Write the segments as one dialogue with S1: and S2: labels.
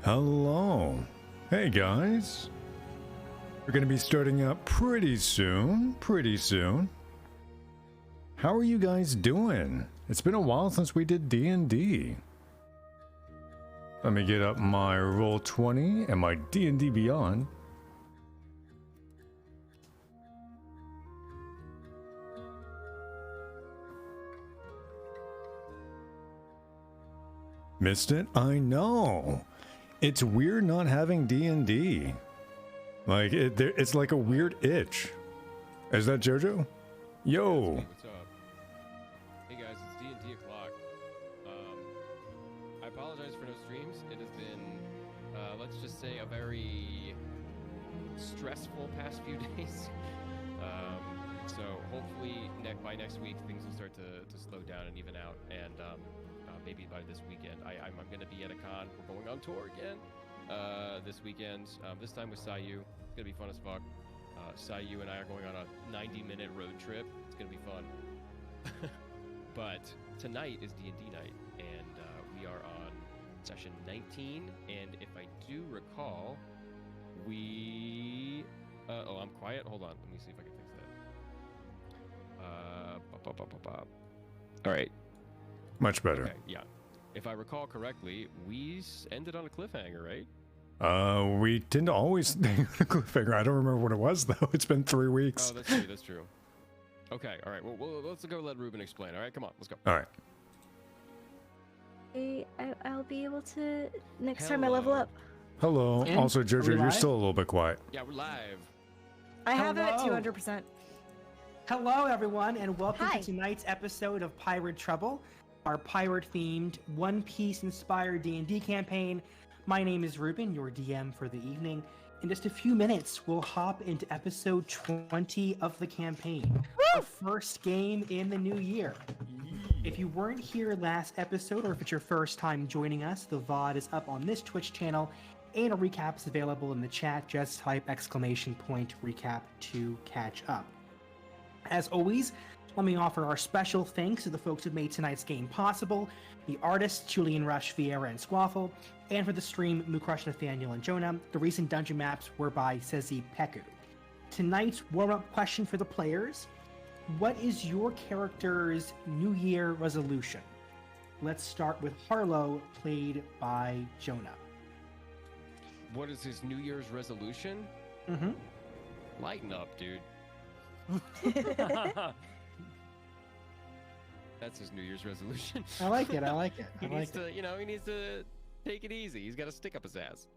S1: Hello. Hey guys. We're going to be starting up pretty soon. How are you guys doing? It's been a while since we did D&D. Let me get up my Roll20 and my D&D Beyond. Missed it? I know. It's weird not having D&D. Like, it's like a weird itch. Is that JoJo? Yo.
S2: What's up? Hey guys, it's D&D o'clock. I apologize for no streams. It has been, let's just say, a very stressful past few days. So hopefully by next week things will start to slow down and even out, and maybe by this weekend. I'm going to be at a con. We're going on tour again this weekend. This time with Sayu. It's going to be fun as fuck. Sayu and I are going on a 90-minute road trip. It's going to be fun. But tonight is D&D night, and we are on session 19. And if I do recall, we... oh, I'm quiet? Hold on. Let me see if I can fix that. All right.
S1: Much better.
S2: Okay, yeah. If I recall correctly, we ended on a cliffhanger, right?
S1: We tend to always hang on a cliffhanger. I don't remember what it was, though. It's been 3 weeks.
S2: Oh, that's true. Okay, all right. Well, let's go let Ruben explain. All right, come on, let's go.
S1: All right.
S3: I'll be able to next time I level up.
S1: Hello.
S4: And
S1: also,
S4: are
S1: JoJo,
S4: we
S1: you're
S4: live?
S1: still a little bit quiet.
S2: Yeah, we're live.
S3: I have it at
S4: Hello.
S3: 200%.
S4: Hello, everyone, and welcome
S3: Hi.
S4: to tonight's episode of Pirate Trouble, our pirate-themed, One Piece-inspired D&D campaign. My name is Ruben, your DM for the evening. In just a few minutes, we'll hop into episode 20 of the campaign, our first game in the new year. If you weren't here last episode, or if it's your first time joining us, the VOD is up on this Twitch channel, and a recap is available in the chat. Just type !recap to catch up. As always, let me offer our special thanks to the folks who made tonight's game possible, the artists Julian Rush, Vieira, and Squaffle, and for the stream, Mukrush, Nathaniel, and Jonah. The recent dungeon maps were by Sezi Peku. Tonight's warm-up question for the players: what is your character's New Year resolution? Let's start with Harlow, played by Jonah.
S2: What is his New Year's resolution?
S4: Mm-hmm.
S2: Lighten up, dude. That's his New Year's resolution.
S4: I like it. I like it.
S2: He needs to, he needs to take it easy. He's got a stick up his ass.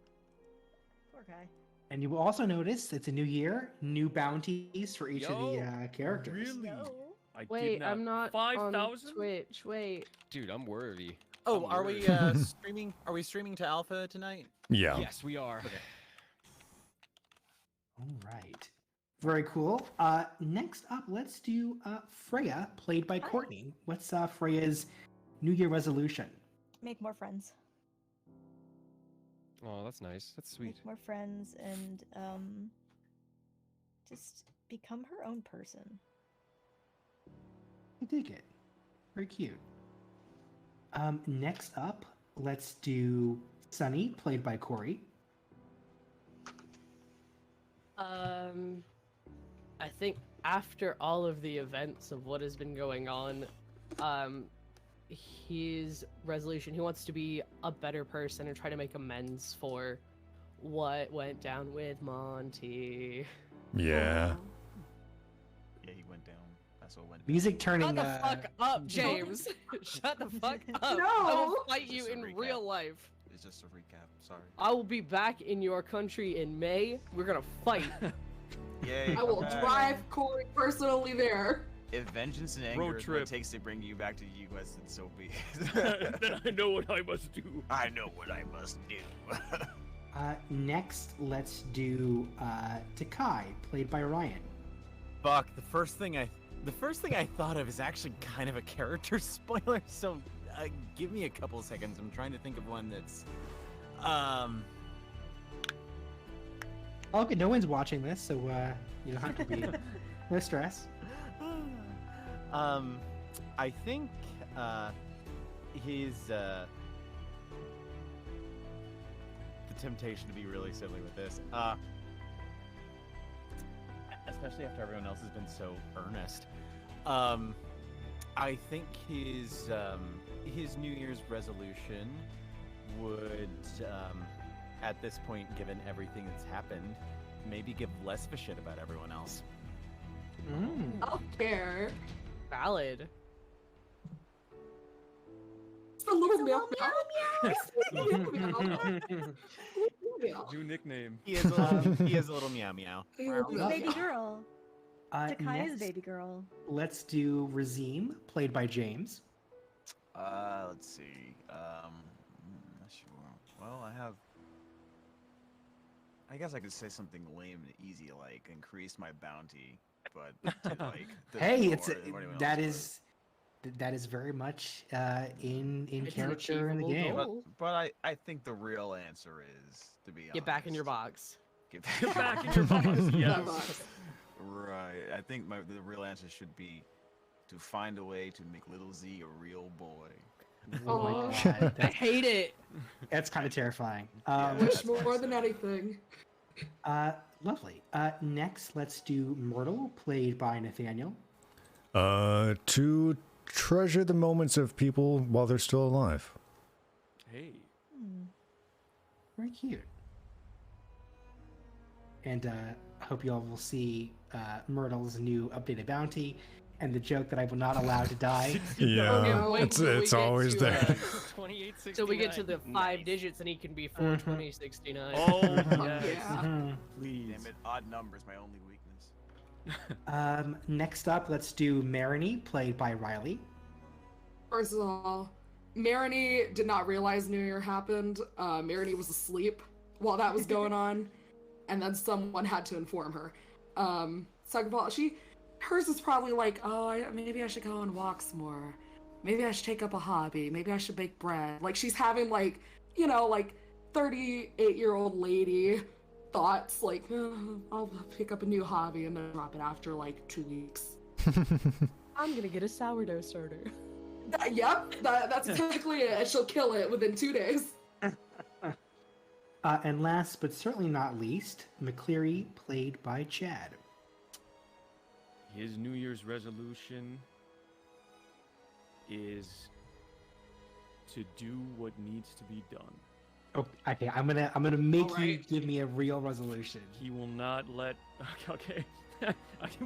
S3: Poor guy.
S4: And you will also notice it's a new year, new bounties for each of the characters.
S5: Really?
S3: No.
S6: Wait, I'm not on
S5: 5,000?
S6: Twitch. Wait.
S2: Dude, I'm worthy.
S5: Oh,
S2: I'm
S5: are we
S2: worried.
S5: streaming? Are we streaming to Alpha tonight?
S1: Yeah.
S2: Yes, we are.
S4: All right. Very cool. Next up, let's do Freya, played by Courtney. What's Freya's New Year resolution?
S3: Make more friends.
S2: Oh, that's nice. That's sweet.
S3: Make more friends and just become her own person.
S4: I dig it. Very cute. Next up, let's do Sunny, played by Corey.
S6: I think after all of the events of what has been going on, his resolution, he wants to be a better person and try to make amends for what went down with Monty.
S1: Yeah.
S5: Yeah, he went down. That's what went.
S4: Music turning.
S6: Shut the fuck up, James. Shut the fuck up. I
S3: No!
S6: will fight you
S5: Just a
S6: in
S5: recap.
S6: real life.
S5: It's just a recap. Sorry.
S6: I will be back in your country in May. We're gonna fight.
S5: Yay.
S7: I will drive Corey personally there.
S5: If vengeance and
S8: Road
S5: anger is what
S8: trip.
S5: it takes to bring you back to the US, then so be
S8: Then
S5: it.
S8: I know what I must do.
S5: I know what I must do.
S4: Next, let's do Takai, played by Ryan.
S9: Fuck, the first thing I thought of is actually kind of a character spoiler, so give me a couple seconds. I'm trying to think of one that's
S4: Okay, no one's watching this, so you don't have to be. No stress.
S9: I think his temptation to be really silly with this. Especially after everyone else has been so earnest. I think his New Year's resolution would, at this point, given everything that's happened, maybe give less of a shit about everyone else.
S7: I'll care.
S6: Valid.
S7: It's a little meow meow.
S2: New nickname.
S9: He is a little meow meow.
S3: Baby girl. Takai's
S4: Next,
S3: baby girl.
S4: let's do Razim, played by James.
S5: Let's see. Not sure. Well, I guess I could say something lame and easy, like increase my bounty, but to, like.
S4: Hey,
S5: ignore
S4: it's
S5: what anyone else
S4: that
S5: does.
S4: that is very much in
S6: It's an
S4: character in the
S6: achievable
S4: game.
S6: goal.
S5: But I think the real answer is to be
S6: Get back in your
S5: honest,
S6: box.
S5: Get
S2: Back in your box. Yes.
S5: Right. I think the real answer should be to find a way to make little Z a real boy.
S4: Oh my
S7: Aw.
S4: god,
S6: I hate it.
S4: that's kind of terrifying.
S7: Wish more than anything.
S4: Lovely. Next, let's do Myrtle, played by Nathaniel.
S1: To treasure the moments of people while they're still alive.
S2: Hey.
S4: Very cute. And I hope you all will see Myrtle's new updated bounty and the joke that I will not allow to die.
S1: Yeah,
S7: no.
S1: it's always there.
S2: 2869.
S6: So we get to the 5
S2: Nice.
S6: digits and he can be 42069.
S2: Oh,
S7: Yeah.
S2: yes.
S4: Mhm.
S2: Please.
S5: Damn it, odd numbers my only weakness.
S4: Next up, let's do Marini, played by Riley.
S7: First of all, Marini did not realize New Year happened. Marini was asleep while that was going on, and then someone had to inform her. Second of all, hers is probably like, oh, maybe I should go on walks more. Maybe I should take up a hobby. Maybe I should bake bread. Like she's having like, 38-year-old lady thoughts like, I'll pick up a new hobby and then drop it after like 2 weeks.
S6: I'm gonna get a sourdough starter.
S7: Yep, that's technically it. She'll kill it within 2 days.
S4: And last but certainly not least, McCleary, played by Chad.
S2: His New Year's resolution is to do what needs to be done.
S4: Oh, okay, I'm gonna make you
S7: Alright.
S4: give me a real resolution.
S2: He will not let. Okay.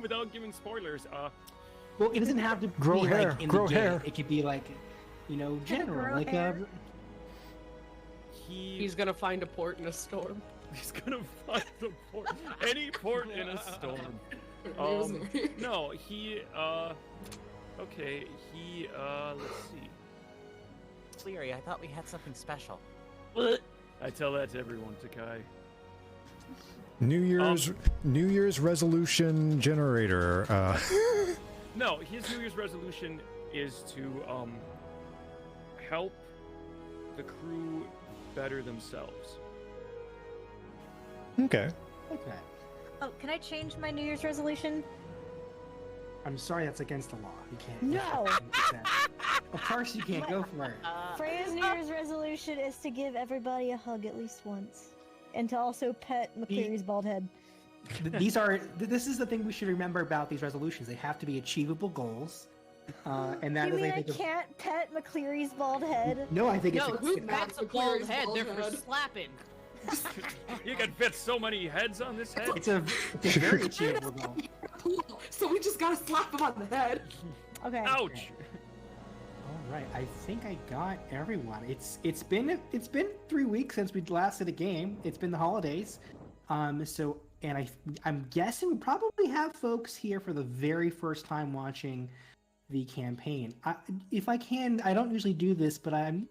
S2: Without giving spoilers,
S4: Well, it doesn't have to
S1: Grow
S4: be
S1: hair,
S4: like in
S1: grow
S4: the game.
S1: hair.
S4: It could be like, general,
S3: Grow
S4: like
S3: hair.
S6: He's gonna find a port in a storm.
S2: he's gonna find the port, any port in a storm.
S7: Rosemary.
S2: No, okay, let's see.
S9: Cleary, I thought we had something special.
S2: I tell that to everyone, Takai.
S1: New Year's resolution generator.
S2: No, his New Year's resolution is to help the crew better themselves.
S1: Okay.
S4: Okay.
S3: Oh, can I change my New Year's resolution?
S4: I'm sorry, that's against the law. You can't.
S3: No.
S4: Of course you can't. Go for it.
S3: Freya's New Year's resolution is to give everybody a hug at least once. And to also pet McCleary's bald head.
S4: This is the thing we should remember about these resolutions. They have to be achievable goals. And that
S3: You
S4: is,
S3: mean
S4: I
S3: I
S4: think,
S3: can't pet McCleary's bald head?
S4: no, I think
S6: No,
S4: it's
S6: who
S7: Matt
S6: pats a
S7: McCleary's
S6: bald head? They're
S7: bald
S6: for
S7: head.
S6: slapping.
S2: You can fit so many heads on this head.
S4: it's a very achievable goal.
S7: Cool. So we just gotta slap him on the head.
S3: Okay.
S2: Ouch!
S4: All right, I think I got everyone. It's been 3 weeks since we last did a game. It's been the holidays, so I'm guessing we probably have folks here for the very first time watching the campaign. If I can, I don't usually do this, but I'm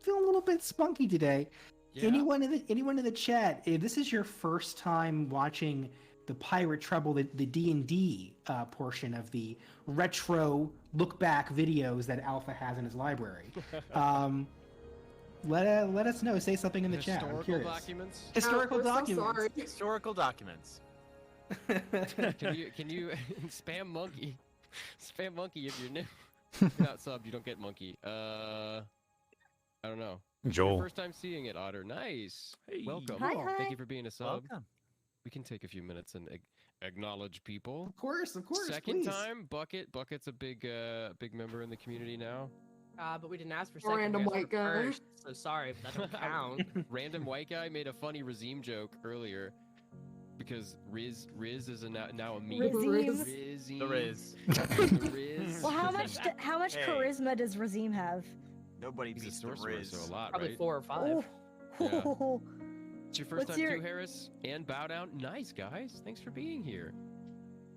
S4: feeling a little bit spunky today.
S2: Yeah.
S4: Anyone in the chat, if this is your first time watching the Pirate Trouble, the D&D portion of the retro look back videos that Alpha has in his library, let us know. Say something in the chat. I'm
S2: Historical
S4: curious.
S2: documents.
S4: Historical
S7: We're so
S4: documents.
S7: sorry.
S9: Historical documents.
S2: Can you spam monkey? Spam monkey if you're new. If you're not subbed, you don't get monkey. I don't know.
S1: Joel.
S2: First time seeing it, Otter. Nice.
S9: Hey.
S2: Welcome.
S3: Hi, hi.
S2: Thank you for being a sub.
S9: Welcome.
S2: We can take a few minutes and acknowledge people.
S4: Of course,
S2: Second
S4: please.
S2: time, Bucket. Bucket's a big member in the community now.
S6: But we didn't ask for
S7: A
S6: second.
S7: random
S6: we asked
S7: white
S6: for
S7: guy.
S6: first, so sorry, but that don't count.
S2: Random white guy made a funny Razim joke earlier because Riz is now a meme.
S3: Razim?
S2: Rizim.
S9: The Riz.
S2: The Riz.
S3: Well, how much
S5: Hey.
S3: charisma does Razim have?
S5: Nobody
S2: He's a
S5: beats the
S2: sorcerer,
S5: Riz.
S2: so a lot,
S6: Probably
S2: right?
S6: 4 or 5.
S3: Oh.
S2: Yeah. It's your first
S3: What's
S2: time
S3: your-
S2: too, Harris? And Bow Down? Nice, guys. Thanks for being here.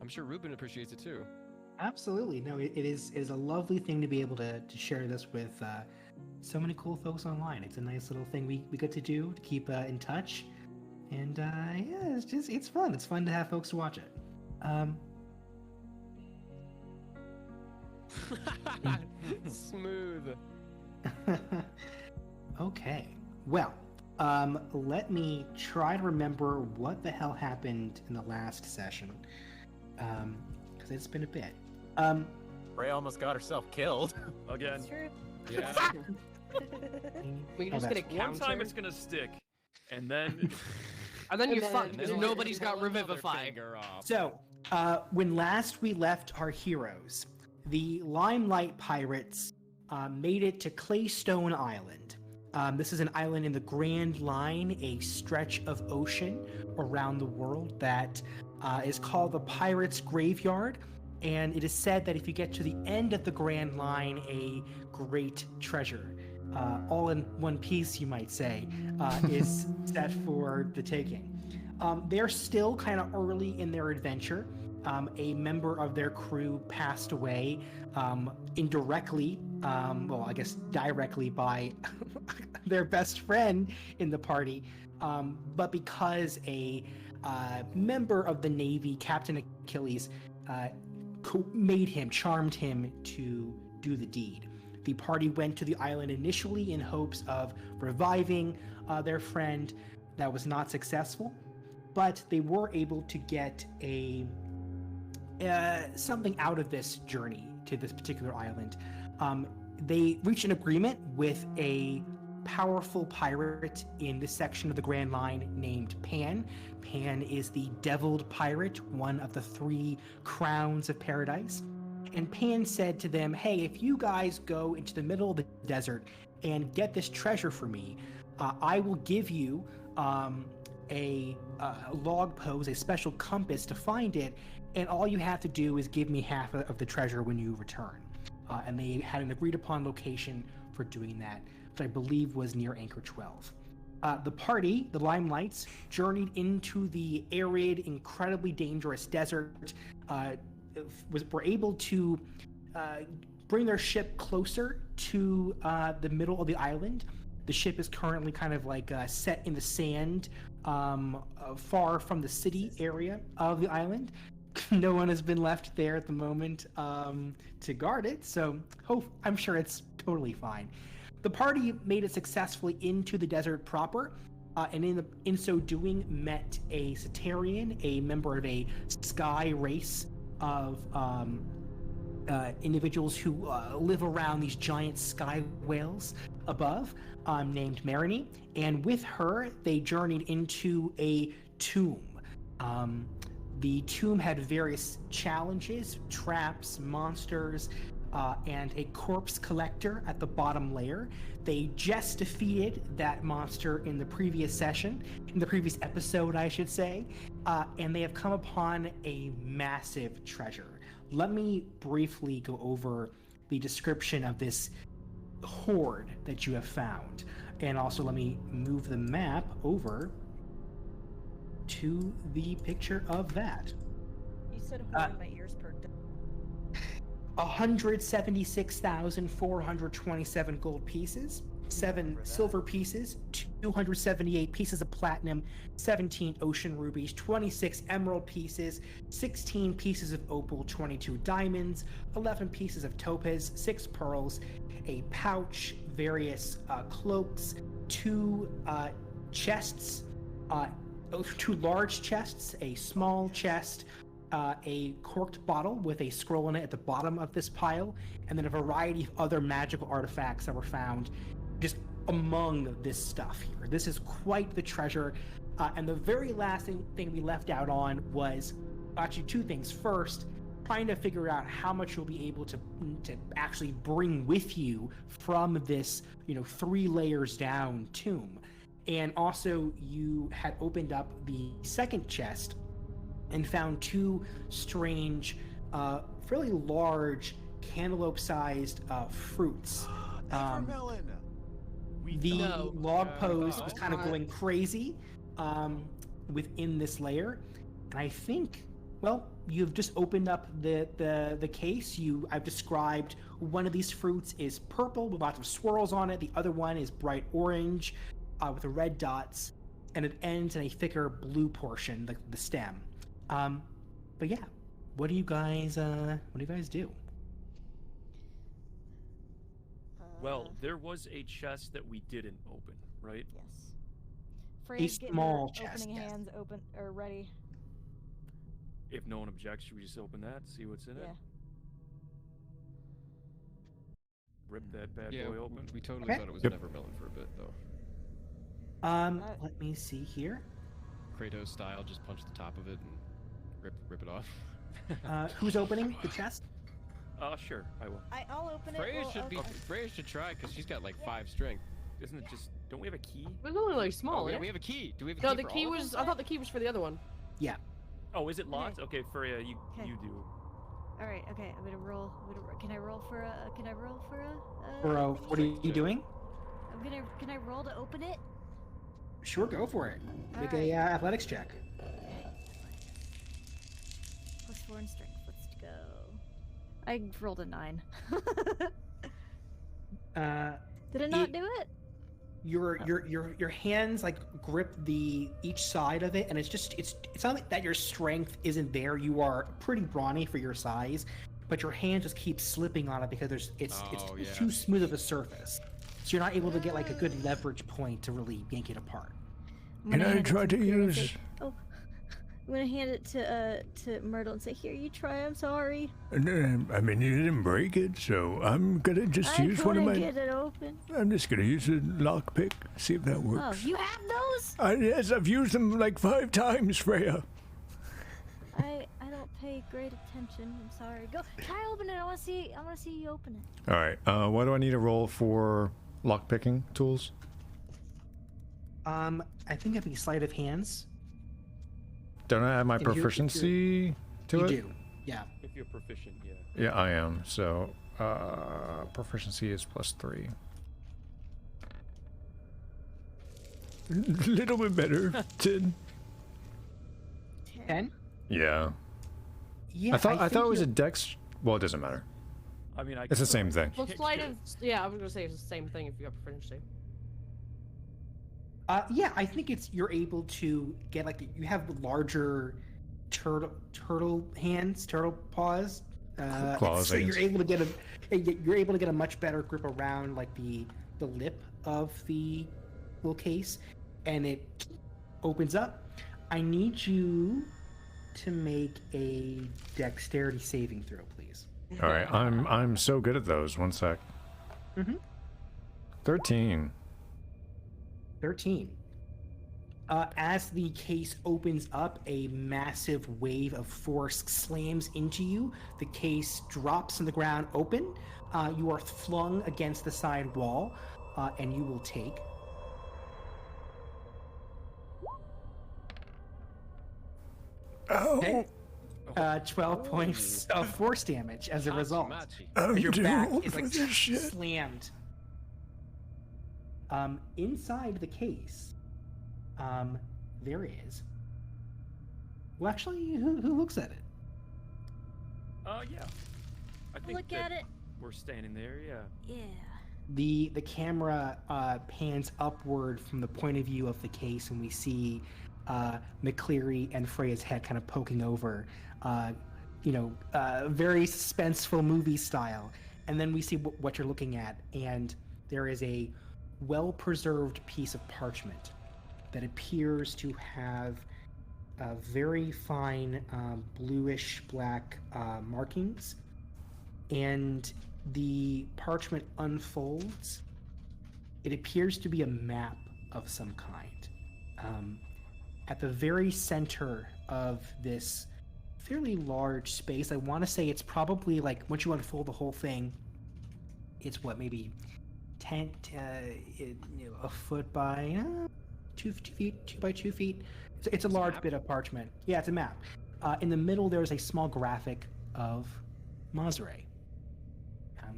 S2: I'm sure Ruben appreciates it too.
S4: Absolutely. No, it is a lovely thing to be able to share this with so many cool folks online. It's a nice little thing we get to do to keep in touch. And yeah, it's fun. It's fun to have folks to watch it.
S2: Smooth.
S4: Okay. Well, let me try to remember what the hell happened in the last session. Because it's been a bit.
S9: Ray almost got herself killed.
S8: Again.
S3: It's true.
S2: Yeah.
S6: We can
S4: Oh,
S6: just get a
S4: that's-
S8: One
S6: counter.
S8: time it's gonna stick, and then
S6: And then
S7: And
S6: you're
S7: then-
S6: fucked
S7: and
S6: because
S7: then
S6: nobody's got
S2: Pull another
S6: Revivify.
S2: finger off.
S4: So, when last we left our heroes, the Limelight Pirates made it to Claystone Island. This is an island in the Grand Line, a stretch of ocean around the world that is called the Pirates' Graveyard. And it is said that if you get to the end of the Grand Line, a great treasure, all in one piece, you might say, is set for the taking. They're still kind of early in their adventure. A member of their crew passed away indirectly, well, I guess directly by their best friend in the party. But because a member of the Navy, Captain Achilles, charmed him to do the deed. The party went to the island initially in hopes of reviving their friend. That was not successful, but they were able to get something out of this journey to this particular island. They reached an agreement with a powerful pirate in this section of the Grand Line named Pan. Pan is the deviled pirate, one of the 3 crowns of paradise. And Pan said to them, hey, if you guys go into the middle of the desert and get this treasure for me, I will give you a log pose, a special compass to find it, and all you have to do is give me half of the treasure when you return. And they had an agreed upon location for doing that, which I believe was near Anchor 12. The party, the Limelights, journeyed into the arid, incredibly dangerous desert, were able to bring their ship closer to the middle of the island. The ship is currently kind of like set in the sand, far from the city area of the island. No one has been left there at the moment to guard it, so I'm sure it's totally fine. The party made it successfully into the desert proper, and in so doing met a Cetarian, a member of a sky race of individuals who live around these giant sky whales above, named Marini, and with her they journeyed into a tomb. The tomb had various challenges, traps, monsters, and a corpse collector at the bottom layer. They just defeated that monster in the previous episode, I should say, and they have come upon a massive treasure. Let me briefly go over the description of this hoard that you have found, and also let me move the map over to the picture of that.
S3: You said hoard, my ears perked up.
S4: 176,427 gold pieces, 7 silver pieces, 278 pieces of platinum, 17 ocean rubies, 26 emerald pieces, 16 pieces of opal, 22 diamonds, 11 pieces of topaz, 6 pearls, a pouch, various cloaks, 2 chests, 2 large chests, a small chest, a corked bottle with a scroll in it at the bottom of this pile, and then a variety of other magical artifacts that were found just among this stuff here. This is quite the treasure. And the very last thing we left out on was actually two things. First, trying to figure out how much you'll be able to actually bring with you from this, 3 layers down tomb. And also, you had opened up the second chest and found 2 strange, fairly large, cantaloupe-sized fruits.
S5: Evermelon.
S4: The
S6: No.
S4: log pose was
S2: Oh,
S4: kind of going crazy within this layer, and I think, well, you've just opened up the case. I've described one of these fruits is purple with lots of swirls on it. The other one is bright orange with the red dots, and it ends in a thicker blue portion, the stem. But yeah, what do you guys do?
S8: Well, there was a chest that we didn't open, right?
S3: Yes. Freya's getting
S4: small
S3: her
S4: chest,
S3: opening
S4: yes.
S3: hands open or ready.
S8: If no one objects, should we just open that, see what's in
S3: Yeah.
S8: it? Rip that bad
S2: Yeah,
S8: boy open.
S2: we totally
S4: Okay.
S2: thought it was
S1: Yep.
S2: an Evermelon for a bit, though.
S4: Let me see here.
S2: Kratos style, just punch the top of it and rip it off.
S4: Who's opening the chest?
S8: Sure, I will.
S3: I'll open it.
S2: Freya
S3: Well,
S2: should be.
S3: okay.
S2: Freya should try because she's got like 5 strength.
S8: Isn't it just? Don't we have a key?
S6: It was only like small.
S2: Oh, yeah,
S6: yeah?
S2: we have a key. Do we have a
S6: No,
S2: key
S6: the
S2: for
S6: key
S2: all of
S6: was.
S2: them?
S6: I thought the key was for the other one.
S8: Oh, is it locked? Okay, Freya, you
S3: Okay.
S8: you do.
S3: All right. Okay. I'm gonna roll. Can I roll for a? Can I roll for a?
S4: Or what are you doing?
S3: Can I roll to open it?
S4: Sure, go for it. Make
S3: Alright.
S4: a athletics check.
S3: +4 in strength. Let's go. I rolled a 9. Did it not do it?
S4: Your hands like grip each side of it, and it's not like that your strength isn't there. You are pretty brawny for your size, but your hand just keeps slipping on it because it's
S2: Oh, yeah.
S4: too smooth of a surface. So you're not able to get like a good leverage point to really yank it apart.
S3: I'm
S1: Can
S3: gonna
S1: I
S3: hand it
S1: try to
S3: Mcleary and
S1: use?
S3: say- Oh, I'm gonna hand it to Myrtle and say, "Here, you try. I'm sorry.
S1: I mean, you didn't break it, so I'm gonna just
S3: I
S1: use one of
S3: couldn't
S1: my.
S3: get it open."
S1: I'm just gonna use a lockpick, see if that
S3: Oh,
S1: works.
S3: you have those?
S1: Yes, I've used them like 5 times, Freya.
S3: I don't pay great attention. I'm sorry. Go try open it. I want to see you open it.
S1: All right. What do I need to roll for lockpicking tools?
S4: I think it'd be sleight of hands.
S1: Don't I have my
S4: If you- if you're-
S1: proficiency to
S4: You
S1: it?
S4: do, yeah.
S8: If you're proficient, yeah.
S1: Yeah, I am. So, proficiency is +3. Little bit better. 10.
S4: 10?
S1: Yeah.
S4: Yeah.
S1: I thought it was a
S4: you're-
S1: dex. Well, it doesn't matter.
S8: I mean, I.
S1: It's the same thing.
S6: Well, sleight of. Yeah, I was gonna say it's the same thing if you have proficiency.
S4: Yeah, I think you're able to get like you have larger turtle hands, turtle paws.
S1: Claws,
S4: so
S1: I
S4: you're
S1: guess.
S4: able to get a much better grip around like the lip of the little case, and it opens up. I need you to make a dexterity saving throw, please.
S1: All right. I'm so good at those. One sec.
S4: Mhm.
S1: 13.
S4: 13. As the case opens up, a massive wave of force slams into you. The case drops on the ground open. You are flung against the side wall, and you will take.
S1: Oh,
S4: Okay. 12 points of force damage as a result.
S2: Machi.
S1: I'm
S4: Your
S1: too
S4: back
S1: old
S4: is
S1: for
S4: like
S1: this shit.
S4: slammed. Inside the case, there is. Well, actually, who looks at it?
S8: Yeah. I think
S3: Look
S8: that
S3: at it.
S8: we're standing there. Yeah.
S3: Yeah.
S4: The camera pans upward from the point of view of the case, and we see McCleary and Freya's head kind of poking over, very suspenseful movie style. And then we see what you're looking at, and there is a well-preserved piece of parchment that appears to have very fine bluish black markings, and the parchment unfolds it appears to be a map of some kind. At the very center of this fairly large space, I want to say it's probably like, once you unfold the whole thing, it's what, maybe 10, a foot by 2 feet, 2 by 2 feet. It's a large bit of parchment. Yeah, it's a map. In the middle, there's a small graphic of Mazare,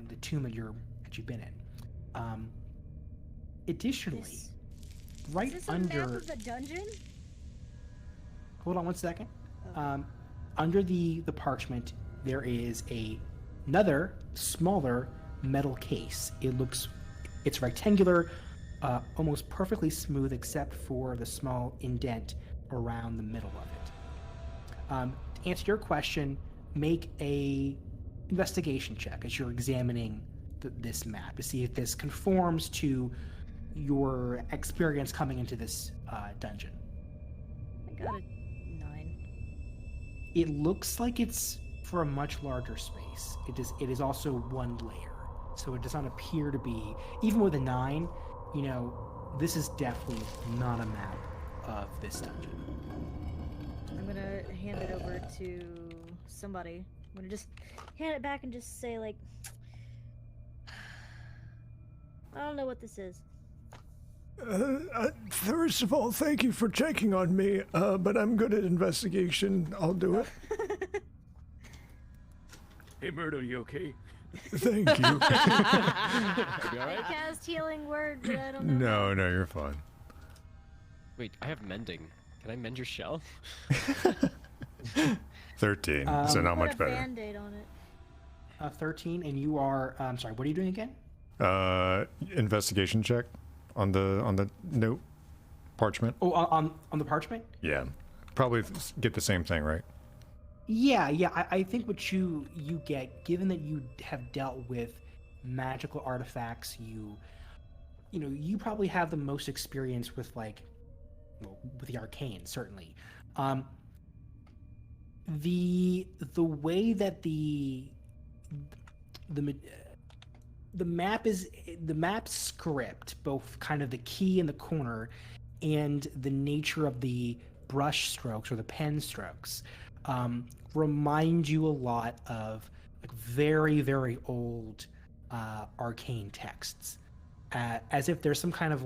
S4: the tomb that you've been in. Additionally, right
S3: Is this
S4: under.
S3: a map of the dungeon?
S4: Hold on one second.
S3: Oh.
S4: Under the parchment, there is another smaller metal case. It's rectangular, almost perfectly smooth except for the small indent around the middle of it. To answer your question, make a investigation check as you're examining this map to see if this conforms to your experience coming into this dungeon.
S3: I got a 9.
S4: It looks like it's for a much larger space. It is also one layer, so it does not appear to be, even with a 9, this is definitely not a map of this dungeon.
S3: I'm gonna hand it over to somebody. I'm gonna just hand it back and just say, like, I don't know what this is.
S1: First of all, thank you for checking on me, but I'm good at investigation. I'll do it.
S8: Hey, Murdo, you okay?
S1: Thank you.
S2: Are you all
S3: I
S2: right?
S3: cast healing word, but I don't know.
S1: No, you're fine.
S2: Wait, I have mending. Can I mend your shell?
S1: 13, so not
S3: Put
S1: much
S3: a
S1: better.
S3: Band-Aid on it.
S4: 13, and you are. Sorry, what are you doing again?
S1: Investigation check on the note parchment.
S4: Oh, on the parchment.
S1: Yeah, probably get the same thing, right?
S4: Yeah. I think what you get, given that you have dealt with magical artifacts, you probably have the most experience with with the arcane, certainly. The way that the map script, both kind of the key in the corner and the nature of the brush strokes or the pen strokes, remind you a lot of very, very old arcane texts, as if there's some kind of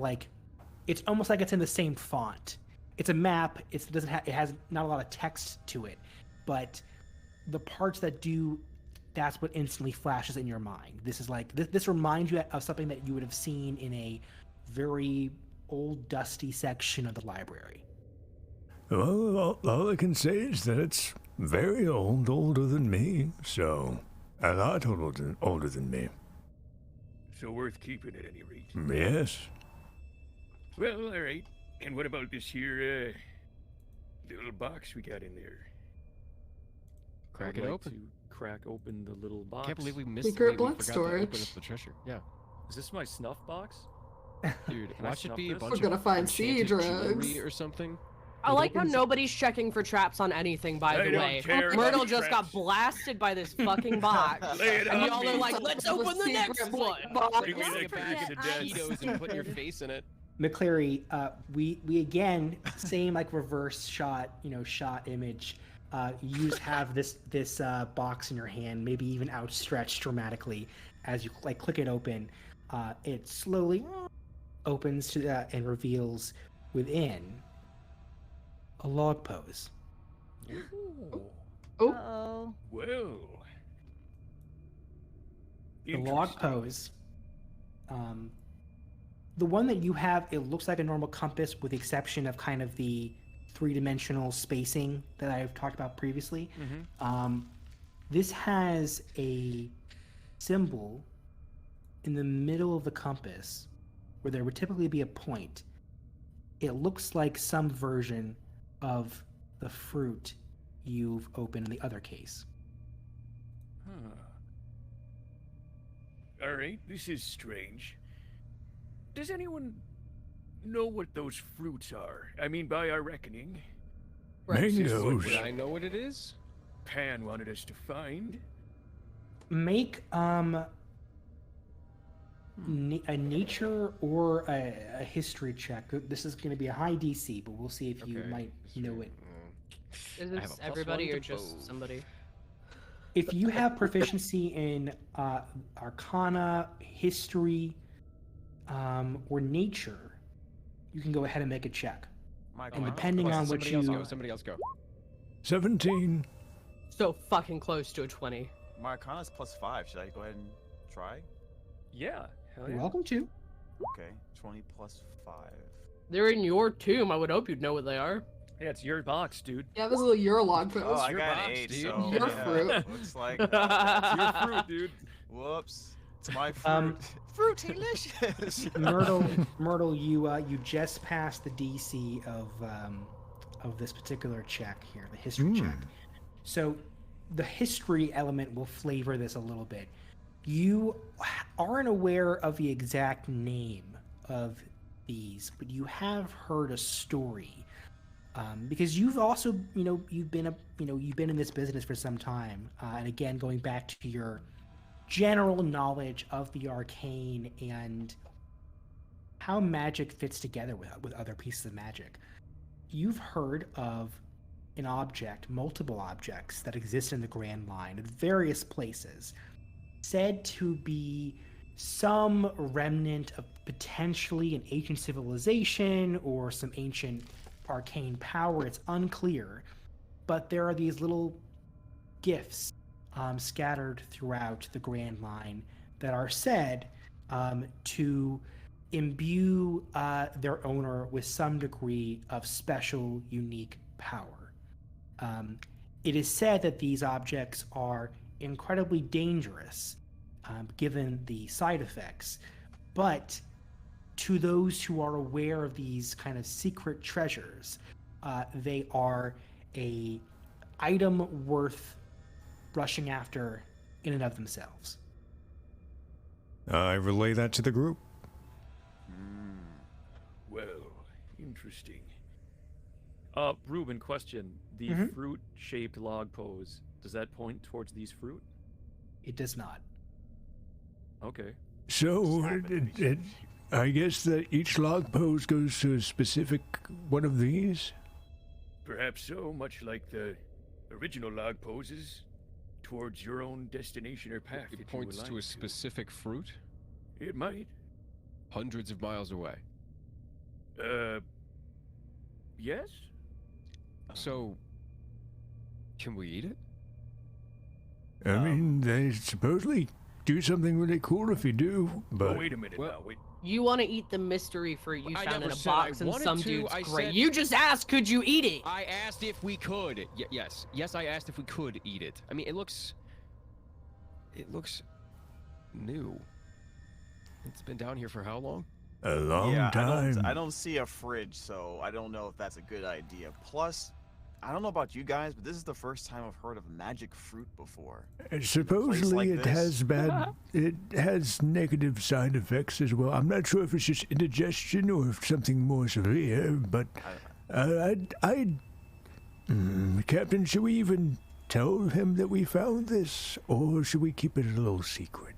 S4: it's almost like it's in the same font. It's a map. It has not a lot of text to it, but the parts that do, that's what instantly flashes in your mind. This is this reminds you of something that you would have seen in a very old, dusty section of the library.
S1: Well, all I can say is that it's very old, older than me, so a lot older than me.
S8: So worth keeping at any rate.
S1: Yes.
S8: Well, all right. And what about this here little box we got in there?
S2: Crack
S8: I'd
S2: it
S8: like
S2: open.
S8: To crack open the little box.
S2: Can't believe we missed.
S7: Secret
S2: we
S7: blood
S2: forgot to open
S7: storage.
S2: up the treasure. Yeah,
S8: Is this my snuff box?
S2: dude.
S8: Can I
S2: Watch it
S8: snuff
S2: be a
S8: this?
S2: bunch
S7: We're gonna
S2: of
S7: find sea
S2: enchanted jewelry
S7: drugs.
S2: or something.
S6: I
S4: It
S6: like how
S4: opens-
S6: nobody's checking for traps on anything, by
S8: I
S6: the
S8: don't
S6: way.
S8: care about
S6: Myrtle just
S8: traps.
S6: got blasted by this fucking box.
S8: Lay it
S6: And
S8: on
S6: y'all are
S8: me.
S6: like, let's open the next one.
S8: Bring me
S3: Don't
S8: the back of the
S3: forget, I-
S8: desk.
S2: Cheetos and put your face in it.
S4: McCleary, we again, same reverse shot, shot image. You just have this box in your hand, maybe even outstretched dramatically as you click it open. It slowly opens to and reveals within a log pose.
S7: Oh,
S3: Uh-oh.
S8: Well.
S4: The log
S8: Interesting.
S4: pose. The one that you have, it looks like a normal compass with the exception of kind of the three-dimensional spacing that I've talked about previously. This has a symbol in the middle of the compass where there would typically be a point. It looks like some version of the fruit you've opened in the other case.
S8: Huh. All right, this is strange. Does anyone know what those fruits are? I mean, by our reckoning,
S1: Mangoes.
S2: Would I know what it is?
S8: Pan wanted us to find.
S4: Make a nature or a history check. This is going to be a high DC, but we'll see if you
S2: Okay,
S4: might
S2: history.
S4: know it.
S6: Is
S2: I have a
S6: this
S2: +1
S6: everybody
S2: to
S6: or just
S2: both.
S6: somebody?
S4: If you have proficiency in Arcana, history, or nature, you can go ahead and make a check. And depending on what
S2: Somebody else go.
S1: 17.
S6: So fucking close to a 20.
S5: My Arcana's +5. Should I go ahead and try?
S8: Yeah. Hell
S4: You're
S8: yeah.
S4: welcome to.
S5: Okay, 20 + 5.
S6: They're in your tomb. I would hope you'd know what they are.
S8: Yeah, it's your box, dude.
S7: Yeah, this is your log post.
S5: Oh, I
S2: your
S5: got
S2: box,
S5: an 8,
S2: dude.
S5: so
S7: Your
S5: yeah,
S7: fruit.
S5: looks like
S8: It's your fruit, dude.
S5: whoops. It's my fruit. Fruitylicious.
S4: Myrtle, you just passed the DC of this particular check here, the history check. So the history element will flavor this a little bit. You aren't aware of the exact name of these, but you have heard a story. Because you've also, you've been in this business for some time, and again, going back to your general knowledge of the arcane and how magic fits together with other pieces of magic, you've heard of an object, multiple objects that exist in the Grand Line at various places, said to be some remnant of potentially an ancient civilization or some ancient arcane power. It's unclear, but there are these little gifts scattered throughout the Grand Line that are said to imbue their owner with some degree of special, unique power. It is said that these objects are incredibly dangerous given the side effects, but to those who are aware of these kind of secret treasures, they are a item worth rushing after in and of themselves.
S1: I relay that to the group.
S8: Well, interesting. Ruben, question. The fruit-shaped log pose, does that point towards these fruit?
S4: It does not.
S8: Okay.
S1: So, I guess that each log pose goes to a specific one of these?
S8: Perhaps so, much like the original log poses towards your own destination or path.
S2: It points to a specific fruit?
S8: It might.
S2: Hundreds of miles away.
S8: Yes?
S2: So, can we eat it?
S1: I mean, they supposedly do something really cool if you do, but...
S8: Oh, wait a minute now, wait.
S6: You want to eat the mystery fruit you
S2: I
S6: found in
S2: never
S6: a
S2: said I
S6: box and
S2: wanted
S6: some
S2: to,
S6: dude's
S2: I
S6: great.
S2: said-
S6: You just asked, could you eat it?
S2: I asked if we could. Yes, I asked if we could eat it. I mean, it looks new. It's been down here for how long?
S1: A long time.
S5: I don't see a fridge, so I don't know if that's a good idea. Plus, I don't know about you guys, but this is the first time I've heard of magic fruit before.
S1: Supposedly
S5: like
S1: it
S5: this.
S1: has negative side effects as well. I'm not sure if it's just indigestion or if something more severe, but Captain, should we even tell him that we found this, or should we keep it a little secret?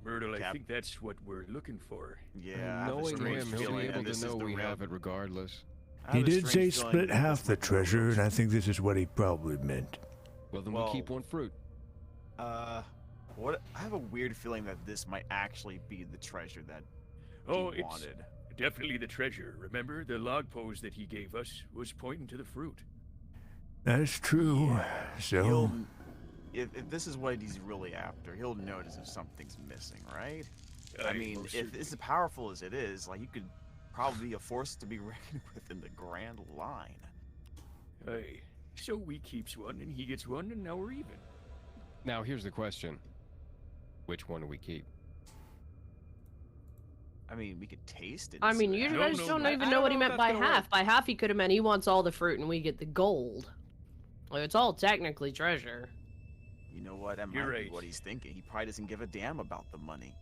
S8: Myrtle, I think that's what we're looking for.
S5: Yeah, I have a
S2: Knowing
S5: strange
S2: him, he'll be
S5: feeling that
S2: able
S5: this
S2: to
S5: is
S2: know
S5: the
S2: we
S5: real-
S2: have it regardless.
S5: I
S1: He
S5: have a
S1: did say
S5: strange feeling
S1: split
S5: that
S1: half
S5: this
S1: the
S5: might be
S1: treasure,
S5: real.
S1: and I think this is what he probably meant.
S2: Well, then
S5: Well-
S2: we keep one fruit.
S5: What? I have a weird feeling that this might actually be the treasure that
S8: Oh,
S5: he
S8: it's
S5: wanted.
S8: definitely the treasure. Remember, the log pose that he gave us was pointing to the fruit.
S1: That's true. So,
S5: He'll, if this is what he's really after, he'll notice if something's missing, right? I mean,
S8: most
S5: if it's as powerful as it is, like, you could probably be a force to be reckoned with in the Grand Line.
S8: Hey, so we keeps one, and he gets one, and now we're even.
S2: Now, here's the question. Which one do we keep?
S5: I mean, we could taste it. and
S6: I
S5: see
S6: mean,
S5: what
S6: you
S8: No,
S6: guys
S8: no,
S6: don't
S8: I
S6: even
S2: don't
S6: know what
S2: know
S6: he
S2: if
S6: meant
S2: that's
S6: by
S2: gonna
S6: half.
S2: work.
S6: By half, he could have meant he wants all the fruit and we get the gold. Like, it's all technically treasure.
S5: You know what? That
S8: You're
S5: might
S8: right.
S5: be what he's thinking. He probably doesn't give a damn about the money.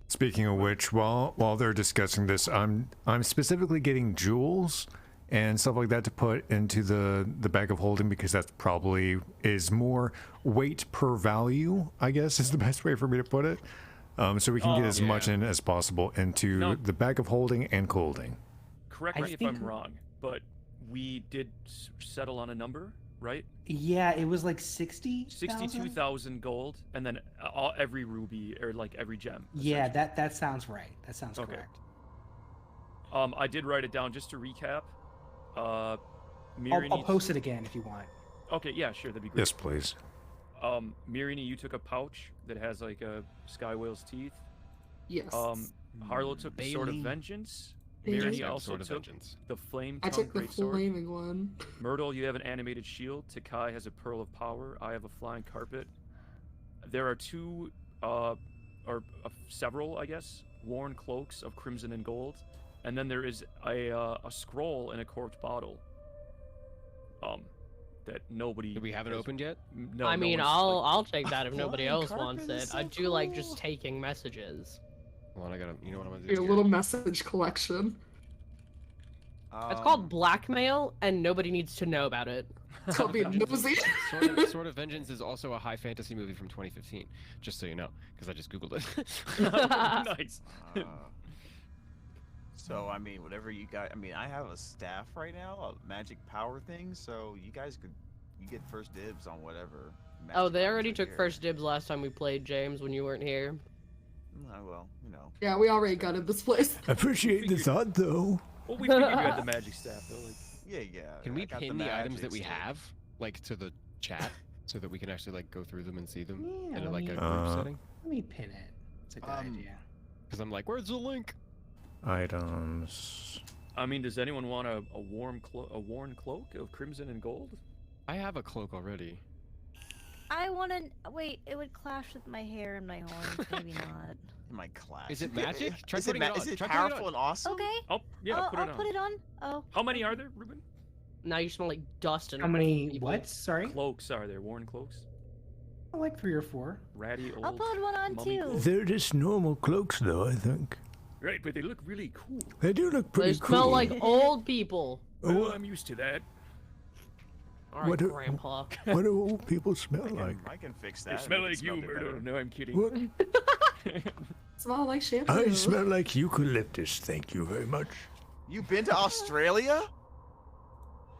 S1: speaking of which, while they're discussing this, I'm specifically getting jewels and stuff like that to put into the bag of holding, because that probably is more weight per value, I guess is the best way for me to put it. So we can get
S8: Oh,
S1: as much in as possible into
S8: No.
S1: the bag of holding and colding.
S8: Correct
S4: I
S8: me if
S4: think-
S8: I'm wrong, but we did settle on a number, right?
S4: Yeah, it was like 60.
S8: 62,000 gold, and then every ruby or like every gem.
S4: Yeah,
S8: essentially.
S4: that sounds right. That sounds
S8: Okay.
S4: correct.
S8: I did write it down just to recap.
S4: I'll
S8: Miri needs-
S4: post it again if you want.
S8: Okay, yeah, sure, that'd be great.
S1: Yes, please.
S8: Mirini, you took a pouch that has like a sky whale's teeth.
S7: Yes.
S8: Harlow took the sword of
S10: Bailey.
S8: vengeance.
S7: Bailey.
S8: Mirini
S10: Yeah,
S8: also
S10: Sword of
S8: took
S10: Vengeance.
S8: the flame
S7: I
S8: tongue
S7: took the
S8: greatsword.
S7: flaming one.
S8: Myrtle, you have an animated shield. Takai has a pearl of power. I have a flying carpet. There are two, several, I guess, worn cloaks of crimson and gold, and then there is a scroll in a corked bottle. That nobody.
S10: Do we have it
S8: has-
S10: opened yet?
S8: No.
S6: I
S8: no
S6: mean,
S8: one's,
S6: I'll take that if nobody
S5: flying
S6: else wants
S5: carpet is
S6: it.
S5: so
S6: I do like
S5: cool.
S6: just taking messages.
S10: Hold on, I gotta. You know what I'm gonna do?
S7: Your
S10: here?
S7: little message collection.
S6: It's called blackmail, and nobody needs to know about it.
S7: It's called being nosy.
S10: Sword of Vengeance is also a high fantasy movie from 2015. Just so you know, because I just googled it.
S8: nice.
S5: So I mean, whatever you guys. I mean, I have a staff right now, a magic power thing. So you guys you get first dibs on whatever.
S6: Oh,
S5: magic
S6: they
S5: items
S6: already
S5: are
S6: took
S5: here.
S6: first dibs last time we played, James, when you weren't here.
S5: Well, you know.
S7: Yeah, we already gutted this place.
S1: Appreciate the thought, though.
S8: Well, we figured you had the magic staff, though. Like,
S5: Yeah.
S10: Can
S5: I
S10: we
S5: got
S10: pin the items that
S5: magic
S10: we
S5: stick.
S10: have, like, to the chat, so that we can actually like go through them and see them
S4: Yeah,
S10: in
S4: let
S10: like a
S4: me-
S10: group setting?
S4: Let me pin it. It's a good idea.
S10: Because I'm like, where's the link?
S1: Items.
S8: I mean, does anyone want a worn cloak of crimson and gold?
S10: I have a cloak already.
S3: I want to wait. It would clash with my hair and my horns. Maybe not.
S5: My class.
S10: Is it magic? Try
S5: Is it,
S10: putting it on.
S5: is it
S10: Try putting it
S5: powerful
S10: on.
S5: and awesome?
S3: Okay.
S8: Oh, yeah,
S3: I'll,
S8: put it
S3: I'll
S8: on.
S3: put it on. Oh.
S8: How many are there, Ruben?
S6: Now you smell like dust and
S4: How many?
S6: people.
S4: What? Sorry?
S8: Cloaks are there? Worn cloaks?
S4: Like 3 or 4.
S8: Ratty old.
S3: I'll put one on
S8: mummy
S3: too.
S8: cloaks?
S1: They're just normal cloaks, though, I think.
S8: Right, but they look really cool.
S1: They do look
S6: They
S1: pretty
S6: smell
S1: cool.
S6: like old people.
S8: Well, I'm used to that.
S6: All right,
S1: What do-
S6: Grandpa.
S1: What do old people smell like?
S5: I can fix
S8: They
S5: that.
S8: smell
S5: make it
S8: like you,
S5: a bit
S8: Myrtle.
S5: better.
S8: No, I'm kidding.
S1: What?
S7: Smell like shampoo.
S1: I smell like eucalyptus, thank you very much.
S5: You been to Australia?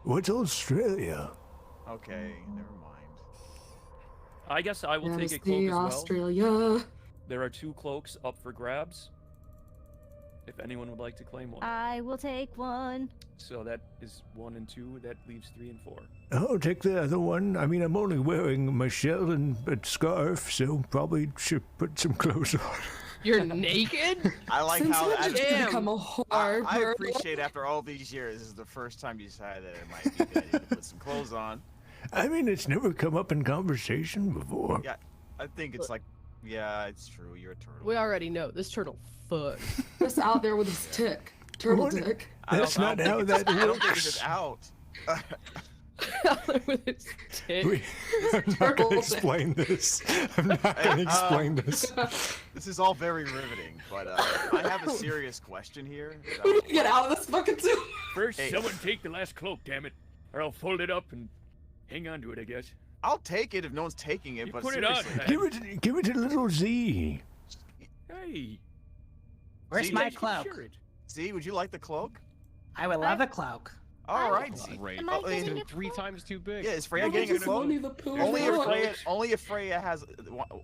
S1: What's Australia?
S5: Okay, never mind.
S8: I guess I will take a
S7: Yes,
S8: cloak
S7: the
S8: as well.
S7: Australia.
S8: There are 2 cloaks up for grabs. If anyone would like to claim one.
S3: I will take one.
S8: So that is 1 and 2. That leaves 3 and 4.
S1: I'll take the other one. I mean, I'm only wearing my shell and a scarf, so probably should put some clothes on.
S6: You're naked?
S5: I like
S7: Since
S5: how
S7: when did you
S6: Damn.
S7: become a whore,
S5: I
S7: Myrtle?
S5: appreciate after all these years, this is the first time you decided that it might be a good idea to put some clothes on.
S1: I mean, it's never come up in conversation before.
S5: Yeah, I think it's like, yeah, it's true. You're a turtle.
S6: We already know this turtle fuck.
S7: Just out there with his tick. Turtle
S1: What?
S7: dick.
S1: That's not how
S5: think
S1: that
S5: it's- I don't think it's
S1: works.
S5: just out.
S6: With his tit.
S1: I'm not
S7: Turtle
S1: gonna
S7: dick.
S1: explain this. I'm not gonna explain this.
S5: This is all very riveting, but I have a serious question here. that I
S7: We
S5: would
S7: need to get out of this fucking too.
S8: First,
S5: Hey.
S8: someone take the last cloak, damn it. Or I'll fold it up and hang on to it, I guess.
S5: I'll take it if no one's taking it,
S8: You
S5: but
S8: put it on,
S5: seriously.
S8: man.
S1: Give it to little Z.
S8: Hey.
S4: Where's
S5: See,
S4: my
S5: you should
S4: cloak?
S8: Share it.
S5: See, would you like the cloak?
S4: I would love a cloak.
S5: All
S3: I-
S5: right, Z.
S10: Great.
S3: Am I
S5: Oh,
S3: getting
S5: yeah.
S3: a
S10: 3
S3: cloak?
S10: times too big.
S5: Yeah, is Freya
S7: No,
S5: getting a
S7: just
S5: cloak?
S7: Winnie the Pooh.
S5: Only if
S7: No.
S5: Freya, only if Freya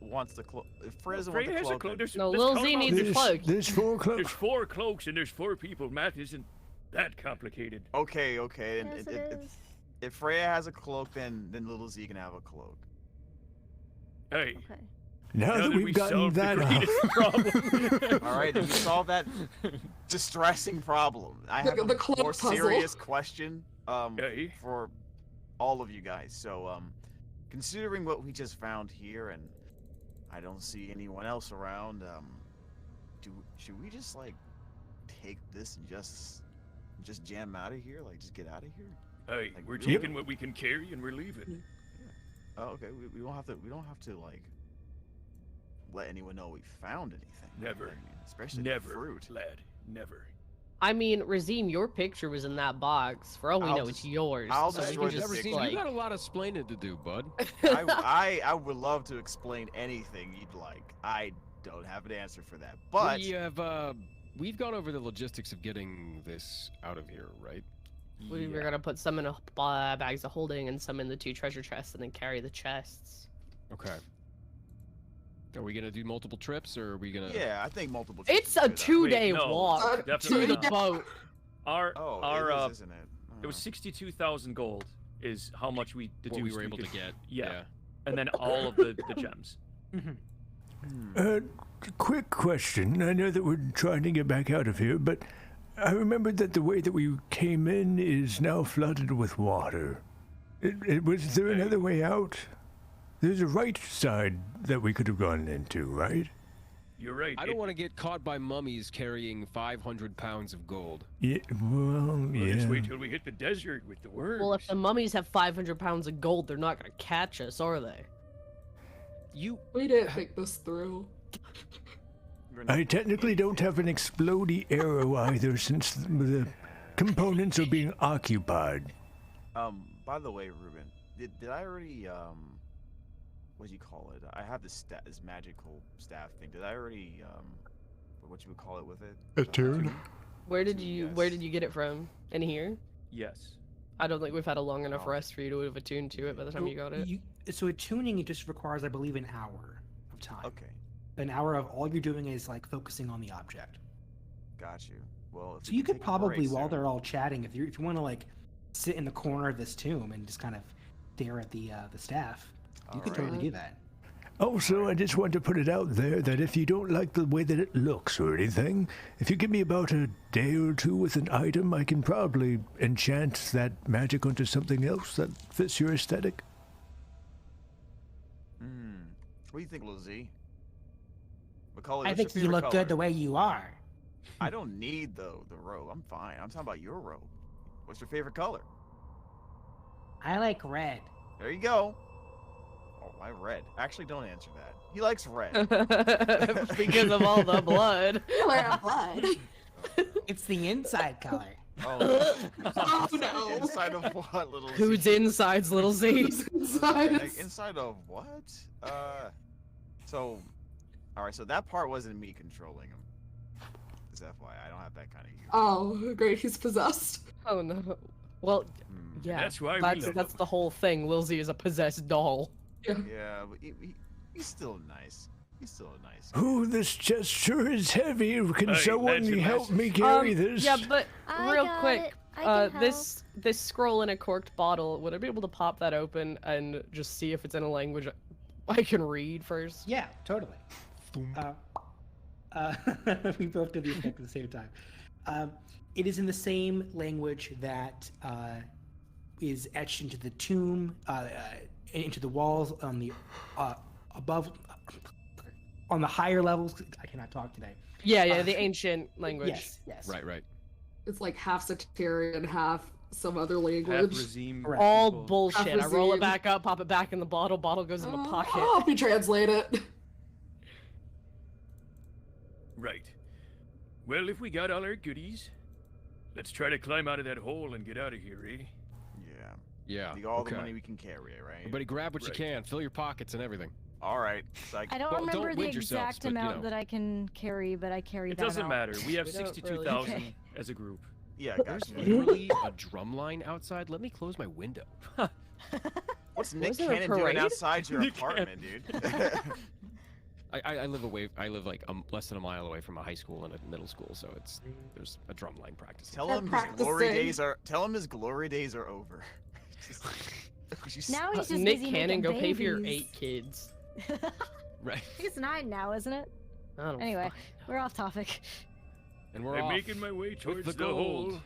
S5: wants the cloak. If Freya doesn't want
S8: Freya
S5: the
S8: has a
S5: cloak,
S8: cloak.
S5: then-
S8: There's,
S6: No,
S8: let's
S6: Lil
S8: count
S6: Z
S8: them out.
S6: needs a cloak.
S1: There's 4
S8: There's
S1: cloaks.
S8: 4 cloaks and there's 4 people. Math isn't that complicated.
S5: okay, okay. And
S3: Yes,
S5: it-
S3: it
S5: it-
S3: is.
S5: if Freya has a cloak, then little Z can have a cloak.
S8: Hey.
S3: Okay.
S1: Now that we've gotten
S8: solved
S1: that
S8: the
S1: out.
S8: greatest problem.
S5: All right, then we solve that distressing problem. I have
S7: The
S5: a
S7: cloak
S5: more
S7: puzzle.
S5: serious question
S8: Hey.
S5: for all of you guys. So considering what we just found here, and I don't see anyone else around, should we just like take this and just jam out of here? Like just get out of here?
S8: Hey,
S5: Like,
S8: we're
S5: really?
S8: taking what we can carry and we're leaving.
S5: Oh, okay. We don't have to like let anyone know we found anything.
S8: Never.
S5: I mean, especially
S8: Never,
S5: the fruit.
S8: lad. Never.
S6: I mean, Razim, your picture was in that box. For all we
S5: I'll
S6: know, it's
S5: just-
S6: yours.
S5: I'll
S6: so we
S5: destroy
S6: can
S5: the
S6: just,
S5: picture.
S10: Never seen.
S6: like...
S10: You got a lot of explaining to do, bud.
S5: I would love to explain anything you'd like. I don't have an answer for that. But
S10: we've gone over the logistics of getting this out of here, right?
S6: We were gonna put some in bags of holding and some in the 2 treasure chests, and then carry the chests.
S10: Okay. Are we gonna do multiple trips, or are we gonna?
S5: Yeah, I think multiple.
S6: It's a 2-day walk to
S8: definitely
S6: the
S8: not.
S6: boat.
S5: It isn't it?
S8: It was 62,000 gold is how much we deduced
S10: What we were able to get.
S8: Yeah. And then all of the gems.
S1: Quick question. I know that we're trying to get back out of here, but I remembered that the way that we came in is now flooded with water. Was there another way out? There's a right side that we could have gone into, right?
S8: You're right.
S10: I don't want to get caught by mummies carrying 500 pounds of gold.
S1: Yeah, well, yeah.
S8: Let's wait till we hit the desert with the worms.
S6: Well, if the mummies have 500 pounds of gold, they're not gonna catch us, are they?
S7: We didn't think this through.
S1: I technically don't have an explodey arrow either, since the components are being occupied.
S5: By the way, Ruben, did I already what do you call it? I have this magical staff thing. Did I already what you would call it with it?
S1: Attune?
S6: Where did you get it from? In here?
S8: Yes.
S6: I don't think we've had a long enough rest for you to have attuned to it by the time you got it.
S4: So attuning, it just requires, I believe, an hour of time.
S5: Okay.
S4: An hour of all you're doing is like focusing on the object.
S5: Got you. Well,
S4: So you could probably, while they're all chatting, if you want to like sit in the corner of this tomb and just kind of stare at the staff, you could totally do that.
S1: Also, I just want to put it out there that if you don't like the way that it looks or anything, if you give me about a day or two with an item, I can probably enchant that magic onto something else that fits your aesthetic.
S5: What do you think, Lizzie? Macaulay,
S4: I
S5: what's
S4: think
S5: your
S4: you
S5: favorite
S4: look
S5: color?
S4: good the way you are.
S5: I don't need the robe. I'm fine. I'm talking about your robe. What's your favorite color?
S4: I like red.
S5: There you go. Oh, why red? Actually, don't answer that. He likes red.
S6: Because of all the blood.
S7: Blood.
S4: It's the inside color.
S5: Oh,
S7: Oh no.
S5: inside of what, little?
S6: Who's
S5: Z?
S6: inside's little Z?
S5: Like, inside of what? So, all right. So that part wasn't me controlling him. Just FYI, I don't have that kind of use.
S7: Oh, great. He's possessed.
S6: Oh no. Well, yeah.
S8: That's why we
S6: That's,
S8: love
S6: that's
S8: them.
S6: the whole thing. Lil Z is a possessed doll.
S5: Yeah, but he's still nice. He's still a nice.
S1: Oh, this chest sure is heavy. Can
S8: Hey,
S1: someone
S8: that's
S1: help
S8: impressive.
S1: me carry this?
S6: Yeah, but
S3: I
S6: real
S3: got
S6: quick,
S3: it. I can
S6: this scroll in a corked bottle. Would I be able to pop that open and just see if it's in a language I can read first?
S4: Yeah, totally. We both did the effect at the same time. It is in the same language that is etched into the tomb, into the walls on the above, on the higher levels. I cannot talk today.
S6: Yeah, the ancient language.
S4: Yes.
S10: Right.
S7: It's like half Sectarian, half some other
S8: Half
S7: language.
S8: regime
S4: Correct.
S6: All
S8: people.
S6: bullshit. I roll it
S7: Afrazine.
S6: back up, pop it back in the bottle. Bottle goes in my pocket.
S7: I'll help you translate it.
S8: Right. Well, if we got all our goodies, let's try to climb out of that hole and get out of here, eh?
S10: Yeah.
S5: Take all
S10: okay.
S5: the money we can carry, right?
S10: Everybody grab what
S8: Right.
S10: you can. Fill your pockets and everything.
S5: All right. So
S3: I don't
S10: Well, don't
S3: remember the
S10: wind yourselves,
S3: exact
S10: but, you
S3: amount
S10: know.
S3: that I can carry, but I carry
S8: It
S3: that
S8: doesn't
S3: amount.
S8: matter. We have
S6: We don't really
S8: 62,000
S3: care.
S8: as a group.
S5: yeah,
S10: There's
S5: gotcha.
S10: literally a drum line outside. Let me close my window.
S5: What's Nick
S6: Wasn't there a
S5: Cannon doing
S6: parade?
S5: outside your
S8: Nick
S5: apartment, dude?
S10: I live away. I live like less than a mile away from a high school and a middle school, so there's a drum line practice.
S5: Tell
S7: They're
S5: him his glory
S7: practicing.
S5: days are. Tell him his glory days are over.
S3: Now he's just
S6: Nick
S3: busy
S6: Cannon,
S3: making
S6: go pay for your
S3: babies.
S6: 8 kids.
S10: Right.
S3: I think it's 9 now, isn't it?
S6: I don't
S3: Anyway,
S6: fucking
S3: we're off topic.
S10: And we're
S8: I'm
S10: off
S8: making my way
S10: with
S8: towards
S10: the
S8: the hole.
S10: gold.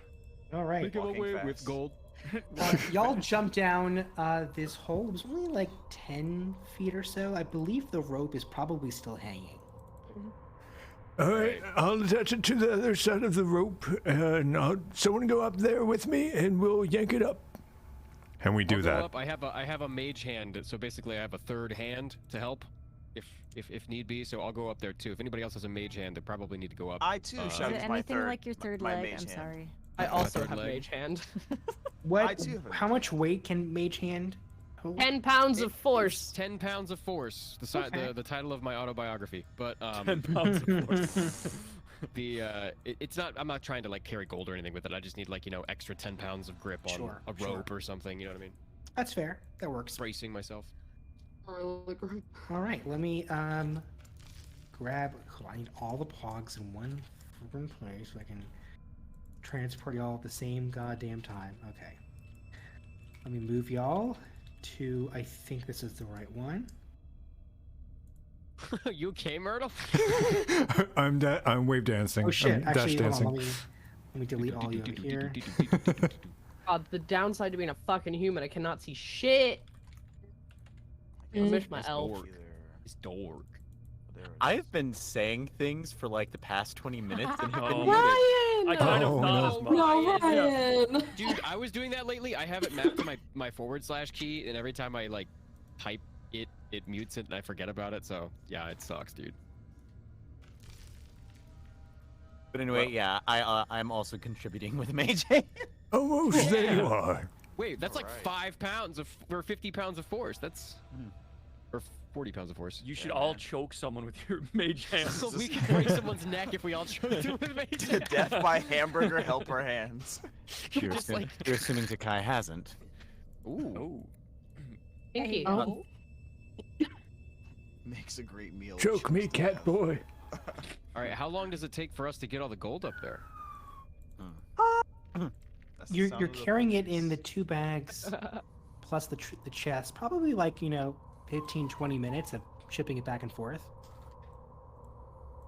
S4: All right.
S10: Making my
S5: Walking
S10: way
S5: fast.
S10: with gold.
S4: Y'all jump down this hole. It was only like 10 feet or so. I believe the rope is probably still hanging.
S1: All right, I'll attach it to the other side of the rope, and someone go up there with me, and we'll yank it up. And we do
S10: I'll go
S1: that.
S10: up. I have a mage hand, so basically I have a third hand to help, if need be. So I'll go up there too. If anybody else has a mage hand, they probably need to go up.
S5: I too
S10: Uh,
S5: shall
S3: Is
S5: use
S3: it
S5: my
S3: anything
S5: third.
S3: like your third
S5: my
S3: leg?
S5: mage
S3: I'm
S5: hand.
S3: sorry.
S6: I also
S10: third
S6: have
S10: leg.
S6: mage hand.
S4: What?
S5: I too have a
S4: How much weight can mage hand Cool.
S6: 10 pounds of
S10: It's
S6: force.
S10: 10 pounds of force.
S4: Okay.
S10: The title of my autobiography. But
S8: 10 pounds of force.
S10: it's not. I'm not trying to like carry gold or anything with it. I just need like extra 10 pounds of grip on
S4: Sure,
S10: a rope or something. You know what I mean?
S4: That's fair. That works.
S10: Bracing myself.
S7: Really great.
S4: All right, let me grab. Hold on, I need all the pogs in one freaking place so I can transport y'all at the same goddamn time. Okay. Let me move y'all to. I think this is the right one.
S10: You okay, Myrtle?
S1: I'm wave dancing.
S4: Oh shit!
S1: I'm
S4: Actually,
S1: dash
S4: hold
S1: dancing.
S4: on. Let me delete all you over here.
S6: The downside to being a fucking human, I cannot see shit. I miss my elf.
S10: It's dork.
S9: I've been saying things for like the past 20 minutes and have been
S8: Oh.
S9: muted.
S8: I kind of
S1: Oh,
S8: thought
S1: no.
S8: as much.
S7: No, Ryan.
S10: Dude, I was doing that lately. I have it mapped to my / key, and every time I like type it, it mutes it, and I forget about it. So yeah, it sucks, dude.
S9: But anyway, yeah, I'm also contributing with Mage Hand.
S1: Almost there you are.
S10: Wait, that's like
S5: Alright.
S10: 5 pounds of or 50 pounds of force. That's or 40 pounds of force.
S8: You should
S5: Yeah,
S8: all
S5: man.
S8: choke someone with your mage hands.
S10: So we can break someone's neck if we all choke through with mage hand.
S5: Death by hamburger helper hands.
S9: You're,
S10: Just like
S9: you're assuming Takai hasn't.
S10: ooh.
S8: Oh.
S6: Pinky.
S7: Oh.
S5: Makes a great meal.
S1: Choke me,
S5: Chose to
S1: cat
S5: have.
S1: boy.
S10: All right, how long does it take for us to get all the gold up there?
S5: That's the
S4: You're
S5: sound of the
S4: carrying it in
S5: police.
S4: the 2 bags plus the chest. Probably like 15-20 minutes of shipping it back and forth.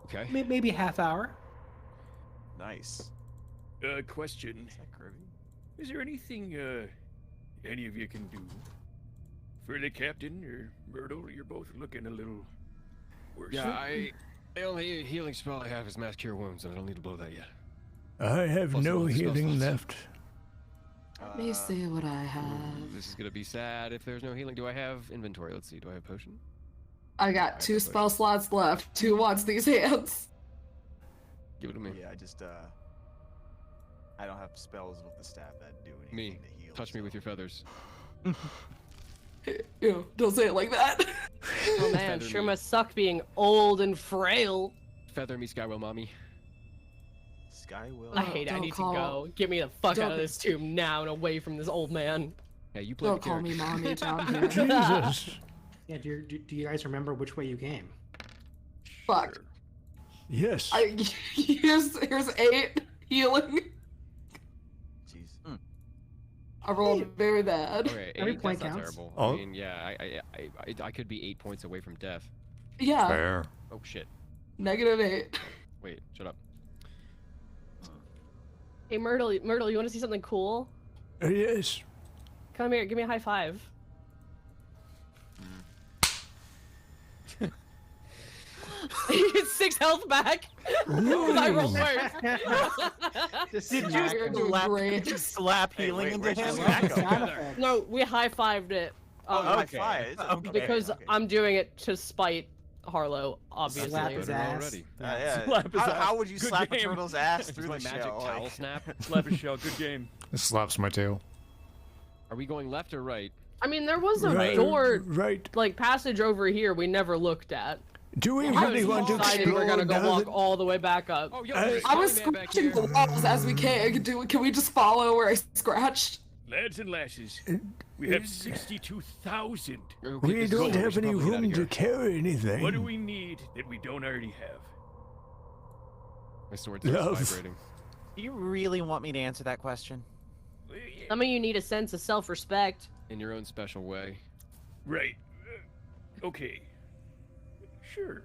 S10: Okay.
S4: Maybe a half hour.
S5: Nice.
S8: Question.
S5: Is that Kirby?
S8: Is there anything any of you can do for the captain or Myrtle? You're both looking a little worse.
S10: Yeah, the only healing spell I have is Mass Cure Wounds, and I don't need to blow that yet.
S1: I have
S10: Plus
S1: no
S10: all the spell
S1: healing
S10: slots.
S1: left.
S7: Let me see what I have.
S10: This is gonna be sad if there's no healing. Do I have inventory? Let's see. Do I have potion?
S7: I got 2 spell slots left. Who wants these hands?
S10: Give it to me.
S5: Yeah, I just I don't have spells with the staff that do anything
S10: Me.
S5: to heal.
S10: Touch me with your feathers.
S7: Don't say it like that.
S6: Oh man,
S10: Feather
S6: sure
S10: me.
S6: must suck being old and frail.
S10: Feather me, Skywell Mommy.
S5: Sky will.
S6: I hate it. I
S7: don't
S6: need to
S7: call-
S6: go. Get me the fuck out of
S7: don't-
S6: this tomb now and away from this old man.
S10: Yeah, you play
S7: Don't
S10: the
S7: call me
S10: character.
S7: mommy down here.
S1: Jesus.
S4: Yeah, do you guys remember which way you came?
S7: Fuck.
S1: Yes.
S7: Here's 8 healing.
S5: Jeez.
S7: I rolled very bad.
S10: Okay,
S4: Every
S10: 8,
S4: point
S10: that's not
S4: counts.
S10: terrible.
S1: Oh.
S10: I mean, yeah, I could be 8 points away from death.
S7: Yeah,
S1: Fair.
S10: Oh shit.
S7: -8.
S10: Wait, shut up.
S6: Hey Myrtle, you want to see something cool?
S1: Yes.
S6: Come here, give me a high five. You get 6 health back. I rolled worse.
S4: Just
S7: Did you-
S4: smack
S7: You're
S4: him.
S7: doing great.
S9: Just slap
S5: Hey,
S9: healing
S5: wait,
S9: into
S5: where'd you
S9: him.
S5: smack him?
S4: Sound effect.
S6: No, we high fived it.
S5: Oh, high
S9: okay.
S5: five. It's
S9: Okay.
S6: Because
S5: okay.
S6: I'm doing it to spite Harlow, obviously.
S4: Slap his
S10: Better
S4: ass.
S10: already.
S5: Yeah.
S8: Slap his
S5: How,
S8: ass.
S5: how would you
S8: Good
S5: slap a
S8: game.
S5: turtle's ass
S10: Is
S5: through
S10: my
S5: the
S10: magic
S5: shell?
S10: towel
S5: Like,
S10: snap?
S8: Slap his shell. Good game.
S1: This slaps my tail.
S10: Are we going left or right?
S6: I mean, there was a
S1: Right.
S6: door,
S1: Right.
S6: like passage over here we never looked at.
S1: Do we
S6: I
S1: really
S6: was
S1: want to
S6: decided
S1: explore
S6: we're gonna go
S1: now
S6: walk
S1: that-
S6: all the way back up.
S10: Oh, yo,
S1: I-
S10: there's
S7: I was
S10: Skelly Man back
S7: scratching
S10: here.
S7: the walls as we can. Can we just follow where I scratched?
S8: Lads and lasses, we have 62,000.
S10: Okay,
S1: We
S10: this is
S1: don't
S10: gold. We
S1: have
S10: should
S1: any
S10: probably get outta
S1: room to
S10: here.
S1: carry anything.
S8: What do we need that we don't already have?
S10: My sword starts
S1: Love.
S10: vibrating.
S9: Do you really want me to answer that question?
S6: Some of you need a sense of self-respect.
S10: In your own special way.
S8: Right. Okay. Sure.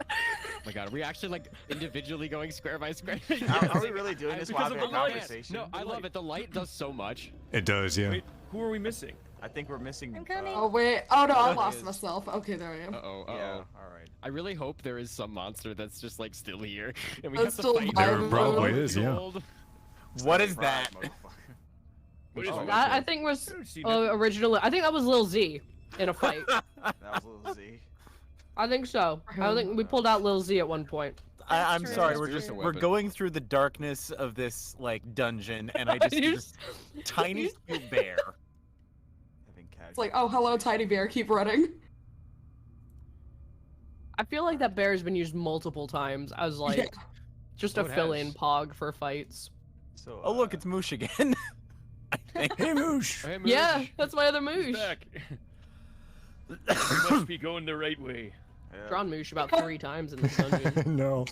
S10: Oh my god, are we actually like individually going square by square?
S5: Are we really doing this
S10: Because
S5: while
S10: of
S5: having
S10: the
S5: a
S10: light.
S5: conversation?
S10: No, I love it. The light does so much.
S1: It does, yeah.
S8: Wait, who are we missing?
S5: I think we're missing.
S3: I'm coming.
S7: Oh wait. Oh no, I
S5: There it
S7: lost
S5: is.
S7: myself. Okay, there I am.
S10: Uh-oh,
S5: Yeah.
S10: uh-oh.
S5: All right.
S10: I really hope there is some monster that's just like still here, and we
S7: That's
S10: have to
S7: still
S10: fight.
S7: There
S10: over
S1: probably
S10: the
S1: is, yeah.
S10: gold.
S9: What is
S5: Surprise,
S9: that?
S5: motherfucker.
S8: What is
S10: Oh,
S8: it?
S6: That, I think was
S8: I don't see nothing.
S6: originally. I think that was Lil Z in a fight.
S5: That was a little Z.
S6: I think so. I think we pulled out Lil Z at one point.
S9: I'm
S3: That's
S9: sorry,
S3: true.
S9: we're
S10: That's
S9: just
S10: a
S9: we're
S10: weapon.
S9: going through the darkness of this like dungeon, and I just see
S6: You
S9: this tiny cute bear.
S5: Having
S7: It's like, oh, hello, tiny bear, keep running.
S6: I feel like that bear has been used multiple times as like just a
S10: it
S6: fill-in
S10: has.
S6: pog for fights.
S5: So,
S9: Oh look, it's Moosh again. I think.
S1: Hey, Moosh.
S10: Hey,
S6: Yeah,
S10: Moosh.
S6: that's my other
S8: He's
S6: moosh.
S8: back. We must be going the right way.
S5: yeah.
S6: Drawn moosh about 3 times in this dungeon.
S11: No.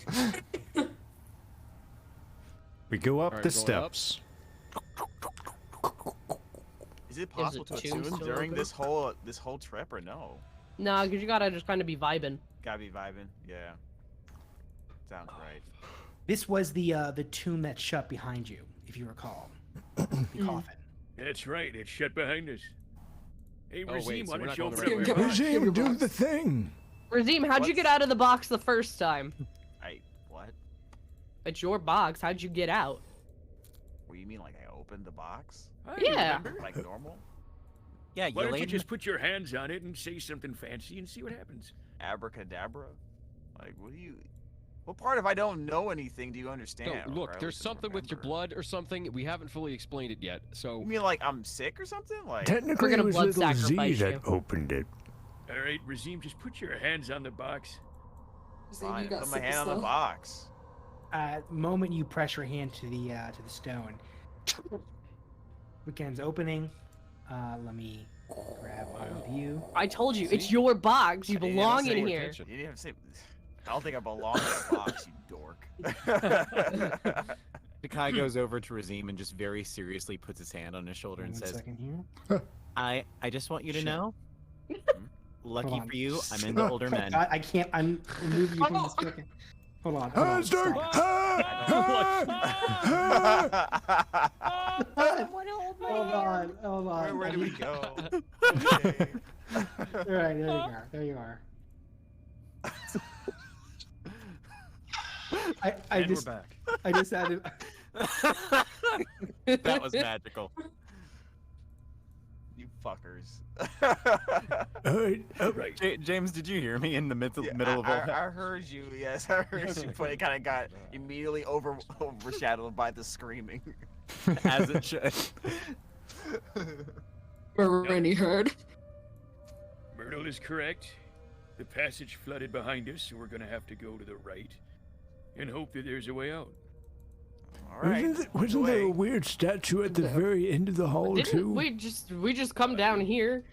S11: We go up
S10: Alright,
S11: the
S10: going up.
S11: steps.
S5: Is it possible to
S6: tune
S5: tune
S6: still
S5: during
S6: open?
S5: this whole trip or no?
S6: Nah, because you gotta just kind of be vibing.
S5: Gotta be vibing. Yeah. Sounds right.
S4: This was the tomb that shut behind you, if you recall. The coffin.
S8: That's right. It's shut behind us. Hey,
S10: Oh,
S8: Razim,
S10: wait, so
S8: why
S10: we're
S8: don't
S10: not
S8: you
S10: going
S8: open
S10: the
S8: up
S10: right
S8: your
S7: way.
S8: box?
S7: Give
S1: Regime,
S7: your
S1: do
S7: box.
S1: the thing.
S6: Razim, how'd you
S5: What's-
S6: get out of the box the first time?
S5: What?
S6: It's your box. How'd you get out?
S5: What do you mean, like I opened the box?
S8: I
S6: Yeah.
S8: remember.
S5: Like normal?
S9: Yeah,
S8: Why don't you
S9: laid
S8: just put your hands on it and say something fancy and see what happens?
S5: Abracadabra? Like, what do you... What part of I don't know anything do you understand?
S10: No,
S5: or
S10: look,
S5: at
S10: there's
S5: least
S10: something with your
S5: remember?
S10: blood or something. We haven't fully explained it yet. So
S5: You mean like I'm sick or something? Like,
S1: Technically,
S6: gonna
S1: it was
S6: blood
S1: little Z
S6: sacrifice
S1: that
S6: you.
S1: opened it.
S8: All right, Razim, just put your hands on the box.
S5: fine,
S7: You got
S5: put my
S7: sick
S5: hand on the
S7: stuff.
S5: box.
S4: Moment you press your hand to the stone, begins opening. Let me grab all of you.
S6: I told you, it's your box. You
S5: I didn't
S6: belong
S5: even
S6: in
S5: say-
S6: here.
S10: attention.
S5: You didn't even say... I don't think I belong in a box, you dork.
S9: Pikai goes over to Razim and just very seriously puts his hand on his shoulder and
S4: One
S9: says,
S4: second here.
S9: I just want you to
S5: Shit.
S9: know, lucky
S4: Hold on.
S9: for you, I'm into older men.
S4: I can't. I'm removing you from this. Okay. Hold on. Hold
S1: Ah,
S4: on.
S1: it's dark.
S4: stop.
S3: I want to hold my
S4: Hold
S3: hand.
S4: on. Hold on.
S5: Where do we go? Okay.
S4: All right. There you are. There you are. I
S8: And
S4: just
S8: we're back.
S4: I just had to.
S9: That was magical.
S5: You fuckers.
S1: All right,
S8: Right.
S9: James, did you hear me in the middle
S5: Yeah,
S9: of all that?
S5: I heard you, yes, I heard you, but it kind of got immediately overshadowed by the screaming.
S9: As it should.
S7: Marini heard.
S8: Myrtle is correct. The passage flooded behind us, so we're gonna have to go to the right and hope that there's a way out.
S5: All right.
S1: wasn't there a
S5: away.
S1: weird statue at the very end of the hall
S6: Didn't
S1: too?
S6: we just come down here?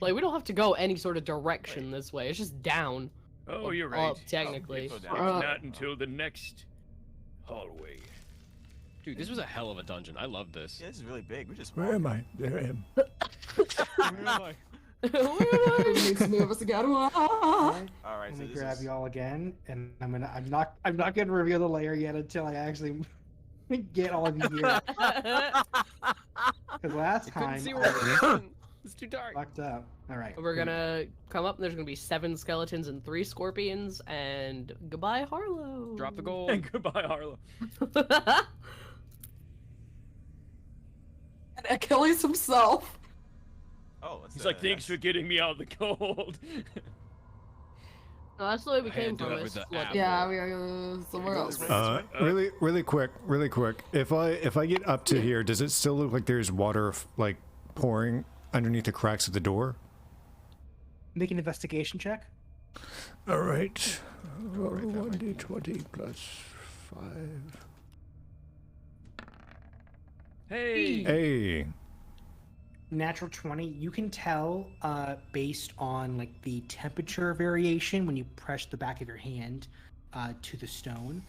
S6: Like we don't have to go any sort of direction this way. It's just down.
S8: Oh, you're right.
S6: Up, technically.
S8: It's
S7: Uh,
S8: not until the next hallway.
S10: dude, this was a hell of a dungeon. I love this.
S5: Yeah, this is really big. We just.
S1: Where am I? There I am.
S7: We need to move us again.
S4: All right.
S5: All right,
S4: Let
S5: so
S4: me
S5: this
S4: grab
S5: is...
S4: you all again, and I'm not gonna reveal the layer yet until I actually get all of you here. Because last
S10: I couldn't
S4: time
S10: see
S4: I
S10: where we were going. It's too dark.
S4: fucked up. All right.
S6: We're gonna come up and there's gonna be 7 skeletons and 3 scorpions and goodbye Harlow.
S10: Drop the gold.
S8: And goodbye, Harlow.
S7: And Achilles himself.
S5: Oh, that's
S8: He's like, thanks for getting me out of the cold.
S6: No, that's the way we
S10: I
S6: came
S10: had to
S6: from.
S10: do it
S6: Is
S10: with the
S6: flooded.
S10: app.
S7: Yeah, we gotta go somewhere else.
S11: Really quick. If I get up to here, does it still look like there's water like pouring underneath the cracks of the door?
S4: Make an investigation check.
S1: All right. Roll 1d20 plus 5.
S8: Hey.
S11: Hey.
S4: Natural 20. You can tell based on like the temperature variation when you press the back of your hand to the stone.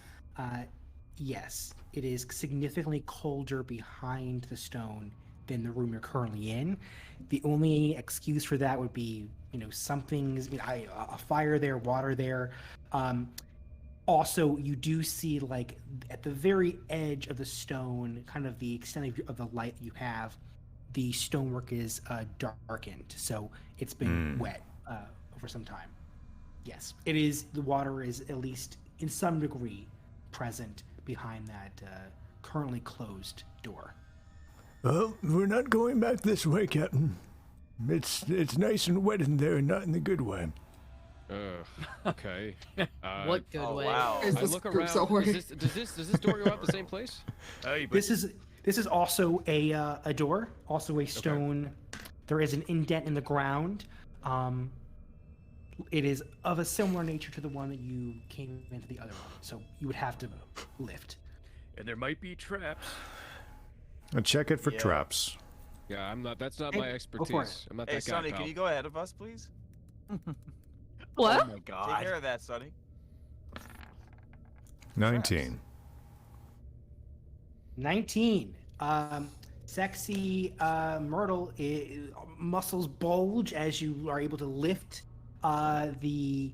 S4: Yes, it is significantly colder behind the stone than the room you're currently in. The only excuse for that would be, something's, a fire there, water there. Also, you do see like at the very edge of the stone, kind of the extent of the light you have, the stonework is darkened, so it's been wet for some time. Yes, it is. The water is at least in some degree present behind that currently closed door.
S1: Well, we're not going back this way, Captain. It's nice and wet in there, not in the good way.
S10: Okay.
S6: What good
S5: Oh,
S6: way?
S5: wow.
S7: Is
S10: I
S7: this
S10: look
S7: group
S10: around.
S7: so horny?
S10: Does this door go out the same place?
S8: Hey, but
S4: This is also a door, also a stone There is an indent in the ground. It is of a similar nature to the one that you came into the other one, so you would have to lift.
S8: And there might be traps.
S11: And check it for traps.
S10: Yeah, I'm not. That's not
S4: Hey,
S10: my
S4: go for
S10: expertise.
S4: it.
S10: I'm not
S5: Hey,
S10: that guy.
S5: Sonny,
S10: pal.
S5: can you go ahead of us, please?
S6: What?
S9: Oh my god.
S5: Take care of that, Sonny.
S11: 19.
S4: 19. Sexy Myrtle muscles bulge as you are able to lift the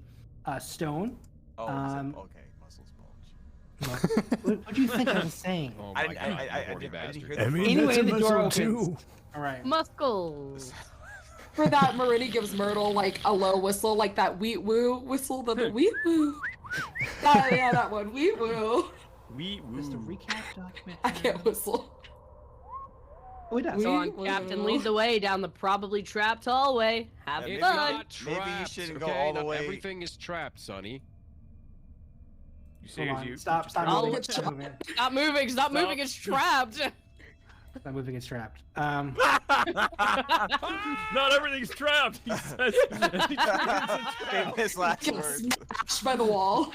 S4: stone.
S5: Oh, okay. Muscles bulge.
S4: What do you think I was saying?
S10: Oh
S5: I
S10: my
S5: didn't-
S10: god,
S5: I
S10: you horny
S5: didn't
S10: bastard.
S5: hear
S1: I
S5: the
S1: mean,
S4: Anyway,
S1: that's a
S4: the door
S1: muscle
S4: opens.
S1: too.
S4: All right.
S6: Muscles.
S7: For that, Marini gives Myrtle like a low whistle, like that wheat woo whistle, the wheat woo. Yeah, that one, wheat woo.
S4: Just a recap document.
S7: I can't whistle.
S4: Oh, it does.
S7: We-
S6: Go on, Captain, lead the way down the probably trapped hallway. Have
S5: Yeah,
S10: It's
S6: fun.
S10: not
S5: Maybe you
S10: trapped,
S5: shouldn't go
S10: okay?
S5: all the
S10: Not
S5: way-
S10: Everything is trapped, Sonny.
S8: You say
S4: Hold
S8: as
S4: on.
S8: you
S4: Stop
S6: I'll-
S4: moving. Stop moving.
S6: Stop moving. Stop moving. It's trapped.
S4: Stop moving. It's trapped.
S8: Not everything's trapped. He says. as he turns into
S5: His last
S7: Get
S5: words.
S7: smashed by the wall.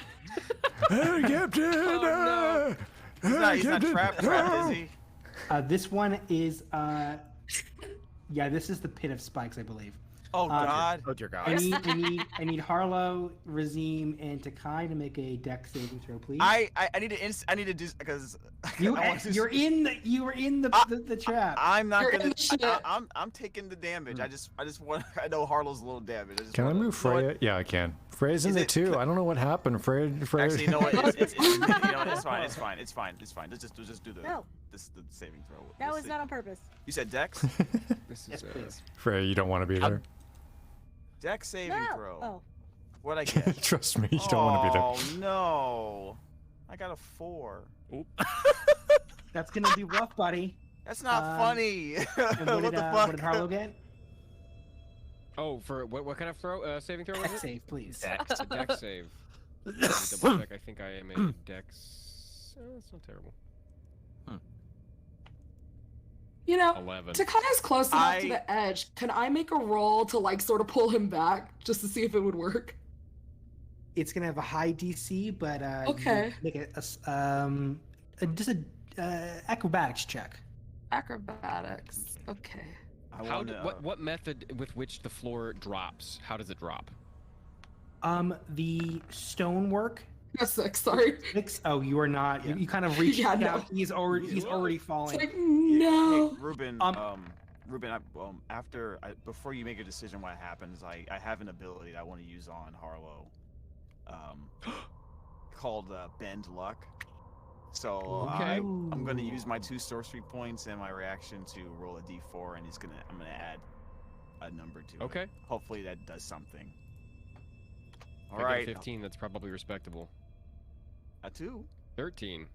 S1: Hey, Captain!
S10: no.
S5: He's not
S1: Captain!
S5: trapped, is he?
S4: This one is yeah, this is the pit of spikes, I believe.
S5: Oh God!
S9: Oh dear God.
S4: I need Harlow, Razim, and Takai to make a dex saving throw, please.
S5: I need to do because
S4: You
S5: I want to-
S4: were in the trap.
S5: I'm not
S7: You're in
S5: gonna.
S7: the shit.
S5: I'm taking the damage. I just want. I know Harlow's a little damage.
S11: Can I move Freya? Yeah, I can. Freya's in
S5: Is
S11: there
S5: it-
S11: too. I don't know what happened. Freya.
S5: Actually, you know what? It's fine. It's fine. Let's just do the
S3: No.
S5: the saving throw.
S3: That
S5: Let's
S3: was
S5: see.
S3: not on purpose.
S5: You said Dex.
S10: This
S4: Yes,
S10: is
S4: please.
S11: Freya, you don't want to be there.
S5: Dex saving
S3: No.
S5: throw.
S3: Oh.
S5: What I get?
S11: Trust me, you don't want to be there.
S5: Oh no! I got a 4.
S4: That's gonna be rough, buddy.
S5: That's not funny.
S4: And
S5: what
S4: what
S5: the fuck?
S4: what did Harlow get?
S10: Oh, for what kind of saving throw was
S4: Dex
S10: it?
S4: save, please.
S10: It's a dex save. Let me double check. I think I am a dex. Oh, that's not terrible.
S7: You know,
S10: 11.
S7: Takai's close enough to
S5: I-
S7: the edge. Can I make a roll to like sort of pull him back just to see if it would work?
S4: It's gonna have a high DC, but you
S7: Okay.
S4: make it just a acrobatics check.
S7: Acrobatics. Okay.
S10: How what method with which the floor drops? How does it drop?
S4: The stonework.
S7: That's 6, sorry.
S4: Oh, you are not.
S5: Yeah.
S4: You kind of reached
S7: Yeah,
S4: out.
S7: no.
S4: He's already
S7: It's
S4: falling.
S7: like, no.
S5: Hey, Ruben. Ruben. Before you make a decision, what happens? I have an ability that I want to use on Harlow. Called Bend Luck. So
S10: Okay.
S5: I'm gonna use my 2 sorcery points and my reaction to roll a d4, and I'm gonna add a number to it.
S10: Okay.
S5: Hopefully that does something.
S10: If
S5: All
S10: I
S5: right.
S10: get a 15, that's probably respectable.
S5: A 2.
S10: 13.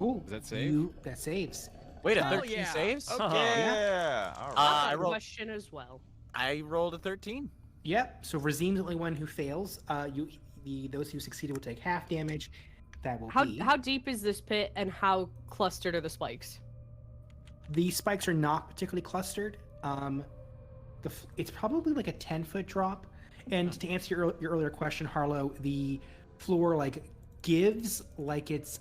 S4: Ooh,
S10: Does that save?
S4: That saves.
S9: Wait, a
S10: Hell
S9: 13
S10: yeah.
S9: saves?
S10: Okay.
S5: Yeah. All right.
S9: I
S6: That's a
S9: rolled-
S6: question as well.
S9: I rolled a 13.
S4: Yep. So Razim's the only one who fails. Those who succeeded will take half damage. That will be.
S6: How deep is this pit, and how clustered are the spikes?
S4: The spikes are not particularly clustered. It's probably like a 10-foot drop. And to answer your earlier question, Harlow, the floor like gives like it's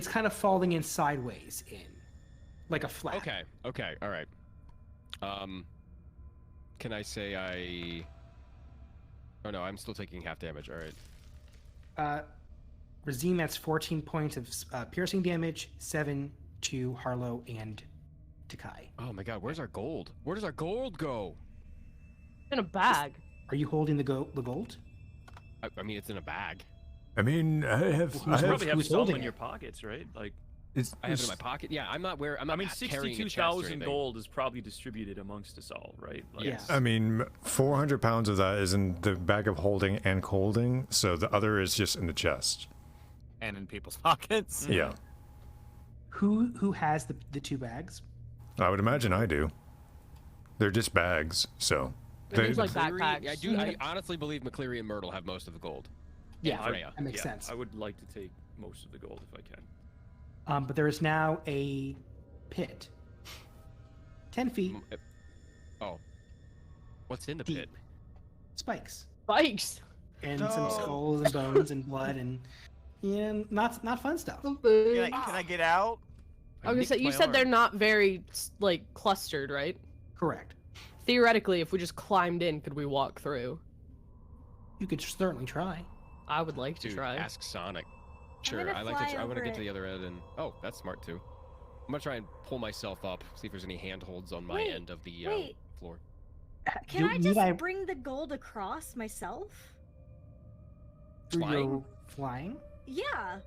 S4: kind of falling in sideways like a flat.
S10: Okay, all right. Can I say Oh no, I'm still taking half damage. All right.
S4: Razim, that's 14 points of piercing damage, 7 to Harlow and Takai.
S10: Oh my god, where's our gold? Where does our gold go?
S6: In a bag.
S4: Are you holding the gold?
S10: I mean, it's in a bag.
S1: I mean, I have.
S8: You probably have
S4: who's
S8: some
S4: holding
S8: in
S4: it?
S8: your pockets, right? Like,
S10: I have it in my pocket. Yeah, I'm not where. I'm not
S8: I mean,
S10: carrying a chest or
S8: 62,000
S10: anything.
S8: gold is probably distributed amongst us all, right? Like,
S10: Yes.
S11: I mean, 400 pounds of that is in the bag of holding and holding, so the other is just in the chest.
S9: And in people's pockets.
S11: Yeah,
S4: Who has the 2 bags?
S11: I would imagine I do. They're just bags, so.
S6: It looks like
S10: McCleary-
S6: backpacks.
S10: I honestly believe McCleary and Myrtle have most of the gold.
S4: Yeah,
S10: And Freya.
S4: that makes
S8: yeah,
S4: sense.
S8: I would like to take most of the gold if I can.
S4: But there is now a pit. 10 feet.
S10: Oh. What's in the
S4: Deep.
S10: pit?
S4: Spikes.
S6: Spikes.
S4: And some skulls and bones and blood and not fun stuff.
S5: Can I get out?
S6: I was gonna say, you said they're not very like clustered, right?
S4: Correct.
S6: Theoretically, if we just climbed in, could we walk through?
S4: You could certainly try.
S6: I would like to
S10: Dude,
S6: try.
S10: ask Sonic.
S3: I'm
S10: Sure,
S3: gonna
S10: I like
S3: fly
S10: to. I want to
S3: over
S10: get to
S3: it.
S10: the other end and. Oh, that's smart too. I'm gonna try and pull myself up, see if there's any handholds on my
S3: Wait,
S10: end of the
S3: wait.
S10: floor.
S3: Can I just bring the gold across myself?
S4: Through
S10: Flying?
S4: your flying?
S3: Yeah.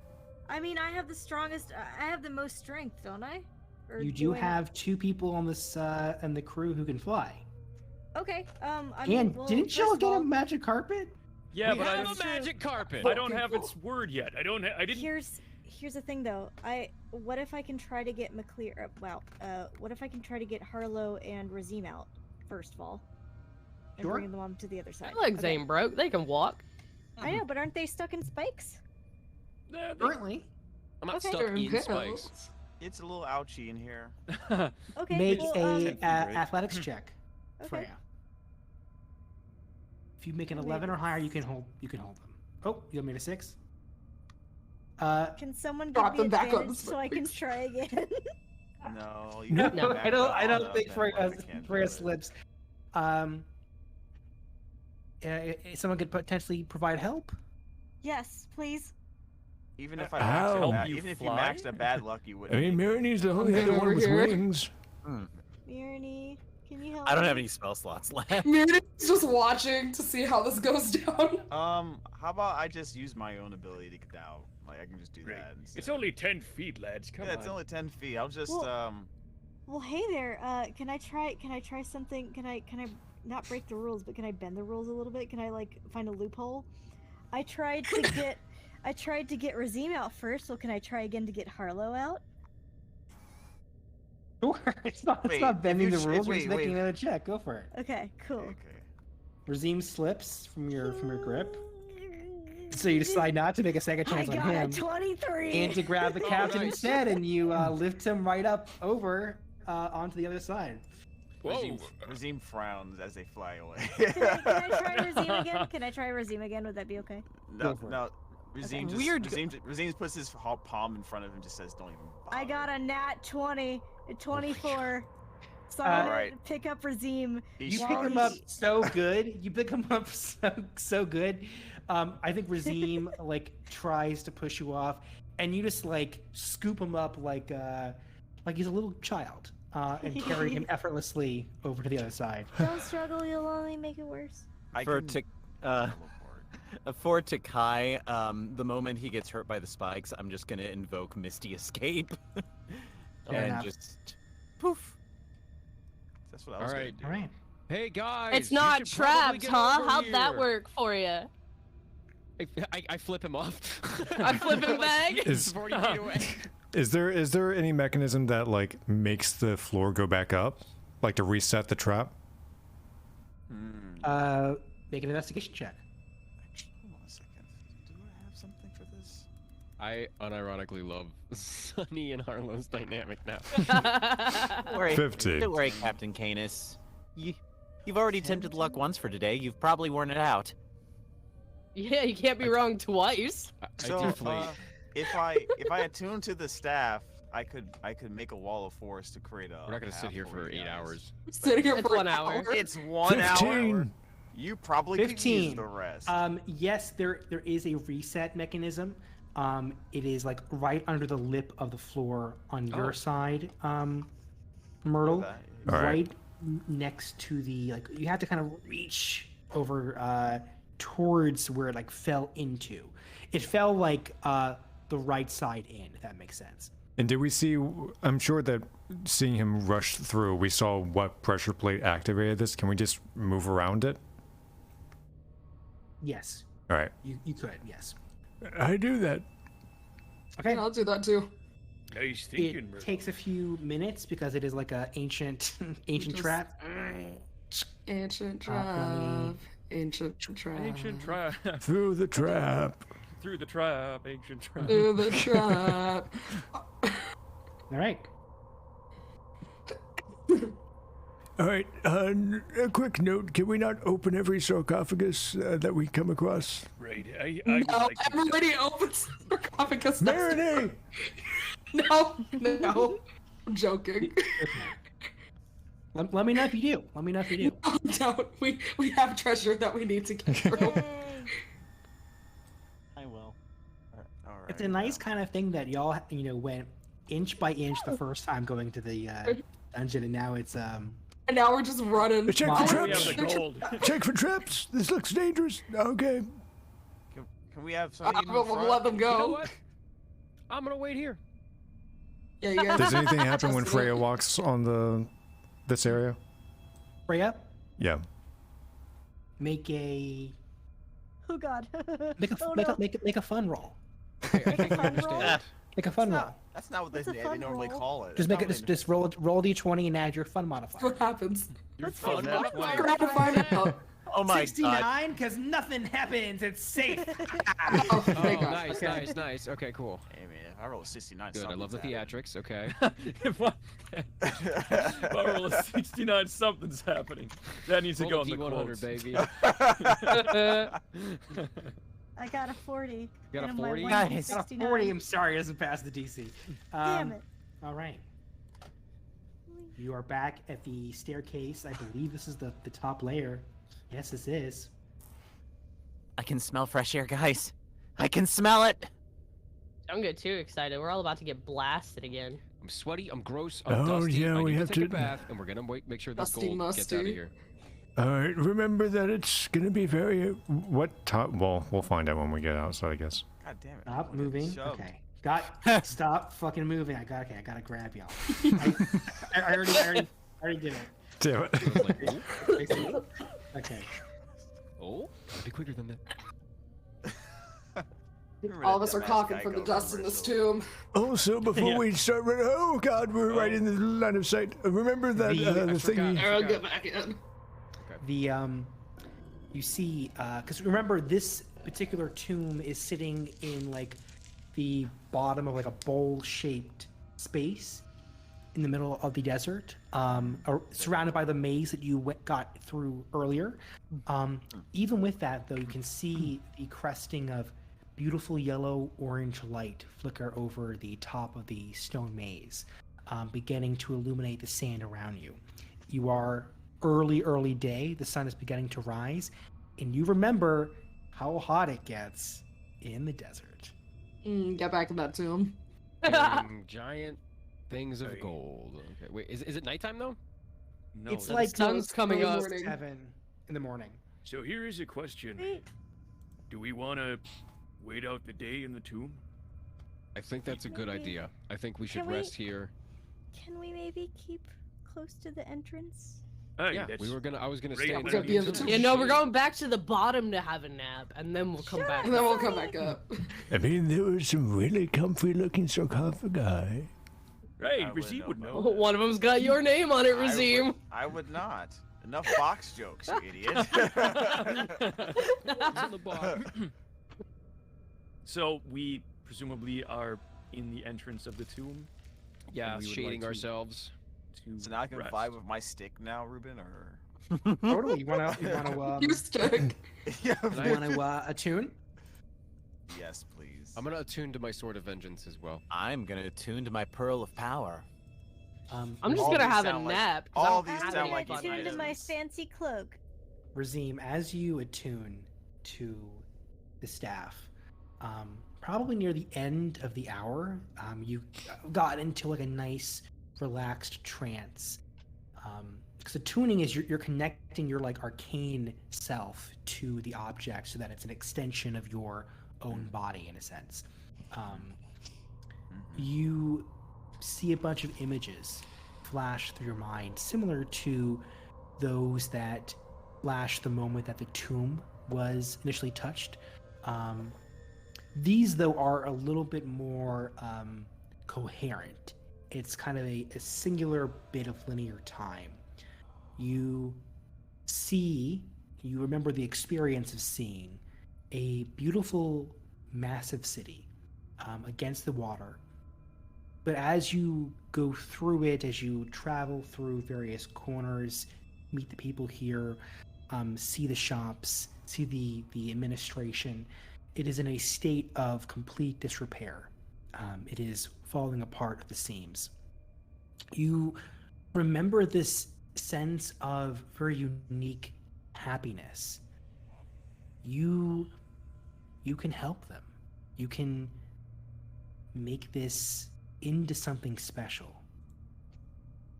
S3: I mean, I have the strongest. I have the most strength, don't I? Or
S4: You do
S3: I not?
S4: have 2 people on this in the crew who can fly.
S3: Okay. I mean,
S4: And
S3: well,
S4: didn't
S3: first
S4: y'all
S3: of
S4: get a
S3: all,
S4: magic carpet?
S8: Yeah,
S10: We
S8: but I
S10: have
S8: don't,
S10: a magic carpet.
S8: I don't have its word yet. I didn't.
S3: Here's the thing though. What if I can try to get McClear? What if I can try to get Harlow and Razim out first of all, and
S4: Sure.
S3: bring them on to the other side?
S6: My legs ain't broke. They can walk.
S3: I know, but aren't they stuck in spikes?
S4: Currently.
S10: I'm not
S3: Okay.
S10: stuck
S7: Sure,
S10: in
S7: good.
S10: spikes.
S5: It's a little ouchy in here.
S3: Okay.
S4: Make
S3: well,
S4: a athletics check,
S3: okay.
S4: Freya. If you make an
S3: I made
S4: 11 or
S3: a
S4: higher, you can hold them. Oh, you made a 6.
S3: Can someone give
S7: Drop
S3: me
S7: them back on the
S3: advantage so I can try again?
S5: No, you
S4: No,
S5: can go back
S4: I don't.
S5: up
S4: I
S5: on
S4: don't
S5: up
S4: think
S5: and
S4: Freya
S5: we can't do
S4: Freya
S5: it.
S4: slips. Someone could potentially provide help.
S3: Yes, please.
S5: Even if I
S1: Ow.
S5: maxed
S8: You
S5: even if you
S8: fly?
S5: maxed a bad luck, you
S1: I
S5: wouldn't.
S1: mean,
S5: make it.
S1: Marine's the only other
S7: over
S1: one with
S7: here.
S1: wings.
S3: Mirny, can you help
S9: I don't
S3: me?
S9: have any spell slots left.
S7: Mirrodin's just watching to see how this goes down.
S5: How about I just use my own ability to get out? Like I can just do
S8: Right.
S5: that.
S8: It's
S5: instead.
S8: only 10 feet, lads. Come
S5: Yeah,
S8: on.
S5: it's only 10 feet. I'll just
S3: Well, hey there. Can I try something? Can I not break the rules, but can I bend the rules a little bit? Can I like find a loophole? I tried to get Razim out first, so can I try again to get Harlow out?
S4: Sure. It's not
S5: Wait,
S4: bending
S5: if
S4: the
S5: you-
S4: rules. We're
S5: wait,
S4: just making
S5: wait.
S4: another check. Go for it.
S3: Okay, cool.
S5: okay.
S4: Razim slips from your grip, so you decide not to make a second
S3: I
S4: chance on
S3: got
S4: him,
S3: a 23.
S4: and to grab the captain
S10: nice.
S4: instead, and you lift him right up over onto the other side.
S10: Whoa.
S5: Razim frowns as they fly away.
S3: Can I try Razim again? Can I try Razim again? Would that be okay?
S5: No,
S4: Go for it.
S5: no. Razim just,
S9: Weird.
S5: Razim puts his palm in front of him and just says, "Don't even bother."
S3: I got a nat 20, a 24. So I'm gonna
S5: Alright.
S3: pick up Razim.
S4: You
S3: while
S4: pick him up
S3: he-
S4: so good. You pick him up so good. I think Razim like tries to push you off, and you just like scoop him up like he's a little child, and carry him effortlessly over to the other side.
S3: Don't struggle, you'll only make it worse.
S9: For
S5: can
S9: teleport. For Takai, the moment he gets hurt by the spikes, I'm just gonna invoke Misty Escape,
S4: Fair
S9: and
S4: enough.
S9: just poof.
S5: That's what I was
S10: All
S5: gonna
S10: right.
S5: do.
S4: All right.
S10: Hey guys.
S6: It's
S10: you
S6: not
S10: should probably
S6: trapped,
S10: get
S6: huh?
S10: over
S6: How'd that
S10: here.
S6: work for you?
S10: I flip him off.
S6: I flip him back.
S10: It's 40 feet away.
S11: Is there any mechanism that like makes the floor go back up, like to reset the trap?
S4: Make an investigation check.
S5: Hold on a second. Do I have something for this?
S10: I unironically love Sunny and Harlow's dynamic now.
S9: Don't worry.
S11: 50.
S9: Don't worry, Captain Canis. You've already tempted luck once for today. You've probably worn it out.
S6: Yeah, you can't be wrong twice.
S10: I
S5: So,
S10: definitely.
S5: if I attune to the staff, I could make a wall of force to create a.
S10: We're not gonna sit
S5: path
S10: here
S5: for
S10: for
S5: you
S10: 8
S5: guys.
S10: hours.
S7: Sitting here
S6: It's
S7: for
S6: 1
S7: an
S6: hour.
S5: It's 1 hour.
S1: 15.
S5: You probably could
S4: 15.
S5: use the rest.
S4: Yes, there is a reset mechanism. It is like right under the lip of the floor on your
S10: Oh.
S4: side, Myrtle.
S5: That-
S11: All right.
S4: Right next to the like you have to kind of reach over towards where it like fell into. It fell like the right side in, if that makes sense.
S11: And did we see? I'm sure that seeing him rush through, we saw what pressure plate activated this. Can we just move around it?
S4: Yes,
S11: All right.
S4: you could, yes.
S1: I do that.
S4: Okay.
S7: Yeah, I'll do that too.
S8: Nice thinking,
S4: It
S8: Myrtle.
S4: takes a few minutes because it is like a ancient
S7: Just-
S4: trap.
S7: Ancient
S4: let me-
S7: trap. Ancient trap.
S8: Ancient trap.
S1: Through the trap.
S8: Through the trap. Ancient trap.
S7: Through the trap.
S4: All right.
S1: All right, a quick note. Can we not open every sarcophagus that we come across?
S8: Right. I
S7: No,
S8: would like to
S7: everybody opens sarcophagus.
S1: Marinate!
S7: No. I'm joking.
S4: Let me know if you do. Let me know if you do.
S7: Don't. We have treasure that we need to get through.
S9: I will.
S5: All right.
S4: It's a nice kind of thing that y'all, went inch by inch the first time going to the dungeon, and now it's
S7: And now we're just running.
S1: Check
S4: Wow.
S1: for
S8: we have
S1: traps.
S8: the gold.
S1: Check for traps. This looks dangerous. Okay.
S5: Can we have something in the
S7: We'll
S5: front?
S7: let them go.
S10: You know what? I'm gonna wait here.
S7: Yeah, you guys.
S11: Does anything happen when Freya walks on this area?
S4: Freya,
S11: Yeah.
S4: make a
S3: Oh God.
S4: make a
S3: Oh,
S4: make,
S3: no.
S4: a, make a make a fun roll.
S10: Okay, I think I
S3: Fun roll?
S10: understand.
S4: Make a fun
S3: It's
S4: roll.
S3: not-
S5: That's not what
S3: What's a
S5: they
S3: fun
S5: normally
S3: roll?
S5: call it.
S4: Just
S5: That's
S4: make it.
S5: not
S4: Just roll d20 and add your fun modifier.
S7: What happens?
S10: You're
S3: Let's
S10: fun.
S3: see.
S5: Fun.
S7: We're gonna find out.
S9: Oh my god.
S4: 69, because nothing happens. It's safe.
S7: Oh,
S10: Oh,
S7: thank God.
S10: nice,
S7: Okay.
S10: nice. Okay, cool.
S5: Hey man, if I roll a 69.
S10: Good. I love the
S5: something's
S10: theatrics. Okay.
S8: if I roll a 69, something's happening. That needs to
S10: Roll
S8: go
S10: a
S8: in the
S10: D100,
S8: quotes.
S10: baby.
S3: I got a 40.
S10: You got a
S3: and my
S10: 40?
S3: one
S9: Guys.
S3: is
S4: Got a
S3: 69.
S4: 40. I'm sorry, it doesn't pass the DC.
S3: Damn it.
S4: All right. You are back at the staircase. I believe this is the top layer. Yes, this is.
S9: I can smell fresh air, guys. I can smell it.
S6: Don't get too excited. We're all about to get blasted again.
S10: I'm sweaty. I'm gross. I'm
S1: Oh,
S10: dusty.
S1: yeah,
S10: I
S1: we
S10: need
S1: have
S10: to take
S1: to-
S10: a bath, and we're gonna make sure this
S7: Dusty,
S10: gold gets out of
S7: musty.
S10: here.
S1: All right. Remember that it's gonna be very.
S11: What top? Well, we'll find out when we get outside, I guess.
S5: God damn it.
S4: Stop
S5: I'm gonna get
S4: moving.
S5: shoved.
S4: Okay. Stop fucking moving. I gotta grab y'all. I already did it.
S11: Damn it.
S10: I was like, oh,
S4: Okay.
S10: oh, gotta be quicker than that.
S5: Remember
S7: All of
S5: that
S7: us are
S5: dumbass
S7: coughing
S5: guy
S7: from the
S5: goes
S7: dust in
S5: over
S7: this
S5: so-
S7: tomb.
S1: Also, before
S8: Yeah.
S1: we start, oh God, we're right in the line of sight. Remember that
S4: The-
S1: the
S10: I
S1: thing.
S10: forgot.
S7: I'll get back in.
S4: The you see, because remember this particular tomb is sitting in like the bottom of like a bowl-shaped space in the middle of the desert, surrounded by the maze that you got through earlier. Even with that, though, you can see the cresting of beautiful yellow-orange light flicker over the top of the stone maze, beginning to illuminate the sand around you. You are early day. The sun is beginning to rise, and you remember how hot it gets in the desert.
S7: Get back in that tomb.
S10: Giant things of gold. Okay, wait, is it nighttime though?
S8: No,
S4: It's
S8: that's-
S4: like
S6: sun's coming
S7: early
S6: up.
S7: morning.
S4: 7 in the morning.
S8: So here is a question.
S3: Wait,
S8: Do we want to wait out the day in the tomb?
S10: I think that's a good
S3: Maybe.
S10: idea. I think we should
S3: Can we-
S10: rest here.
S3: can we maybe keep close to the entrance?
S8: Hey,
S10: Yeah,
S8: that's
S10: I was gonna
S8: great
S10: stay.
S8: idea.
S7: Gonna be in the tomb.
S6: Yeah, no, we're going back to the bottom to have a nap, and then we'll come
S3: Shut
S6: back.
S7: And then we'll come back up.
S1: I mean, there was some really comfy-looking sarcophagi.
S8: Hey,
S5: I
S8: Razim
S5: wouldn't
S8: would
S5: know.
S8: know.
S6: One of them's got your name on it, Razim.
S5: I would not. Enough box jokes, you idiot.
S10: It's on the bottom.
S8: So we presumably are in the entrance of the tomb.
S10: Yeah,
S8: we would
S10: shading
S8: like to-
S10: ourselves.
S8: To
S5: So now I can
S8: rest.
S5: vibe with my stick now, Ruben, or?
S4: Totally. You wanna
S7: You stick.
S5: Yeah.
S4: attune?
S5: Yes, please.
S10: I'm gonna attune to my sword of vengeance as well.
S9: I'm gonna attune to my pearl of power.
S6: I'm just
S5: All
S6: gonna
S5: these
S6: have a
S5: sound like-
S6: nap. 'cause I
S5: all
S6: don't
S5: these
S6: have
S5: sound
S6: any
S5: like
S6: fun
S3: Attune to my
S6: items.
S3: fancy cloak.
S4: Razim, as you attune to the staff, probably near the end of the hour, you got into like a nice, relaxed trance. Because attuning is you're connecting your like arcane self to the object so that it's an extension of your own body in a sense. You see a bunch of images flash through your mind, similar to those that flashed the moment that the tomb was initially touched. These, though, are a little bit more coherent. It's kind of a singular bit of linear time. You remember the experience of seeing a beautiful, massive city against the water, But as you go through it, as you travel through various corners, meet the people here, see the shops, see the administration, it is in a state of complete disrepair. It is falling apart at the seams. You remember this sense of very unique happiness. You can help them. You can make this into something special.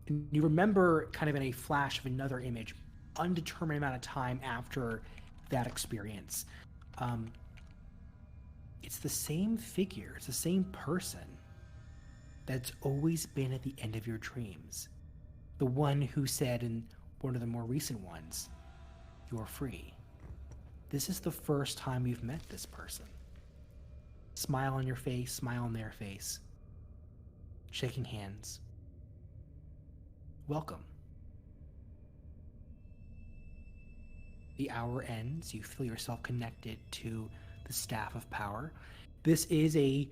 S4: And you remember kind of in a flash of another image, undetermined amount of time after that experience. It's the same figure, it's the same person that's always been at the end of your dreams. The one who said in one of the more recent ones, "You're free." This is the first time you've met this person. Smile on your face, smile on their face. Shaking hands. Welcome. The hour ends. You feel yourself connected to the Staff of Power. This is a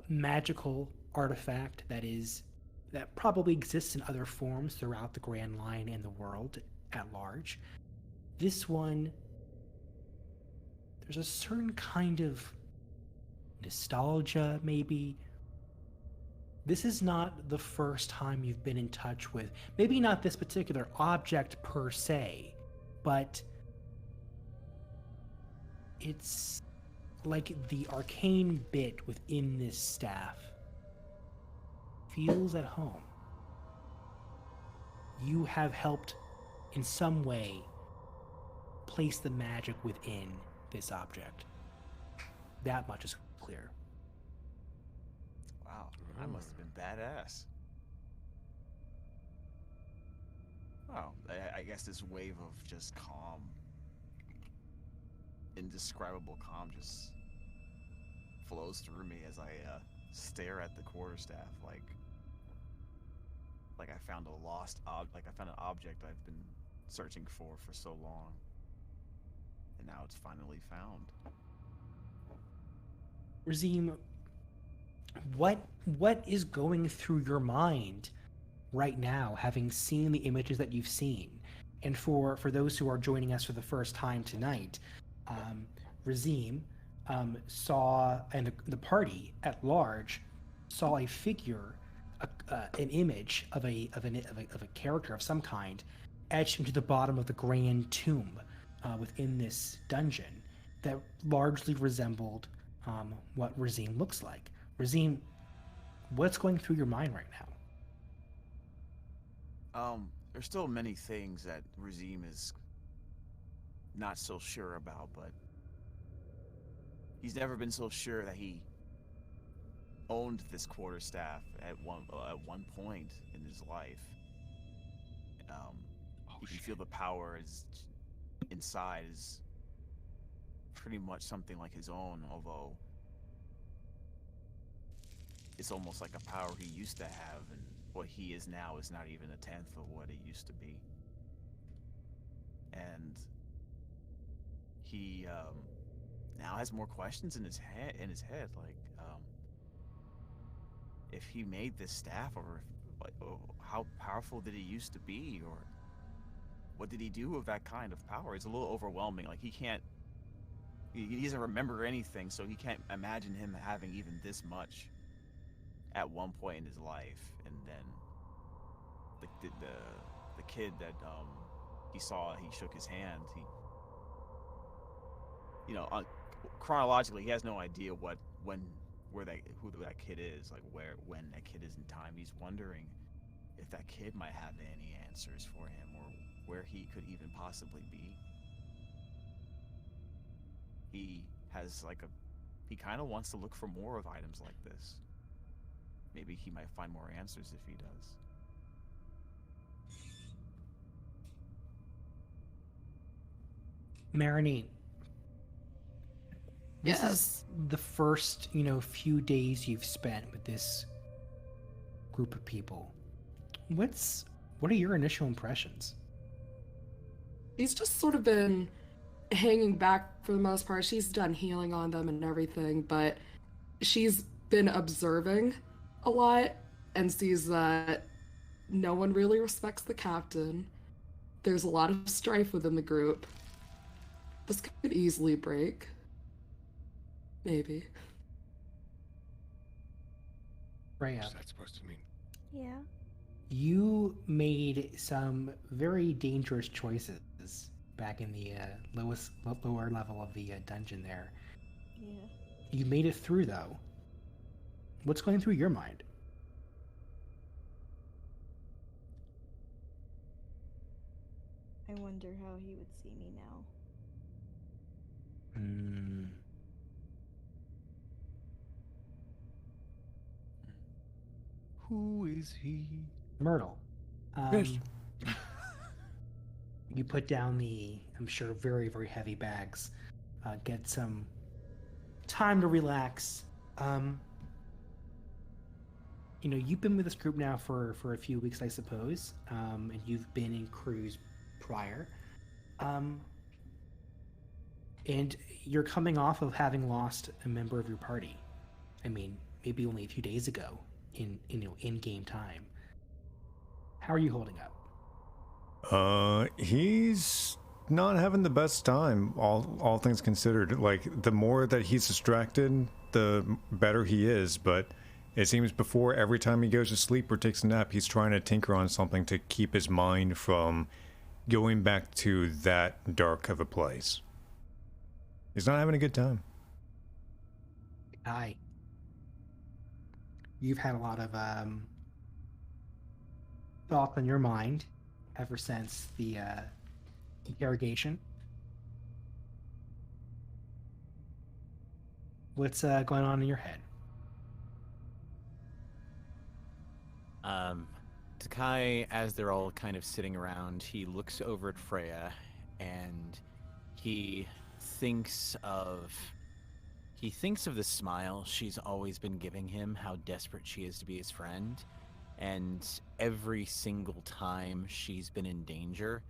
S4: magical artifact that probably exists in other forms throughout the Grand Line and the world at large. This one, there's a certain kind of nostalgia, maybe. This is not the first time you've been in touch with, maybe not this particular object per se, but it's like the arcane bit within this staff feels at home. You have helped in some way place the magic within this object. That much is clear.
S5: Wow, I must have been badass. Wow, I guess this wave of just calm, indescribable calm just flows through me as I stare at the quarterstaff like I found a lost like I found an object I've been searching for so long, and now it's finally found.
S4: Razim, what is going through your mind right now, having seen the images that you've seen? And for those who are joining us for the first time tonight, Razim saw, and the party at large saw a figure, an image of a character of some kind, etched into the bottom of the grand tomb within this dungeon that largely resembled what Razim looks like. Razim, what's going through your mind right now?
S5: There's still many things that Razim is not so sure about, but he's never been so sure that he owned this quarterstaff at one point in his life. You can feel the power inside is pretty much something like his own, although it's almost like a power he used to have, and what he is now is not even a tenth of what it used to be. And he now has more questions in his head. Like, if he made this staff, or how powerful did he used to be, or what did he do with that kind of power? It's a little overwhelming. Like, he doesn't remember anything, so he can't imagine him having even this much at one point in his life. And then the kid that he saw, he shook his hand. Chronologically, he has no idea who that kid is, like when that kid is in time. He's wondering if that kid might have any answers for him, or where he could even possibly be. He has he kind of wants to look for more of items like this. Maybe he might find more answers if he does.
S4: Marinine. This
S7: Yes.
S4: is the first, few days you've spent with this group of people. What are your initial impressions?
S7: He's just sort of been hanging back for the most part. She's done healing on them and everything, but she's been observing a lot and sees that no one really respects the captain. There's a lot of strife within the group. This could easily break. Maybe.
S4: Freya,
S10: What's that supposed to mean?
S3: Yeah.
S4: you made some very dangerous choices back in the lower level of the dungeon there.
S3: Yeah.
S4: You made it through, though. What's going through your mind?
S3: I wonder how he would see me now.
S4: Hmm.
S9: Who is he?
S4: Myrtle.
S1: Yes.
S4: You put down the, I'm sure, very, very heavy bags. Get some time to relax. You know, you've been with this group now for a few weeks, I suppose, and you've been in crews prior. And you're coming off of having lost a member of your party. I mean, maybe only a few days ago in game time. How are you holding up?
S11: He's not having the best time, all things considered. Like, the more that he's distracted, the better he is, but it seems before every time he goes to sleep or takes a nap, he's trying to tinker on something to keep his mind from going back to that dark of a place. He's not having a good time.
S4: Hi. You've had a lot of thoughts on your mind ever since the interrogation. What's going on in your head?
S9: Takai, as they're all kind of sitting around, he looks over at Freya and he thinks of the smile she's always been giving him, how desperate she is to be his friend, and every single time she's been in danger,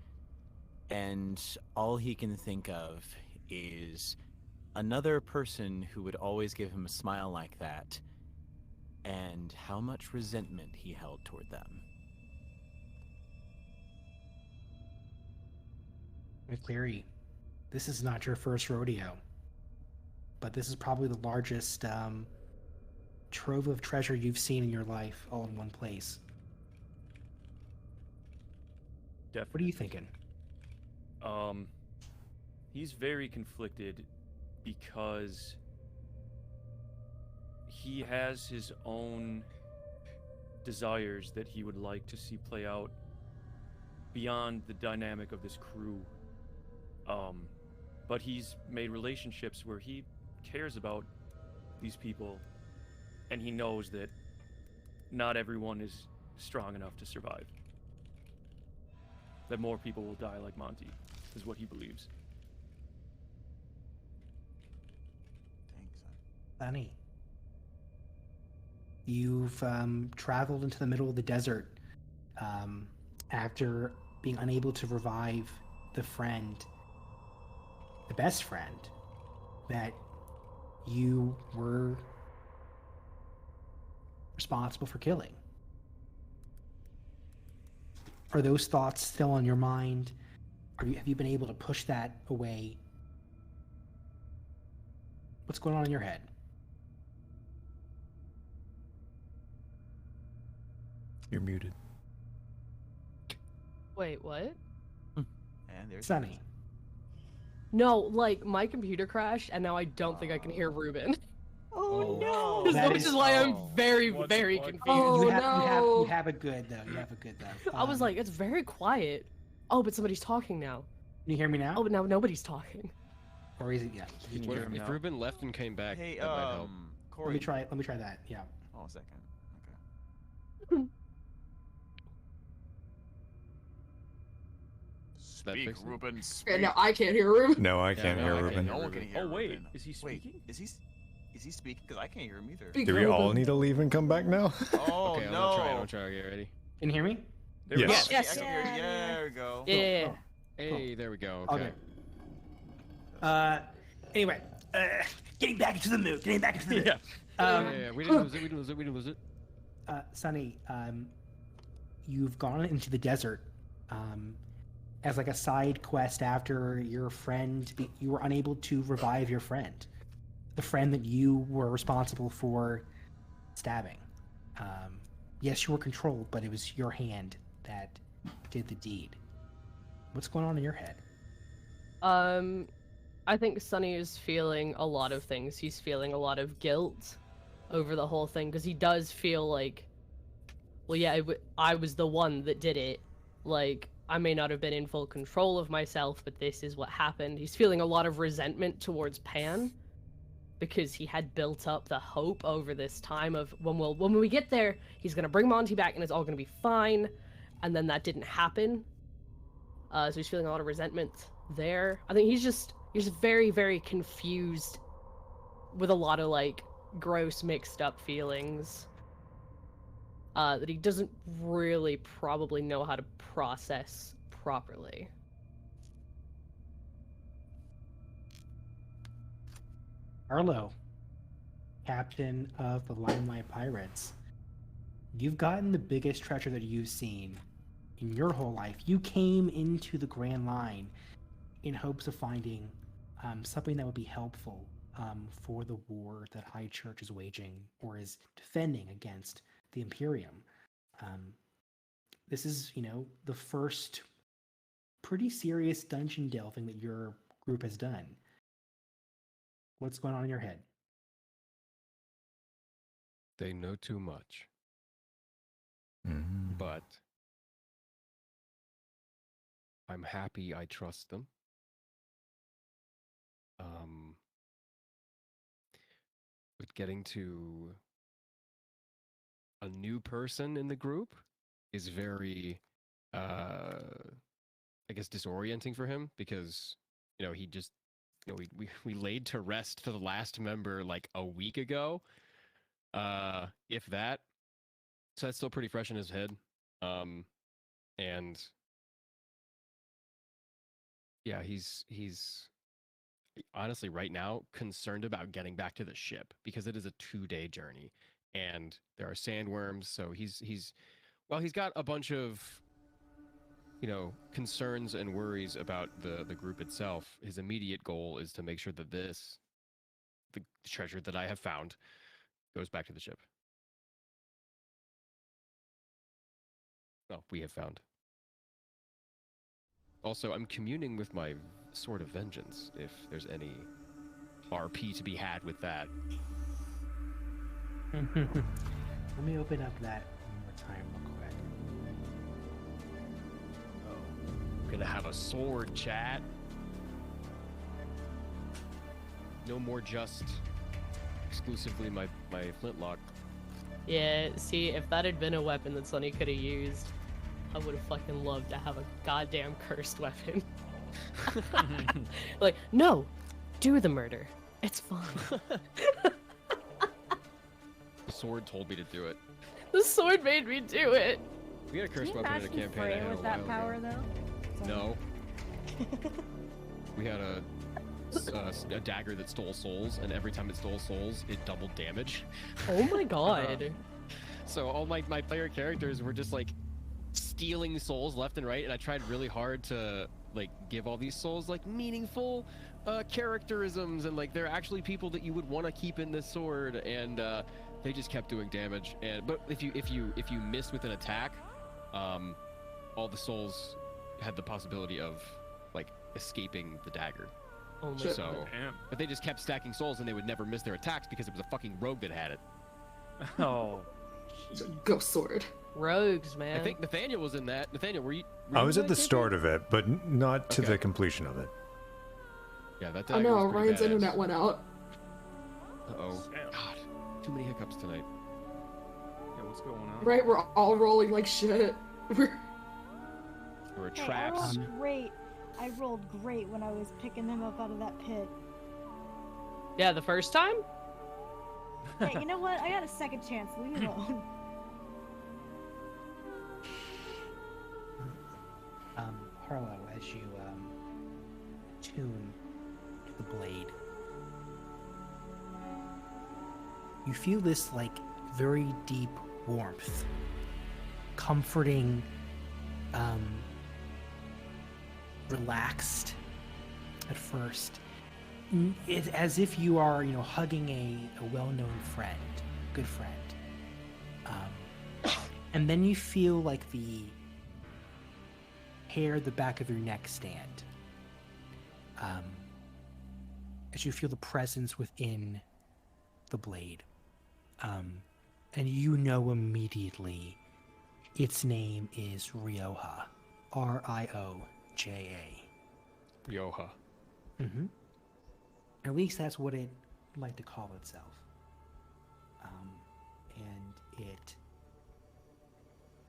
S9: and all he can think of is another person who would always give him a smile like that, and how much resentment he held toward them.
S4: McCleary, this is not your first rodeo, but this is probably the largest trove of treasure you've seen in your life all in one place.
S8: Definitely.
S4: What are you thinking?
S8: He's very conflicted because he has his own desires that he would like to see play out beyond the dynamic of this crew. But he's made relationships where he cares about these people, and he knows that not everyone is strong enough to survive. That more people will die like Monty, is what he believes.
S5: Thanks.
S4: Sunny, you've traveled into the middle of the desert after being unable to revive the best friend that you were responsible for killing. Are those thoughts still on your mind? Have you been able to push that away? What's going on in your head?
S11: You're muted.
S6: Wait, what?
S5: And there's
S4: Sunny.
S6: No, like my computer crashed, and now I don't think I can hear Ruben.
S3: Oh, no!
S6: Which is why I'm very,
S8: What the
S6: very
S8: fuck?
S6: confused.
S7: Oh,
S4: you
S7: no.
S4: have it good though. You have it good though.
S6: I was like, it's very quiet. Oh, but somebody's talking now.
S4: can you hear me now?
S6: Oh, but now nobody's talking.
S4: Or is it? Yeah.
S8: Can you
S10: What
S8: hear him
S10: if
S8: now?
S10: Ruben left and came back?
S5: Hey,
S10: that might help.
S5: Corey.
S4: Let me try that. Yeah.
S5: Oh, a second. Okay.
S10: That
S5: Speak,
S10: fix it?
S5: Ruben.
S7: Okay,
S5: Speak.
S7: no, I can't hear Ruben.
S11: No, I can't
S10: no,
S11: hear
S10: I can't
S11: Ruben.
S10: hear
S5: No one can
S10: Ruben.
S5: hear
S8: Oh wait,
S5: Ruben.
S8: is he speaking?
S5: Wait, is he speaking? Because I can't hear him either.
S7: Speak,
S11: Do we all
S7: Ruben.
S11: need to leave and come back now?
S5: Oh
S10: Okay, I'm
S5: no!
S10: gonna try. Get ready.
S4: Can you hear me?
S8: There we
S11: Yes.
S8: go.
S5: I can hear you. Yeah, there we go.
S6: Yeah.
S10: Hey, there we go.
S4: Okay. Anyway, getting back into the mood.
S8: Yeah.
S10: Yeah, we didn't lose it. We didn't lose it.
S4: Sunny, you've gone into the desert as like a side quest after your friend. You were unable to revive your friend, the friend that you were responsible for stabbing. Yes, you were controlled, but it was your hand that did the deed. What's going on in your head?
S6: I think Sunny is feeling a lot of things. He's feeling a lot of guilt over the whole thing because he does feel like, well, yeah, I was the one that did it. Like, I may not have been in full control of myself, but this is what happened. He's feeling a lot of resentment towards Pan because he had built up the hope over this time of when we get there, he's gonna bring Monty back and it's all gonna be fine, and then that didn't happen. So he's feeling a lot of resentment there. I think he's just very, very confused with a lot of like gross mixed up feelings that he doesn't really probably know how to process properly.
S4: Arlo, captain of the Limelight Pirates, you've gotten the biggest treasure that you've seen in your whole life. You came into the Grand Line in hopes of finding something that would be helpful for the war that High Church is waging or is defending against the Imperium. This is, the first pretty serious dungeon delving that your group has done. What's going on in your head?
S10: They know too much.
S11: Mm.
S10: But I'm happy I trust them. But getting to a new person in the group is very, I guess, disorienting for him because, he just, we laid to rest for the last member like a week ago, if that. So that's still pretty fresh in his head. And yeah, he's honestly right now concerned about getting back to the ship because it is a 2-day journey and there are sandworms. So he's got a bunch of, concerns and worries about the group itself. His immediate goal is to make sure that the treasure that I have found goes back to the ship. Well, we have found. Also, I'm communing with my Sword of Vengeance, if there's any RP to be had with that.
S4: Let me open up that one more time real quick.
S10: Oh, gonna have a sword, chat. No more just exclusively my flintlock.
S6: Yeah, see, if that had been a weapon that Sunny could have used, I would have fucking loved to have a goddamn cursed weapon. Like, no, do the murder. It's fine.
S10: The sword told me to do it.
S6: The sword made me do it.
S10: We had a cursed
S3: Can you
S10: weapon in a
S3: imagine
S10: campaign I
S3: Freya
S10: had a
S3: with that
S10: while
S3: power
S10: ago.
S3: though?
S10: No. We had a dagger that stole souls, and every time it stole souls, it doubled damage.
S6: Oh my god.
S10: So all my player characters were just like stealing souls left and right, and I tried really hard to like give all these souls like meaningful characterisms, and like they're actually people that you would want to keep in this sword, and they just kept doing damage. And but if you miss with an attack, all the souls had the possibility of like escaping the dagger.
S6: Oh my
S7: Shit.
S10: So,
S8: Damn.
S10: but they just kept stacking souls, and they would never miss their attacks because it was a fucking rogue that had it.
S8: Oh.
S7: Ghost sword.
S6: Rogues, man.
S10: I think Nathaniel was in that. Nathaniel, were you?
S11: I was at the start of it, but not to
S10: Okay.
S11: the completion of it.
S10: Yeah, that
S7: Oh
S10: dagger
S7: no,
S10: was pretty
S7: Ryan's
S10: badass.
S7: internet went out.
S10: Uh-oh.
S8: Damn.
S10: God, too many hiccups tonight.
S8: Yeah, what's going on?
S7: Right, we're all rolling like shit.
S10: There were
S3: Hey, I
S10: traps.
S3: rolled great. I rolled great when I was picking him up out of that pit.
S6: Yeah, the first time?
S3: Hey, you know what? I got a second chance. Leave me alone.
S4: Harlow, as you tune to the blade, you feel this like very deep warmth, comforting, relaxed at first. It's as if you are, hugging a well-known friend, good friend. And then you feel like the hair at the back of your neck stand. As you feel the presence within the blade. And you know immediately its name is Rioja. Rioja.
S10: Rioja.
S4: Mm-hmm. At least that's what it would like to call itself. And it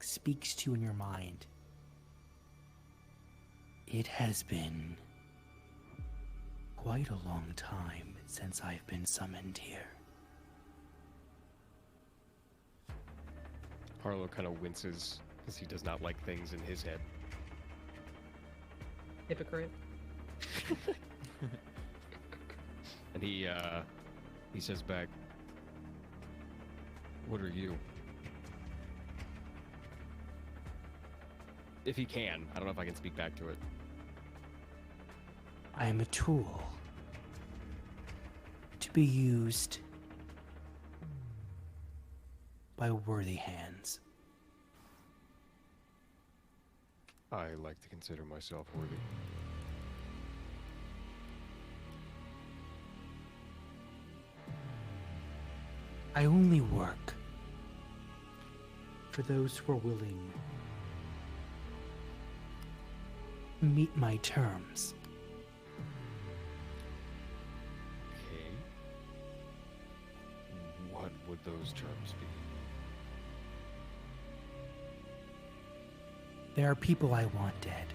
S4: speaks to you in your mind. It has been quite a long time since I've been summoned here.
S10: Harlow kind of winces because he does not like things in his head.
S6: Hypocrite.
S10: And he says back, "What are you?" If he can. I don't know if I can speak back to it.
S4: I am a tool to be used by worthy hands.
S10: I like to consider myself worthy.
S4: I only work for those who are willing to meet my terms.
S10: Okay. What would those terms be?
S4: There are people I want dead.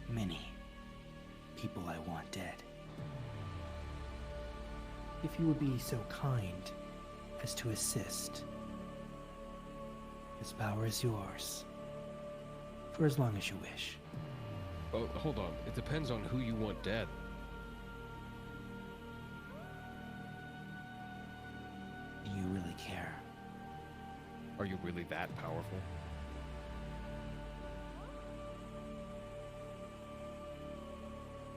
S4: Many people I want dead. If you would be so kind as to assist, this power is yours. For as long as you wish.
S10: Oh, hold on. It depends on who you want dead.
S4: Do you really care?
S10: Are you really that powerful?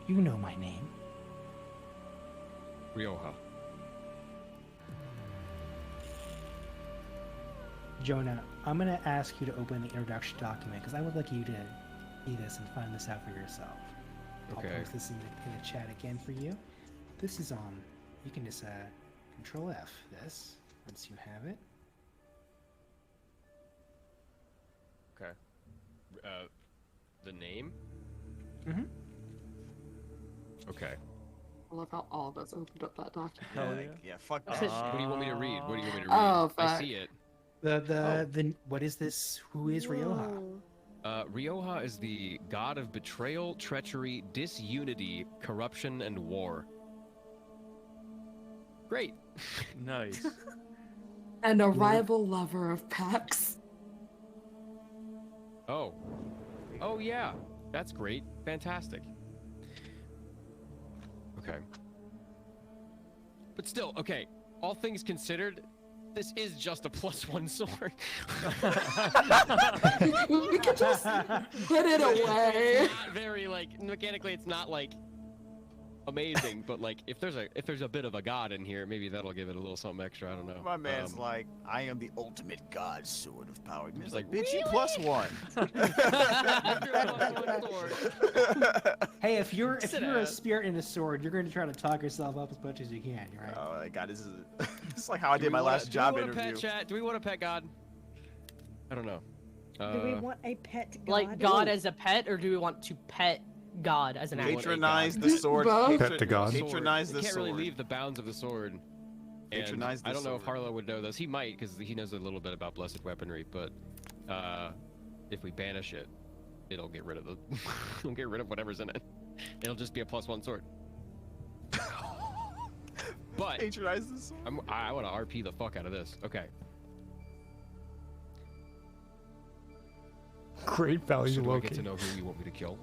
S4: You know my name.
S10: Rioja.
S4: Jonah, I'm going to ask you to open the introduction document because I would like you to see this and find this out for yourself.
S10: Okay.
S4: I'll post this in the chat again for you. This is on. You can just Control F this once you have it.
S10: Okay. The name?
S4: Mm-hmm.
S10: Okay.
S7: I love how all of us opened up that document.
S5: Yeah, fuck
S10: What
S5: that.
S10: do you want me to read? What do you want me to read?
S7: Oh,
S10: I
S7: fuck.
S10: see it.
S4: The what is this? Who is Rioja?
S3: Whoa.
S10: Rioja is the god of betrayal, treachery, disunity, corruption, and war. Great.
S8: Nice.
S7: And a rival lover of Pax.
S10: Oh. Oh, yeah. That's great. Fantastic. Okay. But still, okay. All things considered, this is just a +1 sword.
S7: We could just put it away.
S10: It's not very, like, mechanically, it's not, like, amazing, but, like, if there's a bit of a god in here, maybe that'll give it a little something extra. I don't know.
S5: My man's like, I am the ultimate god sword of power. He's
S10: He's
S5: like,
S10: like,
S5: bitch, you +1.
S4: Hey, if you're
S10: Sit
S4: a
S10: down.
S4: spirit in a sword, you're going to try to talk yourself up as much as you can, right?
S5: Oh my god, this is it's like how I
S10: Do
S5: did
S10: we
S5: my
S10: wanna-
S5: last job
S10: do we want a
S5: interview.
S10: pet chat? Do we want a pet god? I don't know.
S3: Do we want a pet god?
S6: Like God as a pet, or do we want to pet God as an
S10: Patron-
S6: actual?
S5: Patronize the sword.
S7: Both?
S11: Pet to God.
S5: Patronize
S10: You
S5: the
S10: can't
S5: sword.
S10: really leave the bounds of the sword. And
S5: Patronize the
S10: I don't know if
S5: sword.
S10: Harlow would know this. He might, because he knows a little bit about blessed weaponry. But if we banish it, it'll get rid of the. It'll get rid of whatever's in it. It'll just be a +1 sword. But
S5: Patronize the sword.
S10: I want to RP the fuck out of this. Okay.
S11: Great value,
S10: So do I get
S11: Loki.
S10: to know who you want me to kill?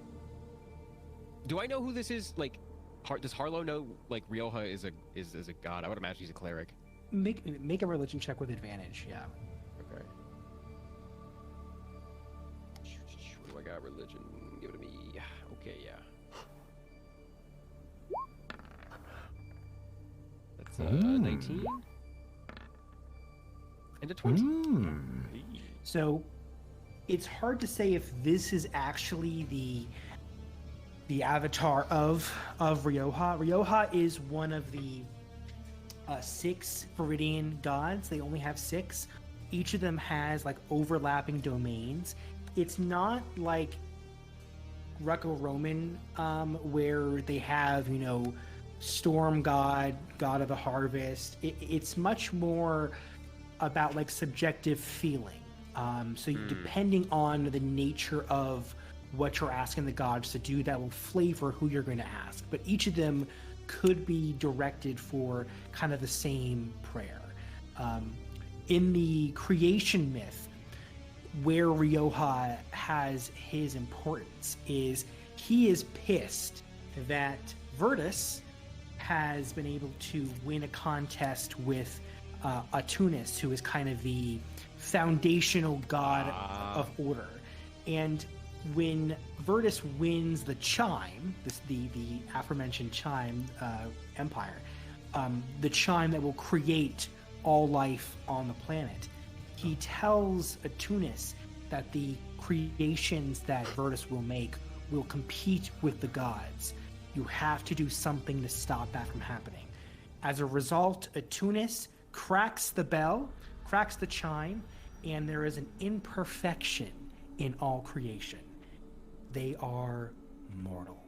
S10: Do I know who this is? Like, does Harlow know like Rioja is a god? I would imagine he's a cleric.
S4: make a religion check with advantage. Yeah.
S10: Okay. What do I got? Religion. Give it to me. Okay, yeah. That's 19 and a 20.
S4: So it's hard to say if this is actually the avatar of Rioja. Rioja is one of the 6 Viridian gods. They only have 6. Each of them has like overlapping domains. It's not like Greco-Roman where they have, you know, storm god, god of the harvest. It's much more about like subjective feeling. Depending on the nature of what you're asking the gods to do, that will flavor who you're going to ask. But each of them could be directed for kind of the same prayer. In the creation myth, where Rioja has his importance is he is pissed that Virtus has been able to win a contest with Atunis, who is kind of the foundational god of order. And when Virtus wins the Chime, the aforementioned Chime Empire, the Chime that will create all life on the planet, he tells Atunis that the creations that Virtus will make will compete with the gods. You have to do something to stop that from happening. As a result, Atunis cracks the bell, cracks the chime, and there is an imperfection in all creation. They are mortal.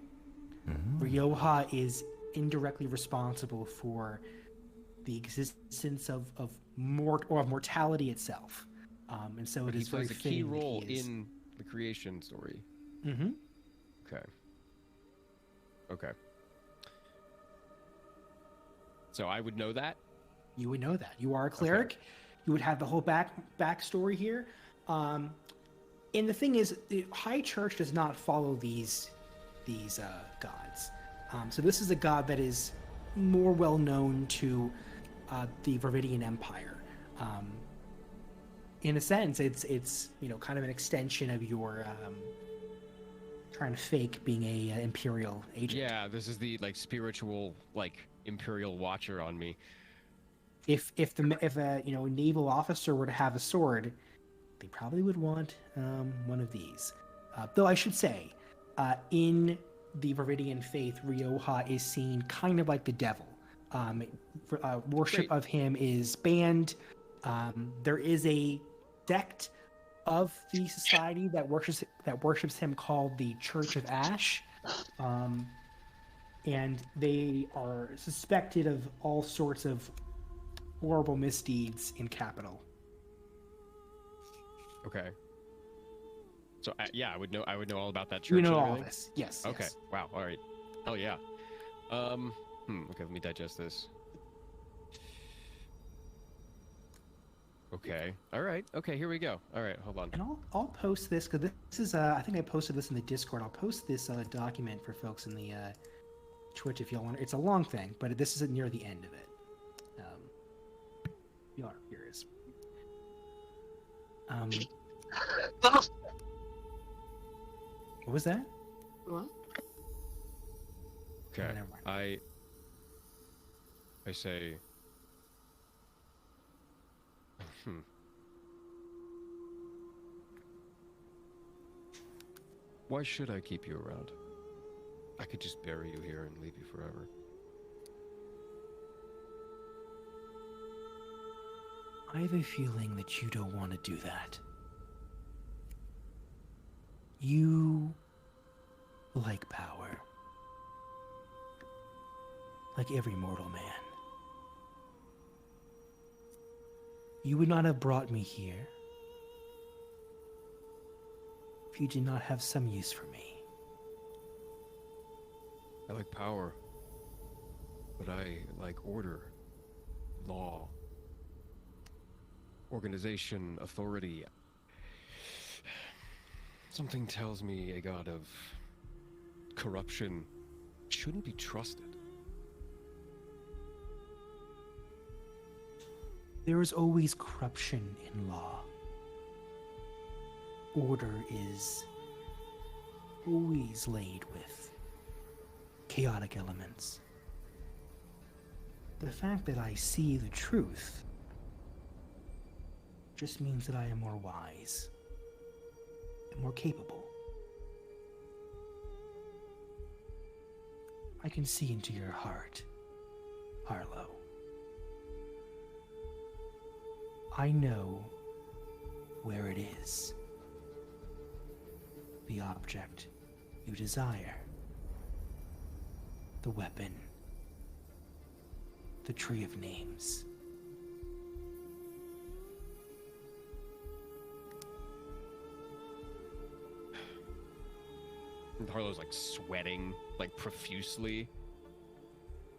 S4: Rioja is indirectly responsible for the existence of mortality itself. And so
S10: But
S4: it
S10: he
S4: is very
S10: plays a key
S4: fitting that
S10: role
S4: he is.
S10: in the creation story.
S4: Mm-hmm.
S10: Okay. Okay. So I would know that?
S4: You would know that. You are a cleric.
S10: Okay.
S4: You would have the whole backstory here. And the thing is, the High Church does not follow these gods. So this is a god that is more well known to the Viridian Empire. In a sense, it's kind of an extension of your trying to fake being a imperial agent.
S10: Yeah, this is the like spiritual like imperial watcher on me.
S4: If a naval officer were to have a sword, they probably would want one of these. Though I should say, in the Viridian faith, Rioja is seen kind of like the devil. Worship of him is banned. There is a sect of the society that worships him called the Church of Ash, and they are suspected of all sorts of horrible misdeeds in capital.
S10: Okay. So yeah, I would know all about that church.
S4: You know
S10: and
S4: all
S10: everything?
S4: this, yes.
S10: Okay.
S4: Yes.
S10: Wow. All right. Oh yeah. Okay. Let me digest this. Okay. All right. Okay. Here we go. All right. Hold on.
S4: And I'll post this because this is I think I posted this in the Discord. I'll post this document for folks in the Twitch if y'all want. It's a long thing, but this is near the end of it. Here it is. What was that?
S7: What?
S10: Okay.
S4: never mind.
S10: I say. Why should I keep you around? I could just bury you here and leave you forever.
S4: I have a feeling that you don't want to do that. You like power. Like every mortal man. You would not have brought me here if you did not have some use for me.
S10: I like power, but I like order, law, organization, authority. Something tells me a god of corruption shouldn't be trusted.
S4: There is always corruption in law. Order is always laid with chaotic elements. The fact that I see the truth just means that I am more wise and more capable. I can see into your heart, Harlow. I know where it is. The object you desire. The weapon. The tree of names.
S10: And Harlow's like sweating like profusely,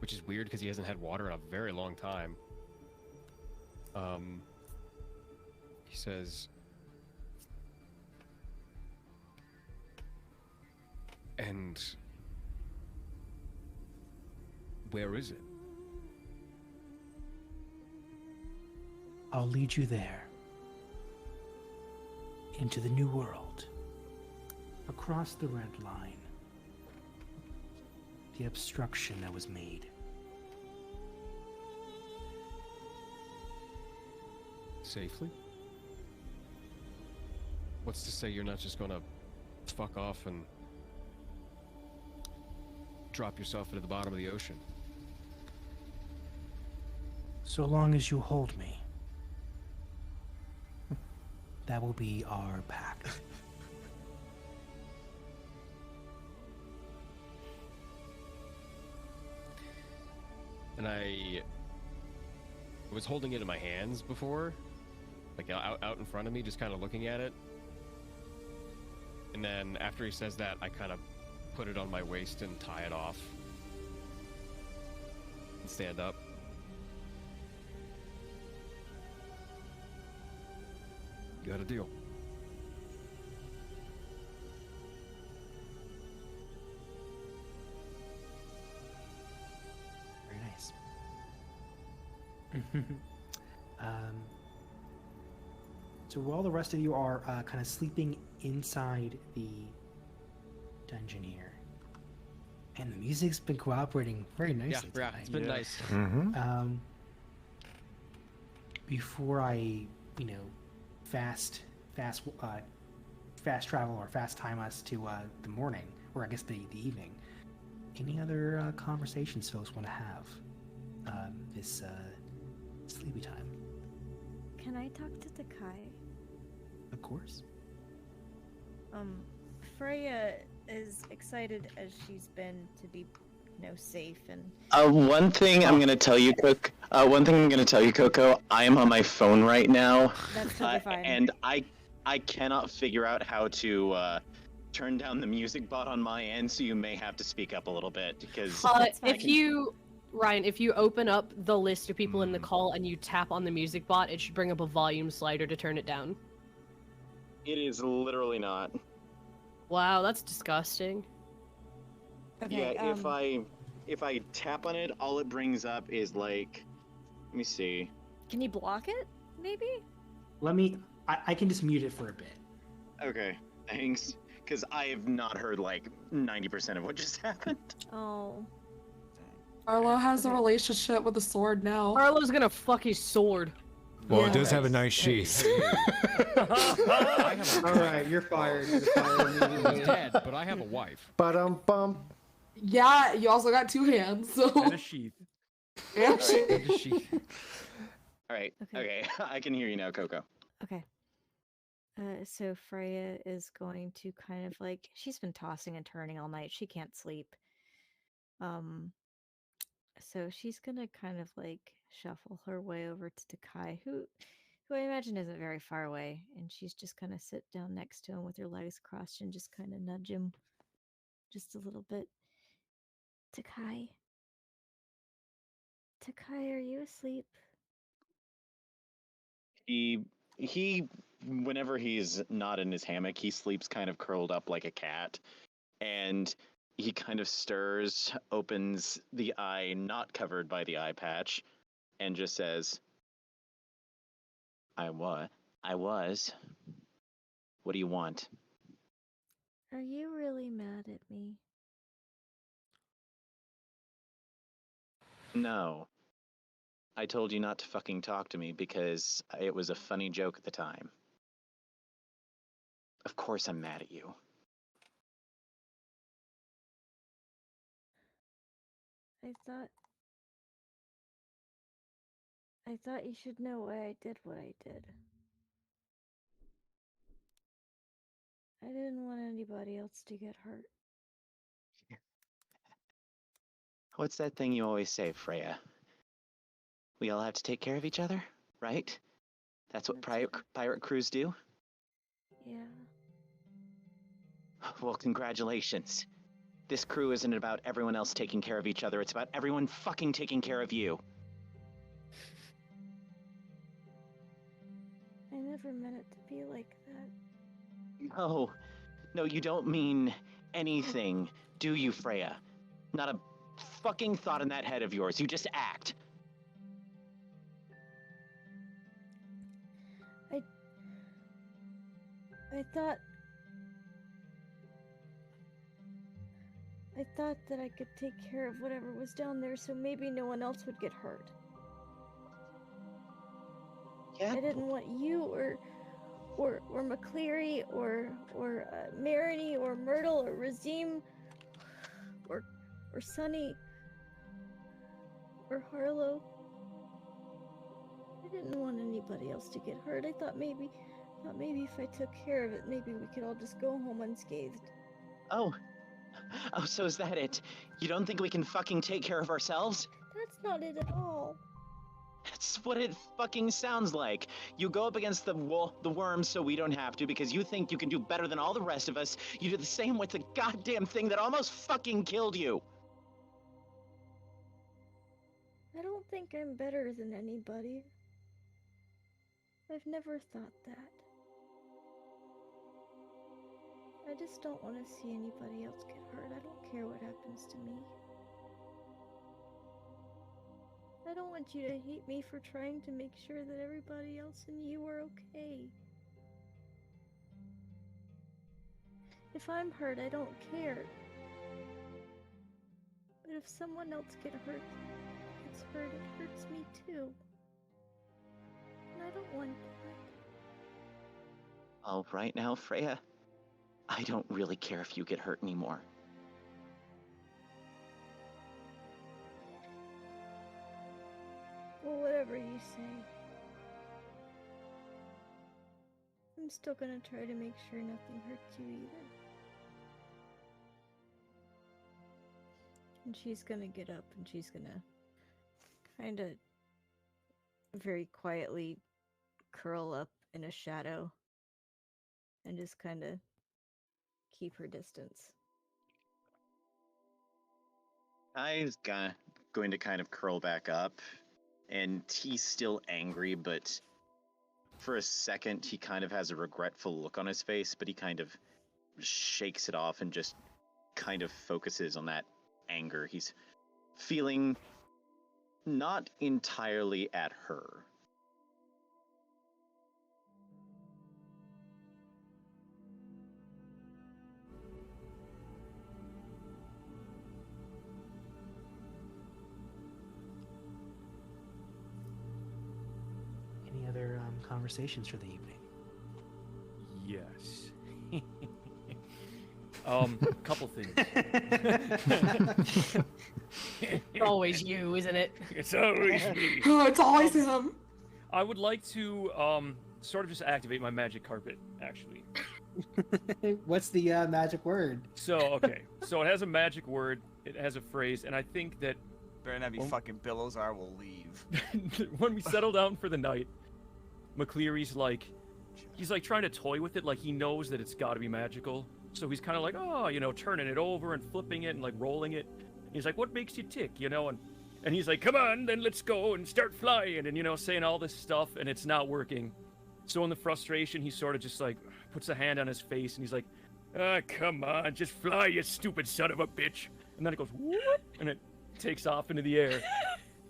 S10: which is weird because he hasn't had water in a very long time. He says, and where is it?
S4: I'll lead you there. Into the new world. Across the red line. The obstruction that was made.
S10: Safely? What's to say you're not just gonna fuck off and drop yourself into the bottom of the ocean?
S4: So long as you hold me. That will be our pact.
S10: And I was holding it in my hands before, like out in front of me, just kind of looking at it. And then after he says that, I kind of put it on my waist and tie it off. And stand up. You got a deal.
S4: Very nice. So while the rest of you are kind of sleeping inside the dungeon here, and the music's been cooperating very nicely
S10: Yeah,
S4: tonight.
S10: it's been nice.
S4: Before I, fast travel or fast time us to the morning, or I guess the evening. Any other conversations folks want to have this sleepy time?
S3: Can I talk to Takai?
S4: Of course.
S3: Freya is excited as she's been to be, safe and.
S12: One thing I'm gonna tell you, Coco. I am on my phone right now,
S3: That's totally fine.
S12: and I cannot figure out how to turn down the music bot on my end. So you may have to speak up a little bit because.
S6: Ryan, if you open up the list of people in the call and you tap on the music bot, it should bring up a volume slider to turn it down.
S12: It is literally not.
S6: Wow, that's disgusting.
S3: Okay,
S12: yeah, if I tap on it, all it brings up is like, let me see.
S3: Can you block it? Maybe.
S4: I can just mute it for a bit.
S12: Okay, thanks. Because I have not heard like 90% of what just happened.
S3: Oh.
S7: Arlo has a relationship with a sword now.
S6: Arlo's gonna fuck his sword.
S11: Well,
S7: Yeah.
S11: it does have a nice sheath.
S4: Alright, you're fired. You're fired
S10: I'm
S4: immediately.
S10: dead, but I have a wife.
S11: Ba-dum-bum.
S7: Yeah, you also got 2 hands, so.
S8: And a sheath.
S7: Yeah,
S12: All right,
S3: Okay.
S12: okay, I can hear you now, Coco.
S3: Okay. So Freya is going to kind of she's been tossing and turning all night. She can't sleep. So she's gonna kind of shuffle her way over to Takai, who I imagine isn't very far away, and she's just gonna sit down next to him with her legs crossed and just kind of nudge him just a little bit. Takai, are you asleep?
S12: He, whenever he's not in his hammock, he sleeps kind of curled up like a cat, and he kind of stirs, opens the eye not covered by the eye patch, and just says, I was. What do you want?
S3: Are you really mad at me?
S12: No. I told you not to fucking talk to me because it was a funny joke at the time. Of course I'm mad at you.
S3: I thought you should know why I did what I did. I didn't want anybody else to get hurt.
S12: What's that thing you always say, Freya? We all have to take care of each other, right? That's what pirate crews do?
S3: Yeah.
S12: Well, congratulations. This crew isn't about everyone else taking care of each other, it's about everyone fucking taking care of you.
S3: I never meant it to be like that.
S12: No, you don't mean anything, do you, Freya? Not a fucking thought in that head of yours, you just act.
S3: I thought that I could take care of whatever was down there, so maybe no one else would get hurt.
S12: Yeah.
S3: I didn't want you or McCleary or Marini or Myrtle or Razim or Sunny or Harlow. I didn't want anybody else to get hurt. I thought maybe if I took care of it, maybe we could all just go home unscathed.
S12: Oh, so is that it? You don't think we can fucking take care of ourselves?
S3: That's not it at all.
S12: That's what it fucking sounds like. You go up against the worms so we don't have to because you think you can do better than all the rest of us. You do the same with the goddamn thing that almost fucking killed you.
S3: I don't think I'm better than anybody. I've never thought that. I just don't want to see anybody else get hurt. I don't care what happens to me. I don't want you to hate me for trying to make sure that everybody else and you are okay. If I'm hurt, I don't care. But if someone else gets hurt, it hurts me too. And I don't want that.
S12: All right now, Freya. I don't really care if you get hurt anymore.
S3: Well, whatever you say. I'm still gonna try to make sure nothing hurts you either. And she's gonna get up and she's gonna kinda very quietly curl up in a shadow and just kinda keep her distance.
S12: Kai's going to kind of curl back up, and he's still angry, but for a second he kind of has a regretful look on his face, but he kind of shakes it off and just kind of focuses on that anger. He's feeling not entirely at her.
S4: Any other conversations for the evening?
S8: Yes. Couple things.
S6: It's always you, isn't it?
S8: It's always me.
S7: Oh, it's always him.
S8: I would like to sort of just activate my magic carpet, actually.
S4: What's the magic word?
S8: So, okay. So it has a magic word, it has a phrase, and I think that
S5: Better not be fucking billows or I will leave.
S8: when we settle down for the night, McCleary's like, he's like trying to toy with it, like he knows that it's gotta be magical. So he's kind of like, oh, you know, turning it over and flipping it and like rolling it. He's like, what makes you tick, you know? And he's like, come on, then let's go and start flying, and, you know, saying all this stuff, and it's not working. So in the frustration, he sort of just like puts a hand on his face, and he's like, ah, come on, just fly, you stupid son of a bitch. And then it goes, what? And it takes off into the air.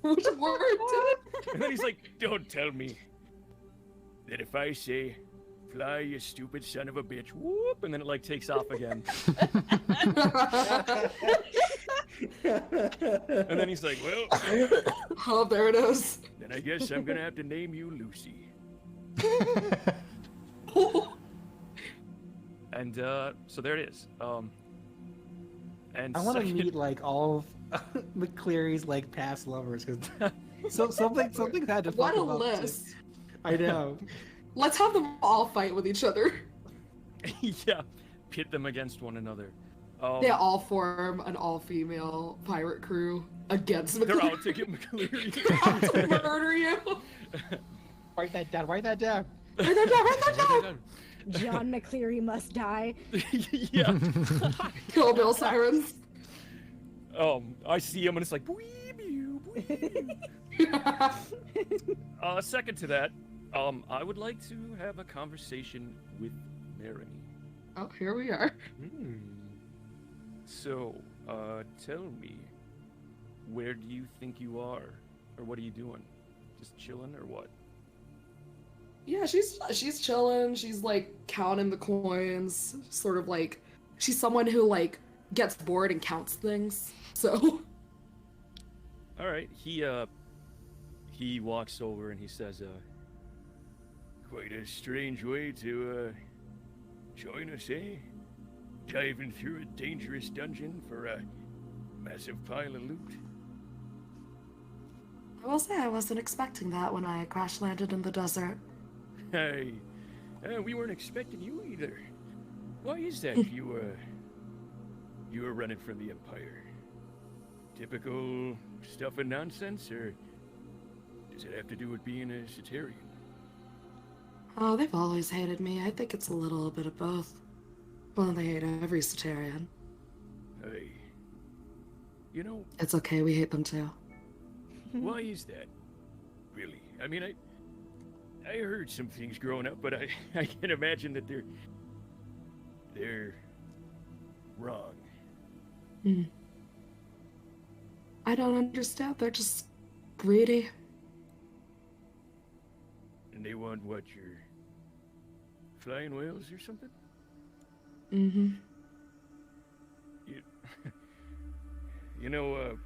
S7: Which word did it?
S8: And then he's like, don't tell me. Then if I say, fly, you stupid son of a bitch, whoop, and then it like takes off again. And then he's like, well,
S7: Oh, there it is.
S8: then I guess I'm gonna have to name you Lucy. And so there it is. And
S4: I want to
S8: second-
S4: meet like all of McCleary's like past lovers because something had to fuck
S7: What a
S4: him up, too.
S7: list.
S4: I know.
S7: Let's have them all fight with each other.
S8: yeah, pit them against one another.
S7: They all form an all-female pirate crew against
S8: They're
S7: McCleary.
S8: out to get McCleary.
S7: They're out to murder you.
S4: Write that down. Write that down.
S7: Write that down. Write that down.
S3: John McCleary must die.
S8: yeah.
S7: Kill Bill sirens.
S8: I see him and it's like, "Bwee-bew, bwee." Second to that, I would like to have a conversation with Marini.
S7: Oh, here we are.
S8: So, tell me, where do you think you are? Or what are you doing? Just chilling or what?
S7: Yeah, she's chilling. She's like counting the coins. Sort of like she's someone who like gets bored and counts things. So.
S8: All right, he walks over and he says, quite a strange way to join us, eh? Diving through a dangerous dungeon for a massive pile of loot.
S7: I will say I wasn't expecting that when I crash landed in the desert.
S8: Hey, we weren't expecting you either. Why is that you were running from the Empire? Typical stuff and nonsense, or does it have to do with being a Cetarian?
S7: Oh, they've always hated me. I think it's a little bit of both. Well, they hate every Cetarian.
S8: Hey, you know,
S7: It's okay, we hate them too.
S8: why is that? Really? I mean, I heard some things growing up, but I can imagine that they're wrong.
S7: I don't understand. They're just greedy.
S8: And they want what, your flying whales or something?
S7: Mm-hmm.
S8: You know,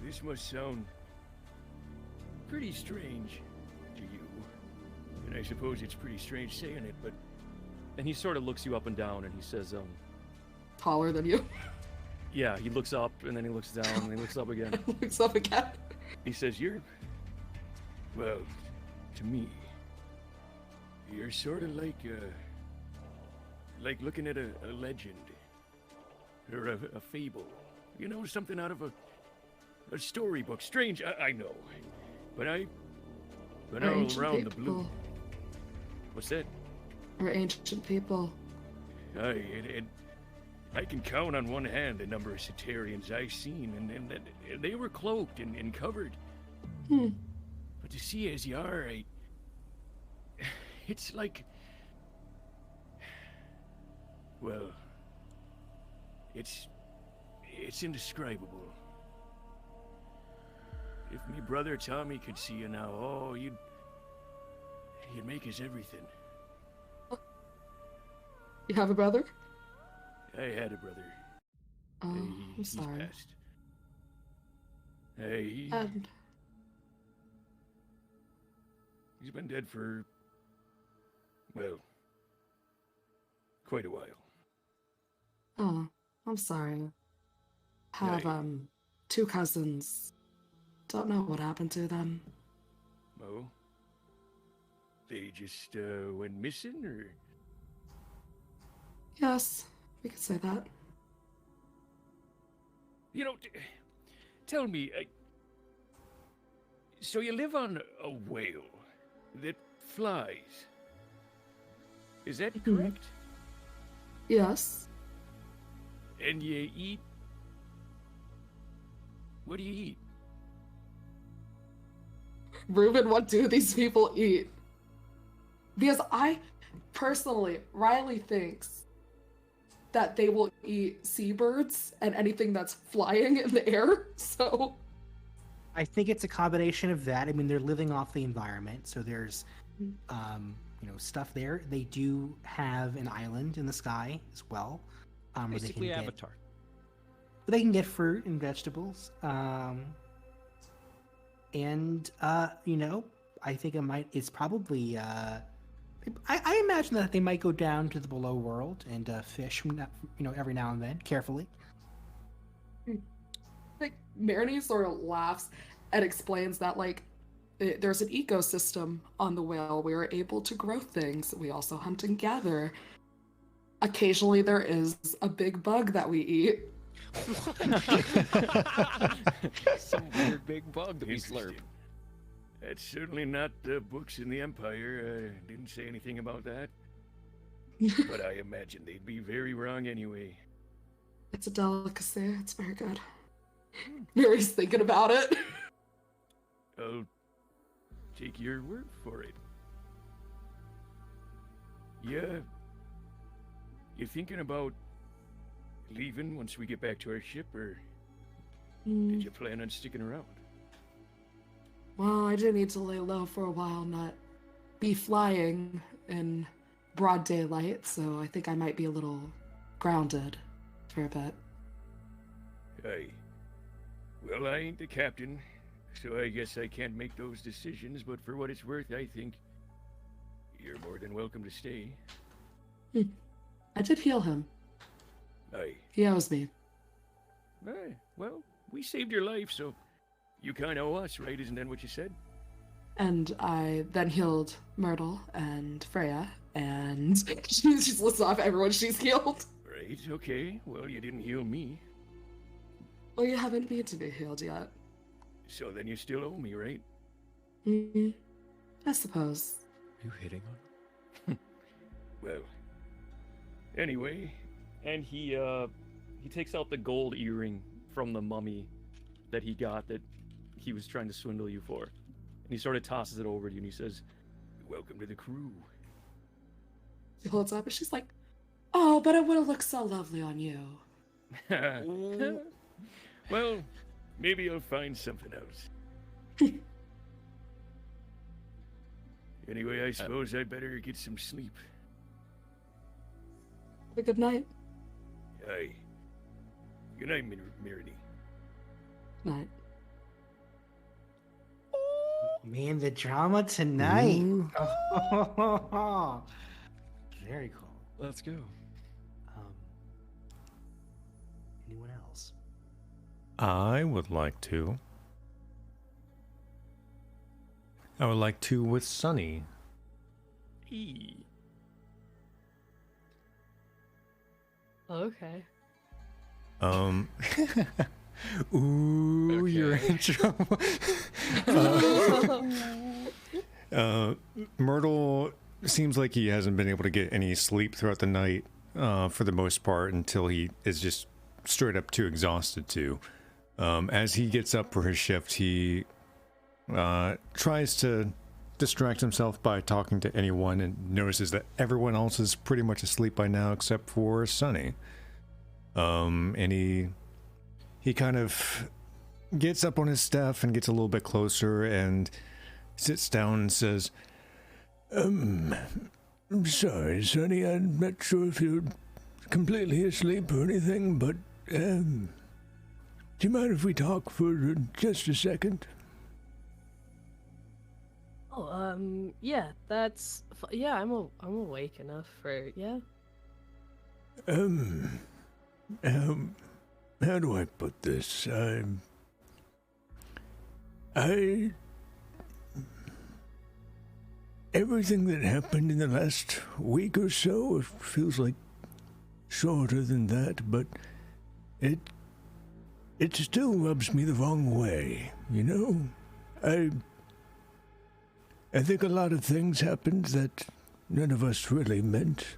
S8: this must sound pretty strange to you. And I suppose it's pretty strange saying it, but... And he sort of looks you up and down and he says,
S7: Taller than you.
S8: yeah, he looks up and then he looks down and he looks up again.
S7: Looks up again.
S8: He says, well, to me, you're sort of like looking at a legend. Or a fable. You know, something out of a storybook. Strange, I know. But all around the blue. What's that?
S7: We're ancient people.
S8: And I can count on one hand the number of Cetarians I've seen, and they were cloaked and covered. But to see as you are, it's like, well, it's indescribable. If me brother Tommy could see you now, oh, you'd make us everything.
S7: You have a brother?
S8: I had a brother.
S7: Oh, I'm
S8: he's
S7: sorry.
S8: passed. Hey,
S7: And
S8: he's been dead for, well, quite a while.
S7: oh, I'm sorry. Have
S8: Yeah.
S7: two cousins. Don't know what happened to them.
S8: Oh? They just went missing, or?
S7: Yes, we could say that.
S8: You know, tell me, so you live on a whale that flies. Is that correct?
S7: Yes.
S8: And you eat? What do you eat?
S7: Ruben, what do these people eat? Because Riley thinks that they will eat seabirds and anything that's flying in the air, so...
S4: I think it's a combination of that. I mean, they're living off the environment, so there's stuff there. They do have an island in the sky as well. Where
S8: Basically,
S4: they can
S8: Avatar.
S4: they can get fruit and vegetables. I think it's probably. I imagine that they might go down to the below world and fish, every now and then, carefully.
S7: Like Marinee sort of laughs and explains that there's an ecosystem on the whale. We are able to grow things. We also hunt and gather. Occasionally there is a big bug that we eat.
S10: Some weird big bug that we slurp.
S1: That's certainly not the books in the Empire. Didn't say anything about that. But I imagine they'd be very wrong anyway.
S7: It's a delicacy. It's very good. Mary's thinking about it.
S1: I'll take your word for it. Yeah. You thinking about leaving once we get back to our ship, or did you plan on sticking around?
S7: Well, I do need to lay low for a while, not be flying in broad daylight, so I think I might be a little grounded for a bit.
S1: Aye. Well, I ain't the captain, so I guess I can't make those decisions, but for what it's worth, I think you're more than welcome to stay.
S7: I did heal him.
S1: Aye.
S7: He owes me.
S1: Aye. Well, we saved your life, so you kind of owe us, right? Isn't that what you said?
S7: And I then healed Myrtle and Freya, and she just lists off everyone she's healed.
S1: Right, okay. Well, you didn't heal me.
S7: Well, you haven't been to be healed yet.
S1: So then you still owe me, right?
S7: I suppose.
S10: Are you hitting on?
S1: Well, anyway.
S8: And he takes out the gold earring from the mummy that he got that he was trying to swindle you for. And he sort of tosses it over to you and he says,
S1: "Welcome to the crew."
S7: She holds up and she's like, "Oh, but it would have looked so lovely on you."
S1: Well, maybe I'll find something else. Anyway, I suppose I better get some sleep.
S7: Have a good night.
S1: Aye. Good night, Marinee.
S7: Night.
S4: Man, the drama tonight. Very cool.
S10: Let's go.
S4: Anyone else?
S11: I would like to. I would like to with Sunny.
S6: Okay.
S11: Ooh,
S10: Okay.
S11: you're in trouble. Myrtle seems like he hasn't been able to get any sleep throughout the night, for the most part, until he is just straight up too exhausted to. As he gets up for his shift, he tries to distract himself by talking to anyone and notices that everyone else is pretty much asleep by now except for Sunny. And he kind of gets up on his staff and gets a little bit closer and sits down and says,
S1: I'm sorry, Sonny, I'm not sure if you're completely asleep or anything, but, do you mind if we talk for just a second?
S6: Oh, yeah, yeah, I'm awake enough for, yeah.
S1: How do I put this? Everything that happened in the last week or so, it feels like shorter than that, but it still rubs me the wrong way, you know? I think a lot of things happened that none of us really meant,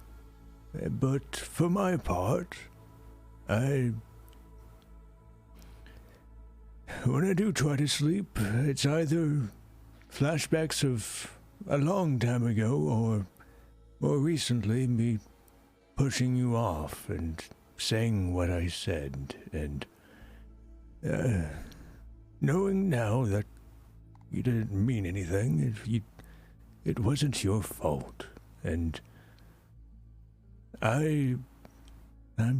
S1: but for my part, when I do try to sleep, it's either flashbacks of a long time ago or more recently me pushing you off and saying what I said, and knowing now that you didn't mean anything, if you it wasn't your fault, and I'm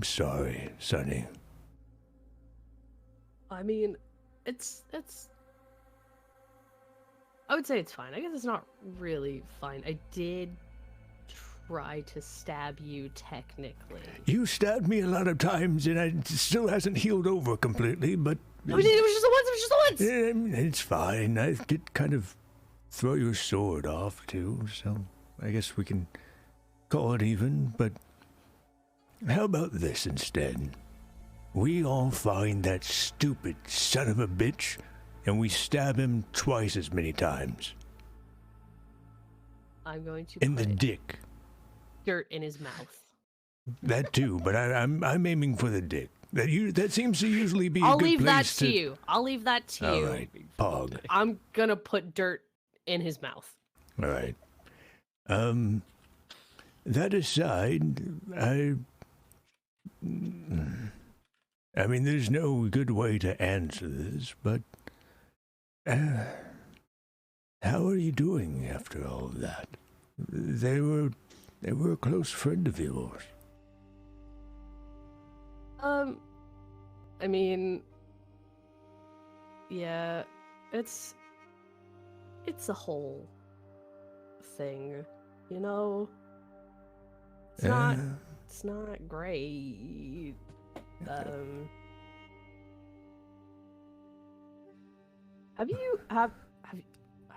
S1: sorry, Sonny.
S6: I mean, it's. I would say it's fine. I guess it's not really fine. I did try to stab you technically.
S1: You stabbed me a lot of times, and it still hasn't healed over completely, but...
S6: It was just the once, it was just the once!
S1: It's fine. I did kind of throw your sword off, too, so I guess we can call it even, but how about this instead? We all find that stupid son of a bitch, and we stab him twice as many times.
S6: I'm going to
S1: in the dick.
S6: Dirt in his mouth.
S1: That too, but I'm aiming for the dick. That seems to usually be
S6: I'll
S1: a good
S6: leave that
S1: place
S6: to you. I'll leave that to
S1: All
S6: you.
S1: right, Pog.
S6: I'm gonna put dirt in his mouth.
S1: All right. That aside, I mean, there's no good way to answer this, but how are you doing after all of that? They were a close friend of yours.
S6: I mean, yeah, it's a whole thing, you know? It's not great. Have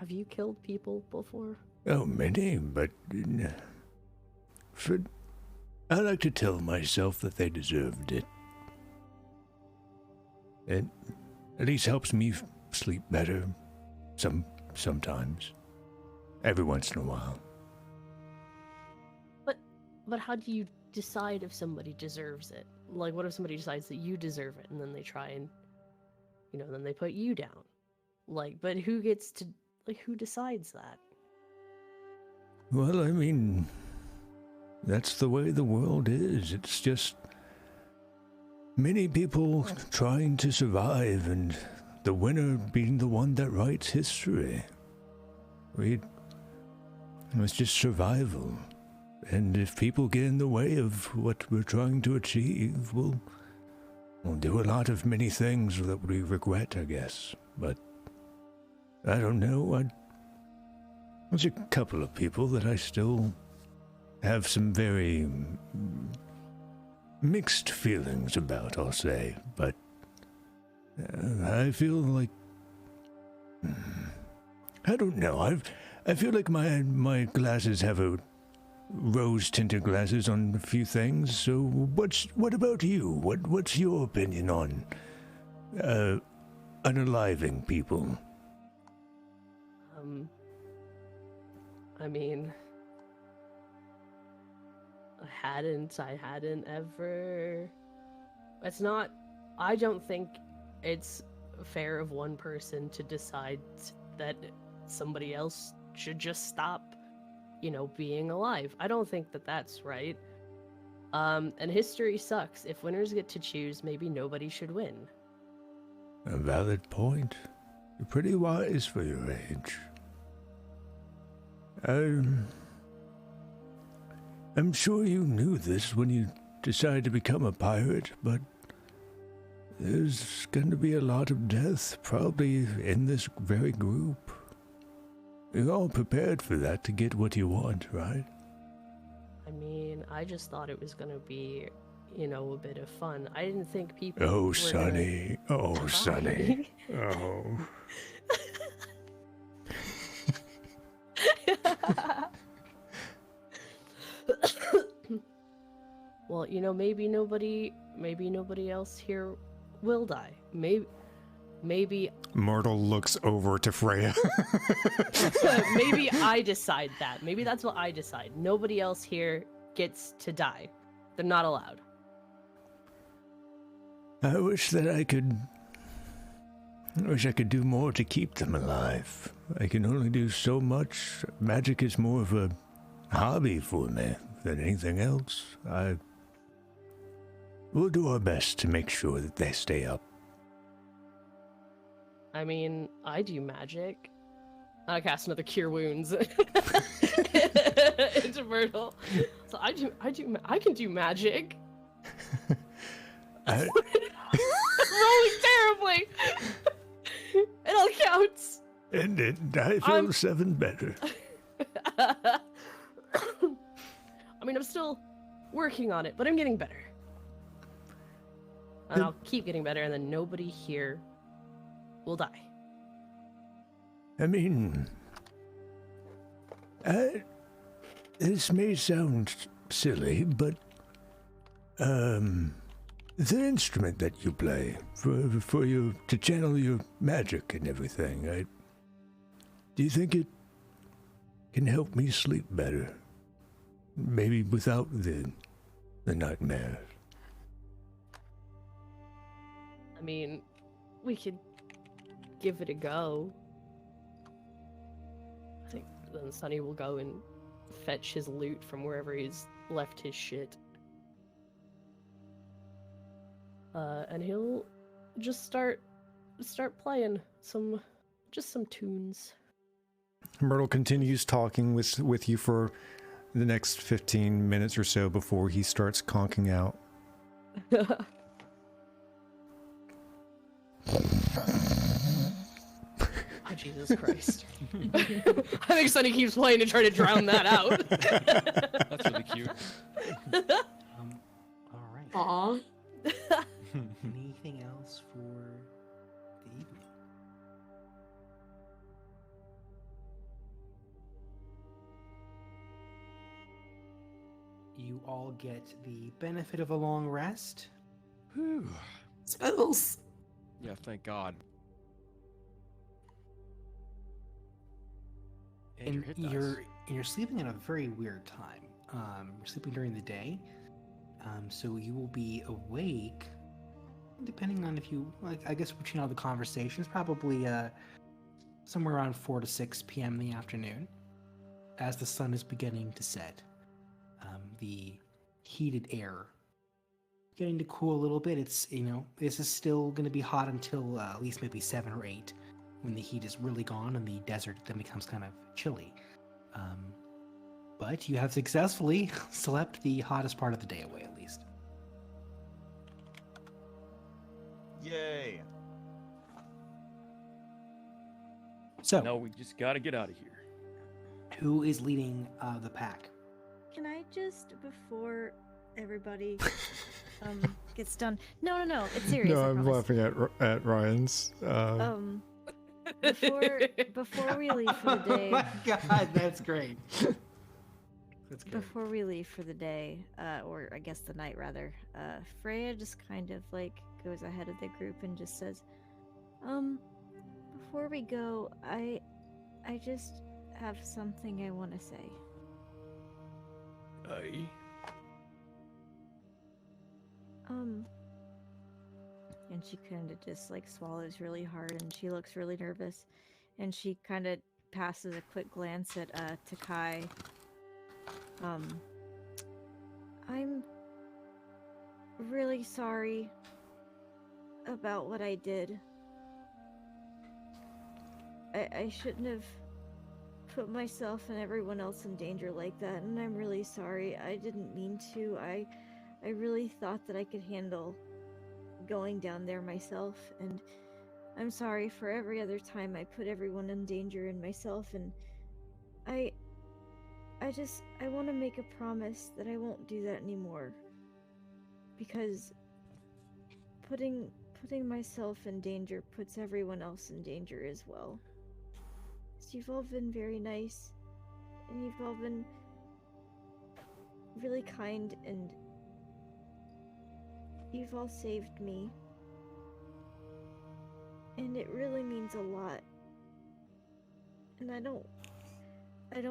S6: you killed people before?
S1: Oh, many, but I like to tell myself that they deserved it. It at least helps me sleep better. Sometimes. Every once in a while.
S6: But how do you decide if somebody deserves it? Like, what if somebody decides that you deserve it, and then they try and, then they put you down? Like, but who gets to, who decides that?
S1: Well, I mean, that's the way the world is. It's just many people trying to survive, and the winner being the one that writes history. It's just survival. And if people get in the way of what we're trying to achieve, we'll do a lot of many things that we regret, I guess. But I don't know. There's a couple of people that I still have some very mixed feelings about, I'll say. But I feel like... I don't know. I feel like my glasses have a rose-tinted glasses on a few things. So what about you? What's your opinion on unaliving people?
S6: I mean, I hadn't ever. I don't think it's fair of one person to decide that somebody else should just stop, being alive. I don't think that that's right. And history sucks. If winners get to choose, maybe nobody should win.
S1: A valid point. You're pretty wise for your age. I'm sure you knew this when you decided to become a pirate, but there's going to be a lot of death, probably in this very group. You're all prepared for that to get what you want, right?
S6: I mean, I just thought it was going to be, a bit of fun. I didn't think people
S1: Oh,
S6: were
S1: Sonny. Oh,
S6: die.
S1: Sonny. Oh.
S6: Well, maybe nobody else here will die. Maybe
S11: Myrtle looks over to Freya.
S6: maybe I decide that. Maybe that's what I decide. Nobody else here gets to die. They're not allowed.
S1: I wish I could do more to keep them alive. I can only do so much. Magic is more of a hobby for me than anything else. We'll do our best to make sure that they stay up.
S6: I mean, I do magic. I cast another Cure Wounds into Myrtle. So I can do magic. Rolling terribly. It all counts.
S1: And I feel 7 better.
S6: I mean, I'm still working on it, but I'm getting better. And I'll keep getting better, and then nobody here will die.
S1: I mean, this may sound silly, but the instrument that you play for you to channel your magic and everything, do you think it can help me sleep better? Maybe without the nightmares.
S6: I mean, we could give it a go. I think then Sonny will go and fetch his loot from wherever he's left his shit. And he'll just start playing some tunes.
S11: Myrtle continues talking with you for the next 15 minutes or so before he starts conking out.
S6: Oh, Jesus Christ. I think Sonny keeps playing to try to drown that out.
S10: That's really cute.
S4: All right.
S7: Aw.
S4: Anything else for the evening? You all get the benefit of a long rest.
S10: Whew.
S7: Spells.
S10: Yeah, thank God. And your hit dice.
S4: You're sleeping at a very weird time. You're sleeping during the day, so you will be awake. Depending on if you, like, I guess between all the conversations, probably somewhere around 4 to 6 p.m. in the afternoon, as the sun is beginning to set. The heated air getting to cool a little bit. It's, this is still going to be hot until at least maybe 7 or 8, when the heat is really gone and the desert then becomes kind of chilly. But you have successfully slept the hottest part of the day away, at least.
S5: Yay!
S4: So,
S8: No, we just gotta get out of here.
S4: who is leading the pack?
S3: Can I just, before everybody gets done? No, it's serious.
S11: No,
S3: I
S11: I'm
S3: promise.
S11: laughing at Ryan's.
S3: Before we leave for the day.
S4: Oh my god, that's great. That's good.
S3: Before we leave for the day, or I guess the night rather, Freya just kind of like goes ahead of the group and just says, before we go, I just have something I want to say.
S1: Aye.
S3: And she kind of just like swallows really hard and she looks really nervous and she kind of passes a quick glance at Takai. I'm really sorry about what I did. I shouldn't have put myself and everyone else in danger like that, and I'm really sorry. I didn't mean to. I really thought that I could handle going down there myself, and I'm sorry for every other time I put everyone in danger and myself, and I want to make a promise that I won't do that anymore, because putting myself in danger puts everyone else in danger as well. So you've all been very nice, and you've all been really kind, and you've all saved me. And it really means a lot. And I don't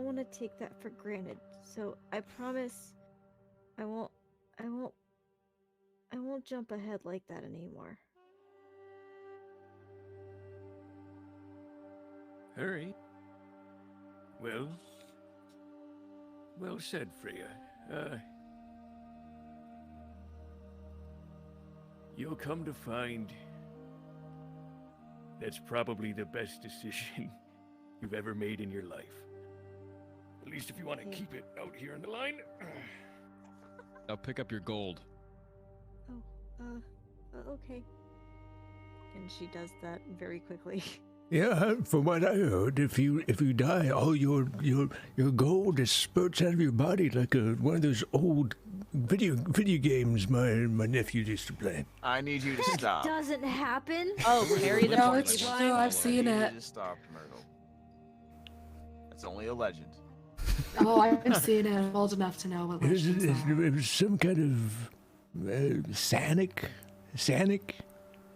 S3: want to take that for granted. So I promise I won't jump ahead like that anymore.
S1: All right. Well said, Freya. You'll come to find that's probably the best decision
S8: you've ever made in your life. At least if you want to keep it out here on the line.
S10: Now pick up your gold.
S3: Okay. And she does that very quickly.
S1: Yeah, from what I heard, if you die, all your gold just spurts out of your body like one of those old video games my nephew used to play.
S5: I need you to
S3: That
S5: stop.
S3: doesn't happen.
S6: Oh, Harry the
S7: No,
S6: Porcupine.
S7: it's true. I've seen
S5: I need
S7: it.
S5: you to stop, Myrtle. That's only a legend.
S7: Oh, I've seen it. I'm old enough to know what
S1: It was,
S7: legends are.
S1: it was some kind of Sanic.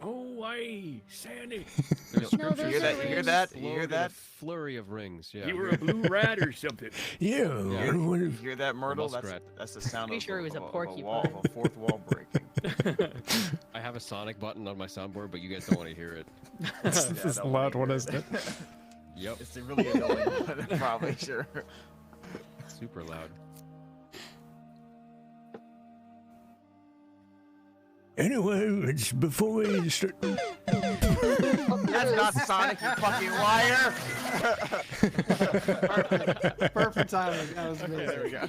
S8: Oh, aye, Sandy.
S10: There's
S3: No,
S10: scripture
S3: those
S5: You hear that?
S3: are
S5: You hear
S3: rings.
S5: that? You
S10: explode
S5: hear
S10: in a
S5: that?
S10: flurry of rings. Yeah.
S8: You were a blue rat or something.
S1: Yeah.
S10: Yeah.
S1: one
S5: You
S1: of-
S5: hear that, Myrtle?
S10: muskrat.
S5: That's the sound
S6: Pretty
S5: of,
S6: sure it was a
S5: of wall,
S6: porcupine.
S5: of a fourth wall breaking.
S10: I have a Sonic button on my soundboard, but you guys don't want to hear it.
S11: This
S5: Yeah,
S11: is a
S5: don't
S11: loud
S5: wanna
S11: one,
S5: hear
S11: isn't it?
S10: Yep.
S5: It's a really annoying one, probably, sure.
S10: Super loud.
S1: Anyway, it's before we start.
S5: That's not Sonic, you fucking liar!
S4: Perfect timing. That was
S5: Okay,
S4: amazing.
S5: there we go.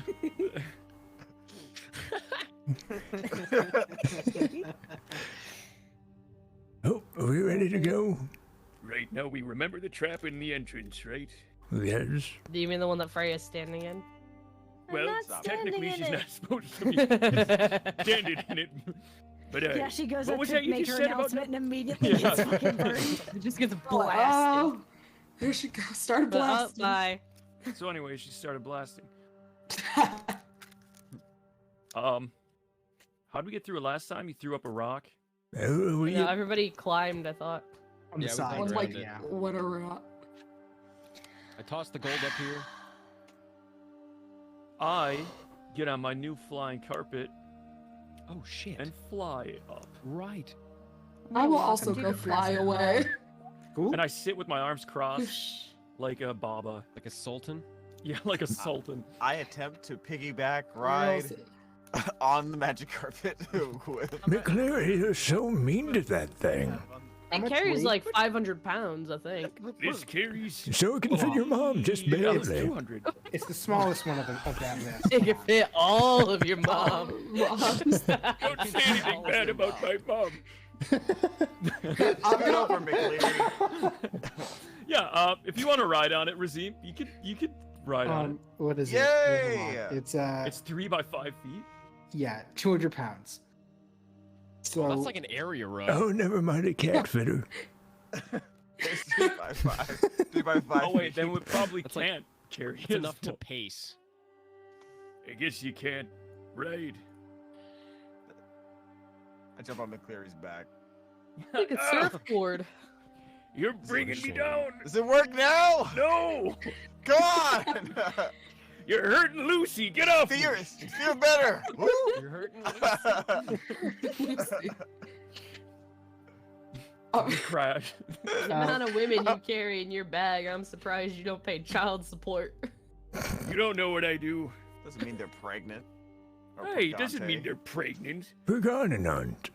S1: Oh, are we ready to go?
S8: Right now, we remember the trap in the entrance, right?
S1: Yes.
S6: Do you mean the one that Freya's standing in?
S8: Well,
S3: not
S8: technically,
S3: standing
S8: she's
S3: in
S8: not
S3: it.
S8: supposed to be standing in it. But
S3: Yeah, she goes
S8: what
S3: up
S8: was
S3: to
S8: that you
S3: make
S8: just
S3: her
S8: said about
S3: announcement and immediately
S8: Yeah.
S3: gets fucking burned.
S6: It just gets
S7: Oh,
S6: blasted.
S7: there she goes. Started
S6: But,
S7: blasting.
S6: bye.
S8: So anyway, she started blasting. How'd we get through it last time? You threw up a rock.
S1: We,
S6: No, everybody climbed, I thought.
S4: On the
S10: Yeah, we
S4: side.
S10: climbed
S7: One like
S10: around it.
S4: yeah.
S7: what a rat.
S10: I tossed the gold up here.
S8: I get on my new flying carpet
S10: Oh shit.
S8: and fly up.
S10: Right.
S7: I will
S3: Welcome
S7: also
S3: to
S7: go
S3: the
S7: fly
S3: present
S7: away.
S4: Cool.
S8: And I sit with my arms crossed like a baba.
S10: Like a sultan.
S8: Yeah, like a sultan.
S5: I attempt to piggyback ride on the magic carpet with
S1: McCleary, you're so mean to that thing.
S6: It
S4: much
S6: carries
S4: weight?
S6: like 500 pounds, I think.
S8: This carries.
S1: So it can fit your mom, just
S8: Yeah, it's
S1: barely.
S8: 200.
S4: It's the smallest one of that list.
S6: It can fit all of your mom.
S8: Don't say anything bad about my mom.
S5: I'll get over McLeary.
S8: Yeah, if you want to ride on it, Razim, you could ride on it.
S4: What is
S5: Yay!
S4: it? It's
S8: It's 3 by 5 feet.
S4: yeah, 200 pounds. So
S10: That's like an area run.
S1: Oh, never mind, a cat fitter.
S5: It's 3 by 5. 3 by 5.
S8: Oh wait, then we probably
S10: That's like-
S8: can't carry
S10: It's
S8: it.
S10: enough to pace.
S8: I guess you can't ride.
S5: I jump on McCleary's back.
S6: Like a surfboard.
S8: You're bringing me
S10: shame.
S8: down.
S5: Does it work now?
S8: No,
S5: Come on!
S8: you're hurting Lucy. Get off me.
S5: Feel better. Woo!
S10: You're hurting.
S8: Crash.
S6: The amount of women you carry in your bag, I'm surprised you don't pay child support.
S8: You don't know what I do.
S5: Doesn't mean they're pregnant. Or
S8: Hey, it doesn't
S5: picante.
S8: mean they're pregnant.
S1: Pregnant.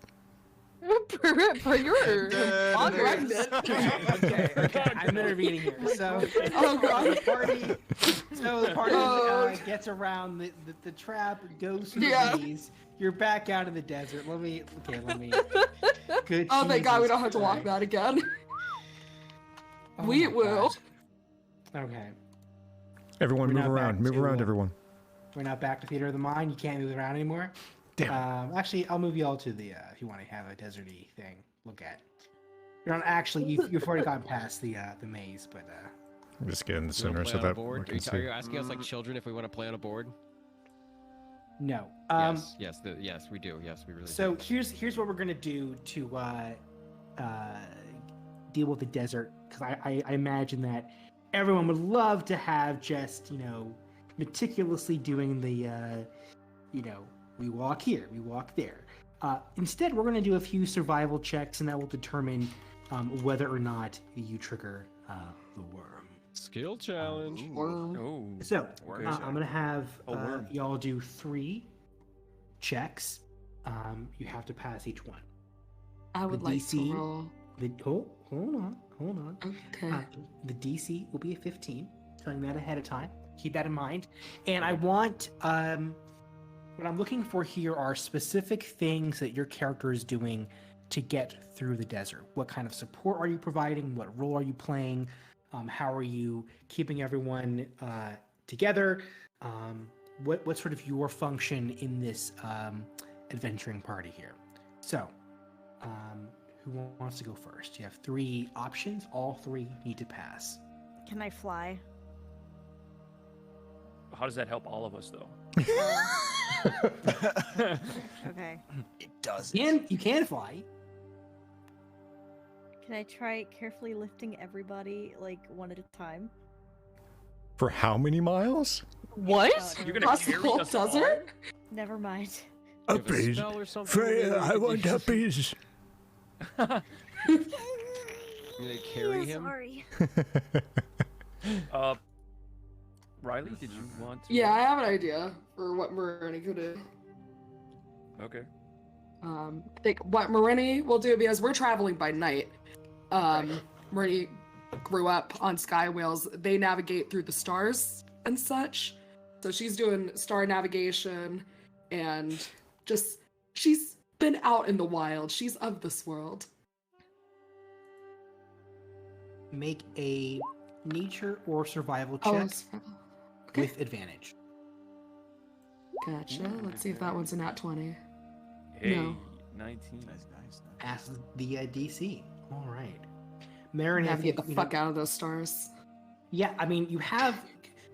S6: For your
S5: Dun, dun, dun.
S4: okay, I'm intervening here. So,
S7: Oh, God.
S4: the party gets around the trap, goes through
S7: Yeah.
S4: these. You're back out in the desert. Let me. Good.
S7: Oh, thank God we
S4: Jesus
S7: don't have to walk
S4: Christ.
S7: that again.
S4: Oh
S7: We
S4: my
S7: will.
S4: God. Okay.
S11: Everyone,
S4: We're
S11: move
S4: not
S11: around.
S4: back
S11: Move
S4: to,
S11: around,
S4: uh,
S11: everyone.
S4: We're not back to Theater of the Mind. You can't move around anymore.
S1: Damn.
S4: Actually, I'll move you all to the if you want to have a deserty thing. Look at. You're not actually. You've already gotten past the maze, but
S11: I'm just getting the
S10: You wanna
S11: center
S10: play
S11: so
S10: on a
S11: that we
S10: board?
S11: can
S10: Are
S11: see.
S10: you asking us like children if we want to play on a board?
S4: no.
S10: Yes, we do. Yes, we really
S4: So
S10: do.
S4: here's what we're gonna do to deal with the desert, because I imagine that everyone would love to have just meticulously doing the we walk here, we walk there. Instead, we're gonna do a few survival checks, and that will determine whether or not you trigger the worm.
S10: Skill challenge.
S7: Worm.
S8: Oh.
S4: So
S5: Worm
S4: I'm gonna have
S8: worm.
S4: y'all do 3 checks. You have to pass each one.
S7: I would
S4: The
S7: like
S4: DC
S7: to roll.
S4: hold on.
S7: Okay.
S4: The DC will be a 15. Telling that ahead of time. Keep that in mind. And I want what I'm looking for here are specific things that your character is doing to get through the desert. What kind of support are you providing? What role are you playing? How are you keeping everyone together? What's sort of your function in this adventuring party here? So, who wants to go first? You have 3 options. All 3 need to pass.
S3: Can I fly?
S8: How does that help all of us, though?
S3: Okay.
S5: It does.
S4: You can fly.
S3: Can I try carefully lifting everybody, like, one at a time?
S11: For how many miles?
S6: What?
S3: Oh,
S8: You're
S3: never
S8: gonna
S3: mind.
S8: carry
S7: Possible
S8: us all?
S7: desert?
S3: Never mind.
S10: You have a
S1: Uppies.
S10: spell or something?
S1: Freya, I want
S10: You
S1: uppies.
S10: gonna carry
S3: Yeah,
S10: him?
S3: Sorry.
S8: Riley, did you want to?
S7: Yeah, I have an idea for what Marini could do.
S8: Okay.
S7: I think what Marini will do, because we're traveling by night. Marini grew up on sky whales. They navigate through the stars and such. So she's doing star navigation and just, she's been out in the wild. She's of this world.
S4: Make a nature or survival
S7: Oh,
S4: check
S7: it's- okay.
S4: with advantage.
S7: Gotcha. Let's see if that one's a nat 20.
S8: Hey,
S7: No.
S8: 19.
S5: Nice.
S4: Pass the DC. All right.
S7: I
S4: Marin,
S7: have to get the fuck out of those stars.
S4: Yeah, I mean, you have.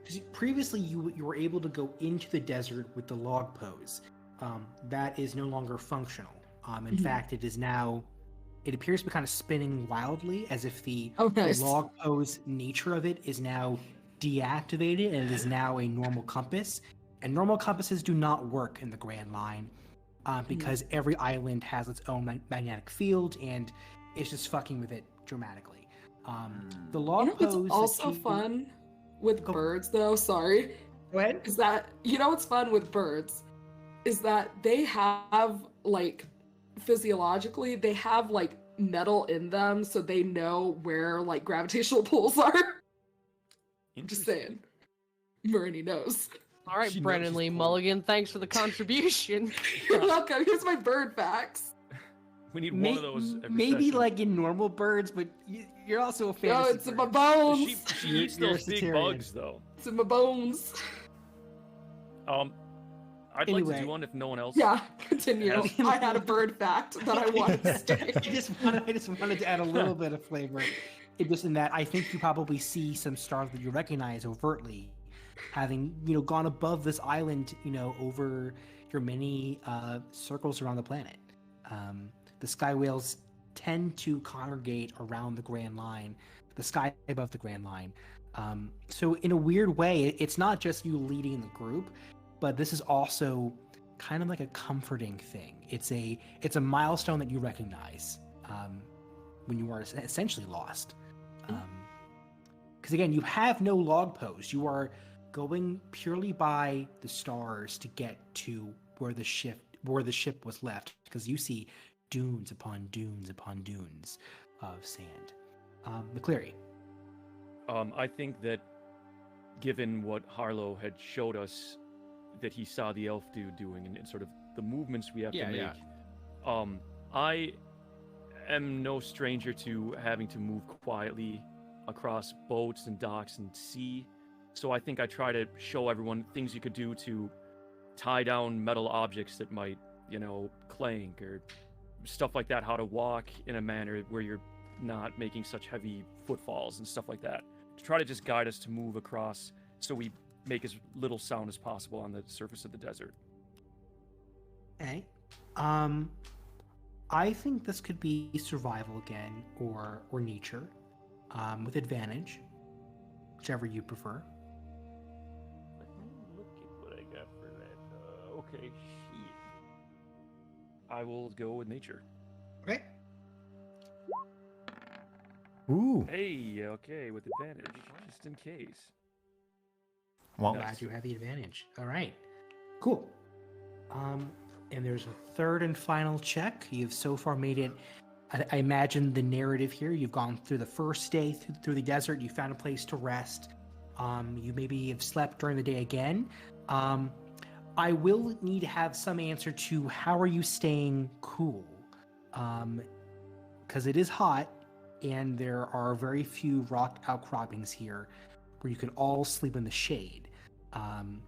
S4: 'Cause previously, you were able to go into the desert with the log pose. That is no longer functional. In
S7: Mhm.
S4: fact, it is now. It appears to be kind of spinning wildly, as if the
S7: Oh, nice.
S4: log pose nature of it is now deactivated, and it is now a normal compass. And normal compasses do not work in the Grand Line, because every island has its own magnetic field, and it's just fucking with it dramatically. The log
S7: You know what's
S4: pose. that
S7: also
S4: you-
S7: fun with
S4: Go-
S7: birds, though? Sorry.
S4: Go ahead.
S7: Is that, you know what's fun with birds? Is that they have, like, physiologically, they have, like, metal in them, so they know where, like, gravitational pulls are. I'm just saying. Marini knows.
S6: All right,
S8: She knows
S6: Brennan
S8: she's
S6: Lee
S8: cool.
S6: Mulligan, thanks for the contribution.
S7: You're welcome. Here's my bird facts.
S8: We need one of those every
S4: maybe
S8: session.
S4: like in normal birds, but you're also a
S7: No,
S4: fantasy
S7: it's in
S4: bird.
S7: my bones.
S8: She eats
S4: You're a
S8: those big
S4: Cesarean.
S8: bugs, though.
S7: It's in my bones.
S8: I'd like
S4: Anyway.
S8: to do one if no one else.
S7: Yeah, continue.
S8: Yes.
S7: I had a bird fact that I wanted to state.
S4: I just wanted to add a little bit of flavor. Just in that, I think you probably see some stars that you recognize overtly, having gone above this island, over your many circles around the planet. The sky whales tend to congregate around the Grand Line, the sky above the Grand Line. So in a weird way, it's not just you leading the group, but this is also kind of like a comforting thing. It's a milestone that you recognize when you are essentially lost. Because again, you have no log post. You are going purely by the stars to get to where the ship was left. Because you see dunes upon dunes upon dunes of sand. McCleary.
S8: I think that given what Harlow had showed us that he saw the elf dude doing and sort of the movements we have to make, I am no stranger to having to move quietly across boats and docks and sea. So I think I try to show everyone things you could do to tie down metal objects that might, clank or stuff like that, how to walk in a manner where you're not making such heavy footfalls and stuff like that. To try to just guide us to move across so we make as little sound as possible on the surface of the desert.
S4: Okay. I think this could be survival again, or nature, with advantage, whichever you prefer.
S8: Let me look at what I got for that. Okay, shit. I will go with nature.
S4: Okay.
S11: Ooh.
S8: Hey, okay, with advantage, just in case.
S11: Well,
S4: Glad you have the advantage. All right. Cool. And there's a third and final check. You've so far made it I imagine the narrative here, you've gone through the first day through the desert, you found a place to rest. You maybe have slept during the day again. I will need to have some answer to how are you staying cool? Because it is hot, and there are very few rock outcroppings here where you can all sleep in the shade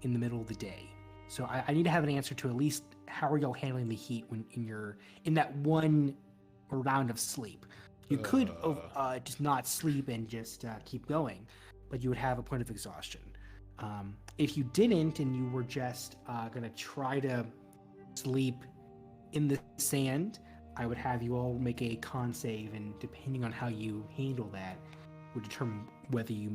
S4: in the middle of the day. So I need to have an answer to at least how are y'all handling the heat when you're in that one round of sleep. You could just not sleep and just keep going, but you would have a point of exhaustion. If you didn't and you were just gonna try to sleep in the sand, I would have you all make a con save, and depending on how you handle that, would determine whether you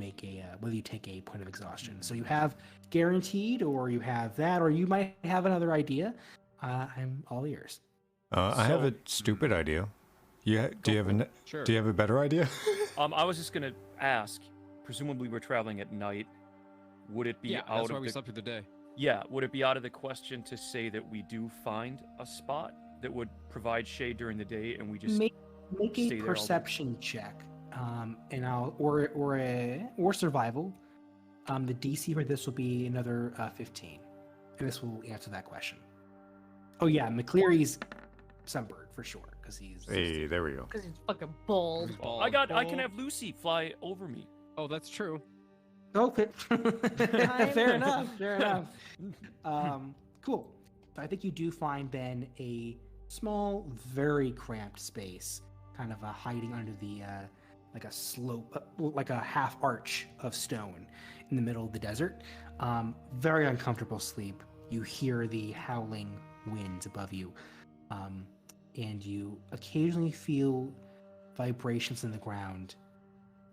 S4: take a point of exhaustion. So you have guaranteed, or you have that, or you might have another idea. I'm all ears.
S11: I have a stupid idea. Do you have a better idea?
S8: I was just gonna ask. Presumably, we're traveling at night. Would it be out
S10: that's why
S8: of
S10: we slept through the day.
S8: Yeah, would it be out of the question to say that we do find a spot that would provide shade during the day, and we just
S4: make
S8: stay
S4: a
S8: there all day?
S4: perception check, and or survival. The DC for this will be another 15, and this will answer that question. Oh yeah, McCleary's sunburned for sure because he's.
S11: Hey, there we go.
S6: Because he's fucking bald.
S8: I can have Lucy fly over me.
S10: Oh, that's true.
S4: Okay. Fair enough. Cool. So I think you do find then a small, very cramped space, kind of hiding under the like a slope, like a half arch of stone in the middle of the desert. Very uncomfortable sleep. You hear the howling winds above you, and you occasionally feel vibrations in the ground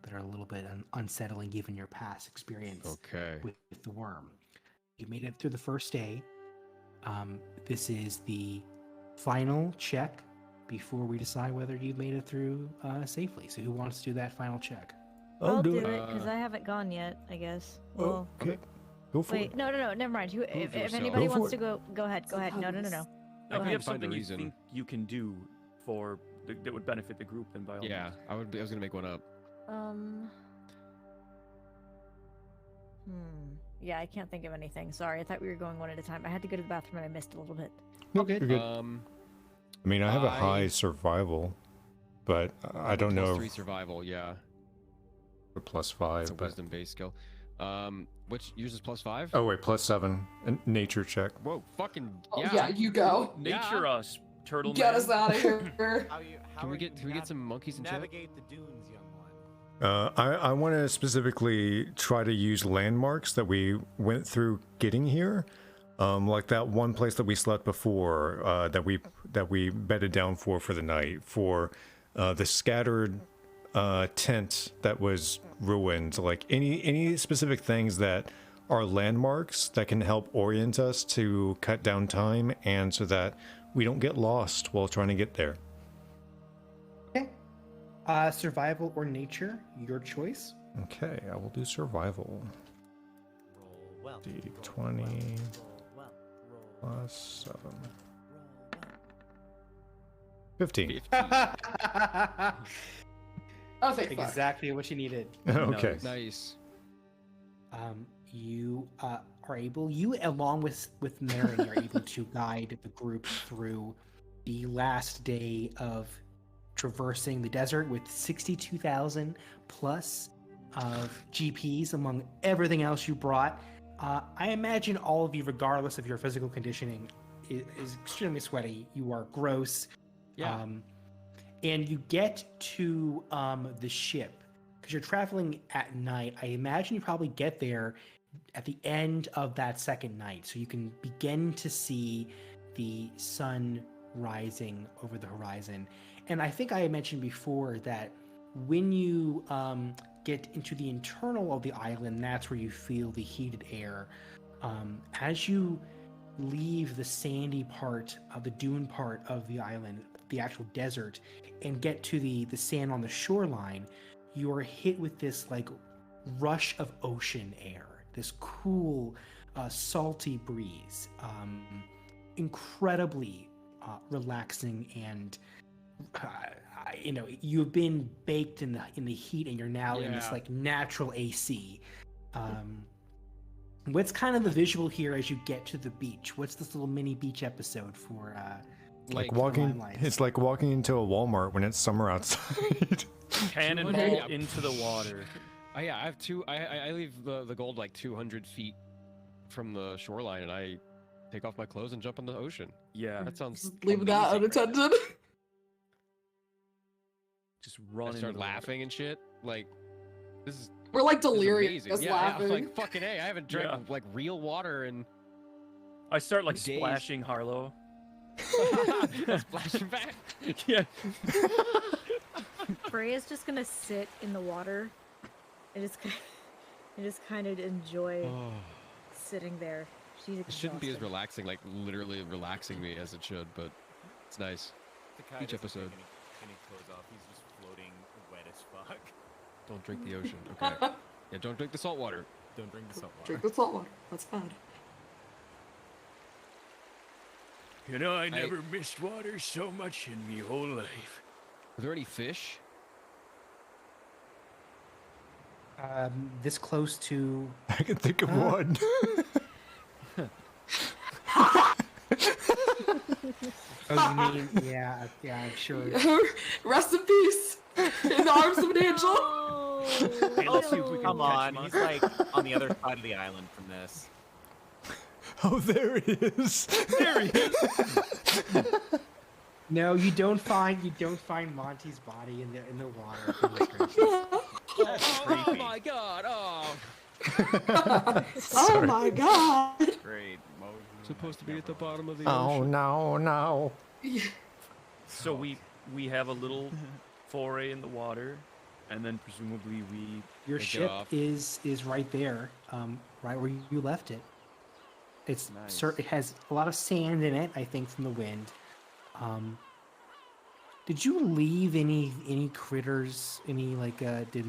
S4: that are a little bit unsettling given your past experience with the worm. You made it through the first day. This is the final check before we decide whether you've made it through safely. So who wants to do that final check?
S3: I'll do it because I haven't gone yet, I guess. Well,
S11: okay. Go for
S3: wait,
S11: it.
S3: no, never mind. If anybody wants to go ahead. No.
S8: If you have something you think you can do that would benefit the group, then by all means.
S10: I was gonna make one up.
S3: Yeah, I can't think of anything. Sorry, I thought we were going one at a time. I had to go to the bathroom and I missed a little bit.
S11: Okay. You're good. I mean, I have a high survival, but I don't know.
S10: +3 survival, yeah.
S11: Or +5.
S10: It's a wisdom-based skill. Which yours is +5?
S11: Oh wait, +7. Nature check.
S10: Whoa, fucking
S7: yeah, you go.
S8: Nature us, turtle.
S7: Get us out of here.
S10: Can we get some monkeys and
S9: navigate the dunes, young one?
S11: I want to specifically try to use landmarks that we went through getting here, like that one place that we slept before, that we bedded down for the night, for the scattered tent that was ruined, like any specific things that are landmarks that can help orient us to cut down time and so that we don't get lost while trying to get there.
S4: Survival or nature, your choice.
S11: Okay, I will do survival.
S9: Roll well.
S11: D20 plus 7. 15.
S7: Oh, thank fuck.
S4: Exactly what you needed.
S11: Okay.
S10: Nice.
S4: You are able, along with Mary, are able to guide the group through the last day of traversing the desert with 62,000 plus of GPs among everything else you brought. I imagine all of you, regardless of your physical conditioning, is extremely sweaty. You are gross.
S10: Yeah.
S4: And you get to the ship because you're traveling at night. I imagine you probably get there at the end of that second night, so you can begin to see the sun rising over the horizon. And I think I mentioned before that when you get into the internal of the island, that's where you feel the heated air. As you leave the sandy part of the dune part of the island, the actual desert, and get to the sand on the shoreline, you are hit with this like rush of ocean air, this cool, salty breeze, incredibly relaxing and you've been baked in the heat, and you're now in this
S10: Yeah.
S4: like natural AC. What's kind of the visual here as you get to the beach? What's this little mini beach episode for?
S11: Like
S4: the
S11: walking,
S4: limelight?
S11: it's like walking into a Walmart when it's summer outside.
S8: Cannonball into the water.
S10: Oh yeah, I have two. I leave the gold like 200 feet from the shoreline, and I take off my clothes and jump in the ocean.
S8: Yeah,
S10: That sounds.
S7: Leave that
S10: amazing.
S7: unattended.
S8: just
S10: I
S8: run into
S10: start
S8: the water.
S10: laughing and shit. Like, this is.
S7: We're like
S10: this is
S7: delirious
S10: amazing.
S7: just
S10: Yeah,
S7: laughing.
S10: I'm like fucking a. I haven't drank
S8: Yeah.
S10: like real water and
S8: I start like
S10: Days.
S8: splashing Harlow.
S10: splashing back.
S8: Yeah.
S3: Freya's just gonna sit in the water and just kind of enjoy
S10: Oh,
S3: sitting there. She's
S10: it shouldn't be as
S3: exhausted.
S10: relaxing, like literally relaxing me as it should, but it's nice.
S9: Takai
S10: Each
S9: doesn't
S10: episode.
S9: take any clothes off. He's just floating wet as fuck.
S10: Don't drink the ocean. Okay. Yeah, don't drink the salt water.
S9: Don't drink the salt water.
S7: Drink the salt water. That's bad.
S1: You know, I never missed water so much in me whole life.
S10: Are there any fish?
S4: This close to.
S11: I can think of one.
S4: Oh, you mean? Yeah, I'm sure.
S7: Rest in peace. In the arms of an angel.
S8: Hey, let's see if we can
S9: Come
S8: catch
S9: on,
S8: him
S9: he's like on the other side of the island from this.
S11: Oh, there he is.
S8: There he is.
S4: No, you don't find Monty's body in the water. Illustration.
S10: Oh my god! Oh,
S7: Oh my god.
S5: Great.
S10: supposed to be at the bottom of the
S11: Oh
S10: ocean.
S11: no.
S8: So we have a little foray in the water, and then presumably we.
S4: Your
S10: Take it
S4: ship
S10: off.
S4: is right there, right where you left it. It's
S5: Nice.
S4: it has a lot of sand in it, I think, from the wind. Did you leave any critters? Any like did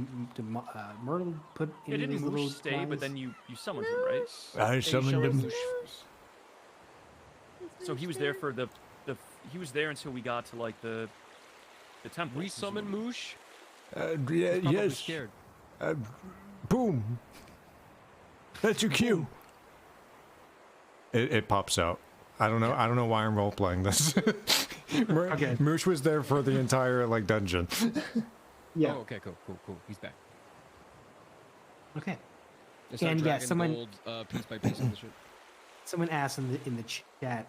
S4: Myrtle put
S8: Yeah,
S4: any of
S8: didn't
S4: these little
S8: Moosh stay, but
S4: guys?
S8: then you summoned him, right?
S1: I summoned him.
S8: So he was there for the he was there until we got to like the temple.
S10: We summon
S8: presumably.
S10: Moosh.
S1: Yeah,
S10: Probably
S1: yes.
S10: scared.
S1: Boom. That's your cue.
S11: It pops out. I don't know why I'm role playing this.
S4: Okay.
S11: Moosh was there for the entire like dungeon.
S4: Yeah.
S10: Oh, okay, cool. He's back.
S4: Okay.
S10: I start
S4: And yeah,
S10: dragging
S4: someone-
S10: gold, piece by piece of the ship.
S4: Someone asked in the chat.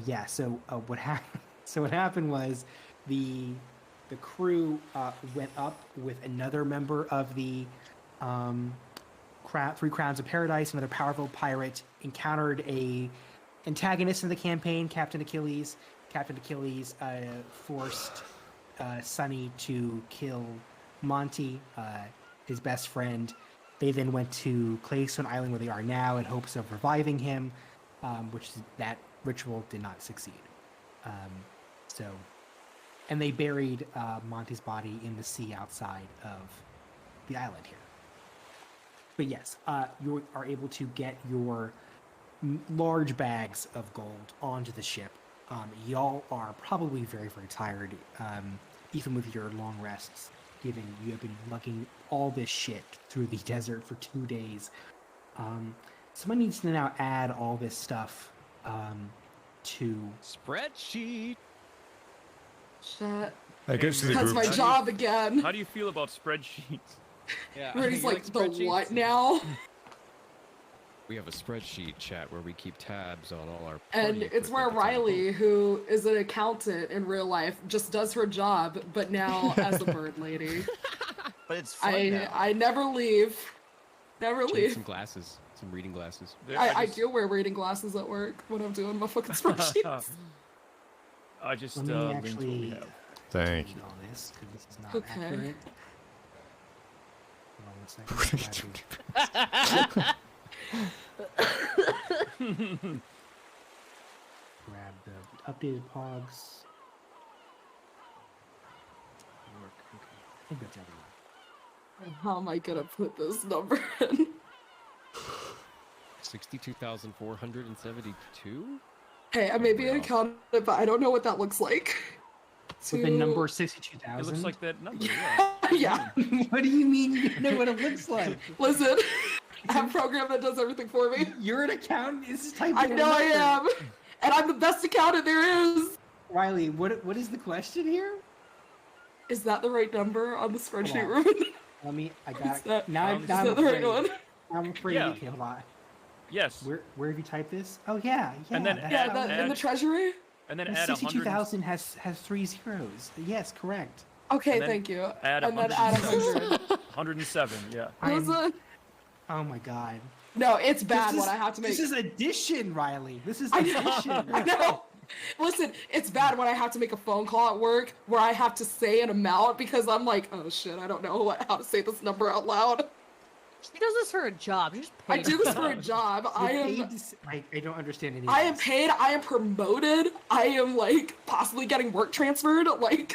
S4: Yeah. So what happened? So what happened was the crew went up with another member of the Three Crowns of Paradise, another powerful pirate, encountered a antagonist in the campaign, Captain Achilles. Captain Achilles forced Sunny to kill Monty, his best friend. They then went to Claystone Island, where they are now, in hopes of reviving him, which that ritual did not succeed. And they buried Monty's body in the sea outside of the island here. But yes, you are able to get your large bags of gold onto the ship. Y'all are probably very, very tired, even with your long rests, given you have been lugging all this shit through the desert for 2 days. Someone needs to now add all this stuff to...
S10: Spreadsheet.
S7: Shit.
S11: That goes to the
S7: That's
S11: group.
S7: my job again.
S8: How do you feel about spreadsheets?
S10: Yeah.
S7: Rudy's
S10: you
S7: like, the
S10: spreadsheets?
S7: what now?
S10: We have a spreadsheet chat where we keep tabs on all our.
S7: And
S10: party
S7: it's where
S10: equipment that's on the
S7: Riley, who is an accountant in real life, just does her job, but now as a bird lady.
S5: But it's fun now.
S7: I never leave. Never
S10: boat. Change
S7: leave.
S10: some glasses, some reading glasses.
S7: I do wear reading glasses at work when I'm doing my fucking spreadsheets.
S8: I just
S4: Let me
S8: linked what we
S4: actually
S8: have.
S11: Thank you.
S4: read all this, because this is not
S7: Okay.
S4: accurate. Hold on 1 second. Grab the updated pogs. I think that's everyone.
S7: How am I gonna put this number in?
S10: 62,472.
S7: Hey, I may be an accountant, but I don't know what that looks like.
S4: With the number 62,000?
S8: It looks like that number, yeah.
S7: Yeah.
S4: What do you mean you know what it looks like?
S7: Listen, I have a program that does everything for me.
S4: You're an accountant? It's typing
S7: I
S4: a
S7: know I
S4: number.
S7: am. And I'm the best accountant there is.
S4: Riley, what is the question here?
S7: Is that the right number on the spreadsheet,
S4: Hold on.
S7: Ruben?
S4: Let me, I
S7: Is
S4: got
S7: that-
S4: now.
S7: is
S4: Now I'm
S7: that the right
S4: afraid.
S7: one?
S4: I'm afraid.
S8: Yeah.
S4: Okay, hold on.
S8: Yes.
S4: Where have you typed this? Oh yeah, yeah.
S8: And then
S4: that's
S7: Yeah,
S8: add-
S4: how
S7: that,
S4: it
S7: in the
S8: add-
S7: treasury?
S8: And then
S4: is.
S8: add
S4: 62,000 has 3 zeros. Yes, correct.
S7: Okay,
S8: And then
S7: thank you.
S8: add
S7: and then add 100.
S8: 107, yeah.
S7: Listen,
S4: Oh my god.
S7: no, it's bad
S4: This
S7: when
S4: is-
S7: I have to make.
S4: This is addition, Riley. This is
S7: I know.
S4: addition.
S7: I know. Listen, it's bad when I have to make a phone call at work where I have to say an amount because I'm like, oh shit, I don't know how to say this number out loud.
S6: She does this for a job. You just pay
S7: I do
S6: her.
S7: this for a job. I
S4: You're
S7: am.
S4: paid to s- I don't understand any.
S7: I
S4: of
S7: am
S4: this.
S7: paid. I am promoted. I am like possibly getting work transferred. Like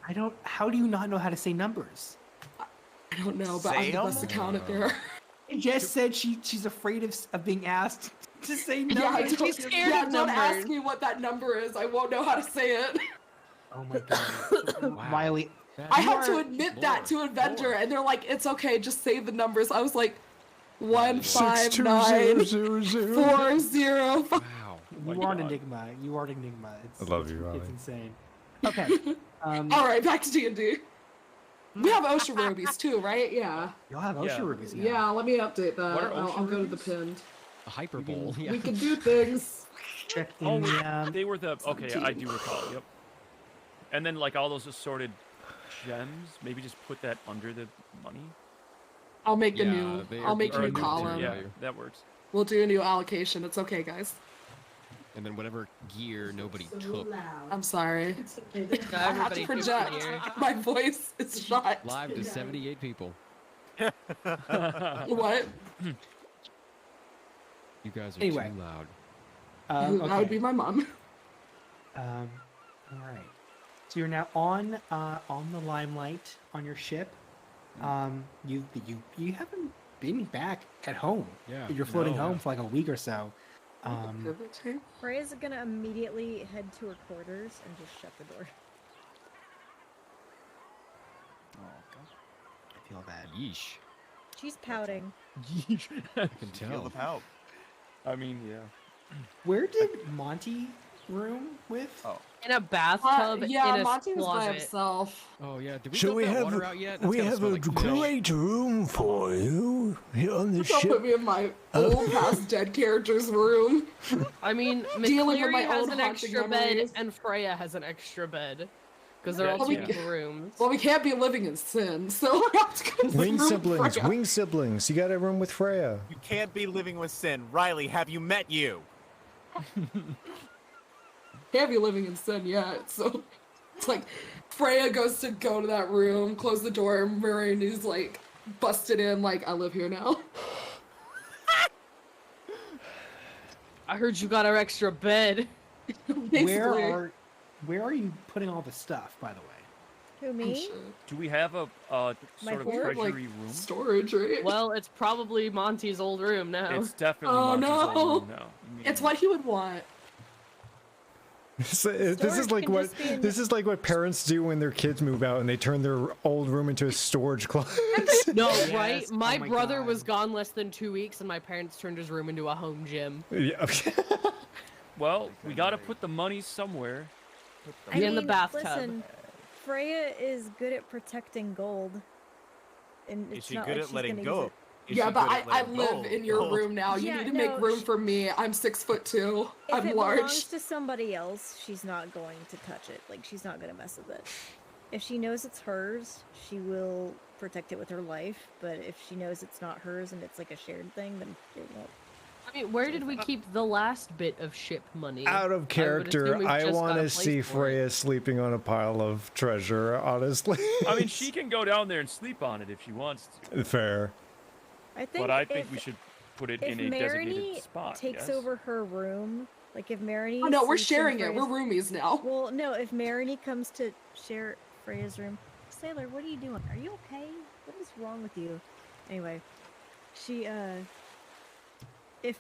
S4: I don't. How do you not know how to say numbers?
S7: I don't know, but I'm the best accountant there.
S4: It just said she's afraid of being asked to say numbers.
S7: Yeah,
S6: She's scared
S7: yeah,
S6: of
S7: don't ask
S6: numbers.
S7: me what that number is. I won't know how to say it.
S4: Oh my god,
S10: Wow.
S4: Riley.
S7: I
S4: You
S7: had to
S4: are-
S7: admit that to a vendor, and they're like, "It's okay, just say the numbers." I was like, 159
S1: 62000.
S7: 405.
S10: Wow.
S4: You
S8: my
S4: are an
S8: God.
S4: enigma. You are an enigma. It's,
S11: I love you, Riley.
S4: It's insane. Okay.
S7: All right, back to D&D. We have OSHA rubies too, right? Yeah.
S4: You'll have
S8: Yeah.
S4: OSHA rubies now.
S7: Yeah. Let me update that.
S8: What are OSHA
S7: I'll go to the
S8: rubies?
S7: pinned.
S10: A hyperbole. Yeah.
S7: We can do things.
S4: Check
S8: Oh,
S4: in the.
S8: they were the okay. I do recall. Yep. And then like all those assorted gems, maybe just put that under the money.
S7: I'll make a
S10: Yeah,
S7: new.
S10: they
S7: I'll
S10: are
S7: make a
S8: Or
S7: new
S10: new
S7: column.
S8: Yeah,
S10: value.
S8: that works.
S7: We'll do a new allocation. It's okay, guys.
S10: And then whatever gear nobody took.
S7: I'm sorry. I have to
S6: Everybody keeps
S7: project.
S6: here.
S7: My voice is shot.
S10: Live to 78 people.
S7: What?
S10: You guys are
S4: Anyway.
S10: too loud.
S4: Okay.
S7: That would be my mom.
S4: All right. So you're now on the limelight on your ship. You haven't been back at home.
S10: Yeah.
S4: You're floating
S8: No.
S4: home for like a week or so.
S3: Freya's gonna immediately head to her quarters and just shut the door.
S4: I feel bad.
S10: Yeesh.
S3: She's pouting.
S10: I can
S5: Feel
S10: tell.
S5: the pout.
S8: I mean, yeah.
S4: Where did Monty room with?
S5: Oh,
S6: In a bathtub
S7: Yeah,
S6: in a
S7: Monty was by
S6: closet.
S7: himself.
S10: Oh yeah. Did we
S1: So
S10: dump
S1: we
S10: that
S1: have
S10: water out yet? That's
S1: we
S10: gotta
S1: have
S10: smell
S1: a
S10: like fish.
S1: great room for you here on the
S7: Don't put
S1: ship.
S7: me in my old past dead character's room.
S6: I mean,
S7: Dealing with my
S6: McCleary has
S7: own
S6: an
S7: haunting
S6: extra bed,
S7: memories.
S6: and Freya has an extra bed. Because they're all
S8: Well,
S6: two
S8: we-
S6: equal rooms.
S7: Well, we can't be living in sin, so I have to go to the
S11: Wing
S7: room
S11: siblings,
S7: Freya.
S11: wing siblings. You got a room with Freya.
S9: You can't be living with sin. Riley, have you met you?
S7: Can't be living in sin yet, so it's like Freya goes to go to that room, close the door, and Marini's like busted in, like, I live here now.
S6: I heard you got our extra bed.
S7: Basically.
S4: Where are you putting all the stuff, by the way?
S3: Who,
S7: I'm
S3: me?
S7: sure.
S8: Do we have a
S3: My
S8: sort of
S3: board,
S7: Like,
S8: treasury room?
S7: storage, right?
S6: Well, it's probably Monty's old room now.
S8: It's definitely
S7: Oh,
S8: Monty's old
S7: no.
S8: room now.
S7: It's what he would want.
S11: This is
S3: Storage
S11: like
S3: can
S11: what
S3: just be in-
S11: this is like what parents do when their kids move out and they turn their old room into a storage closet.
S6: No,
S4: Yes.
S6: right?
S4: Oh
S6: My
S4: my
S6: brother
S4: God.
S6: was gone less than 2 weeks, and my parents turned his room into a home gym.
S11: Yeah.
S8: Well, we gotta put the money somewhere.
S3: I
S6: In the
S3: mean,
S6: bathtub.
S3: Listen, Freya is good at protecting gold. And
S9: Is
S3: it's
S9: she
S3: not
S9: good
S3: like
S9: at
S3: she's
S9: letting
S3: gonna
S9: go?
S3: use
S9: Is
S7: Yeah,
S9: she
S7: but
S9: good at
S7: I
S9: letting
S7: live
S9: go?
S7: in your
S9: Oh.
S7: room now. You
S3: Yeah,
S7: need to make room
S3: sh-
S7: for me. I'm 6'2".
S3: If
S7: I'm
S3: it
S7: large.
S3: belongs to somebody else, she's not going to touch it. Like, she's not going to mess with it. If she knows it's hers, she will protect it with her life. But if she knows it's not hers and it's like a shared thing, then it won't.
S6: I mean, where did we keep the last bit of ship money?
S11: Out of character,
S6: we've
S11: I
S6: just got
S11: want
S6: a
S11: to
S6: place
S11: see
S6: for it.
S11: Freya sleeping on a pile of treasure, honestly.
S8: I mean, she can go down there and sleep on it if she wants to.
S11: Fair.
S3: I think
S8: But I think
S3: if,
S8: we should put it
S3: if
S8: in a designated
S3: Marini
S8: spot.
S3: takes
S8: yes?
S3: over her room, like if Marini.
S7: Oh no, we're
S3: sleeps in
S7: sharing it. We're
S3: Freya's-
S7: roomies now.
S3: Well, no, if Marini comes to share Freya's room, Sailor, what are you doing? Are you okay? What is wrong with you? Anyway, she if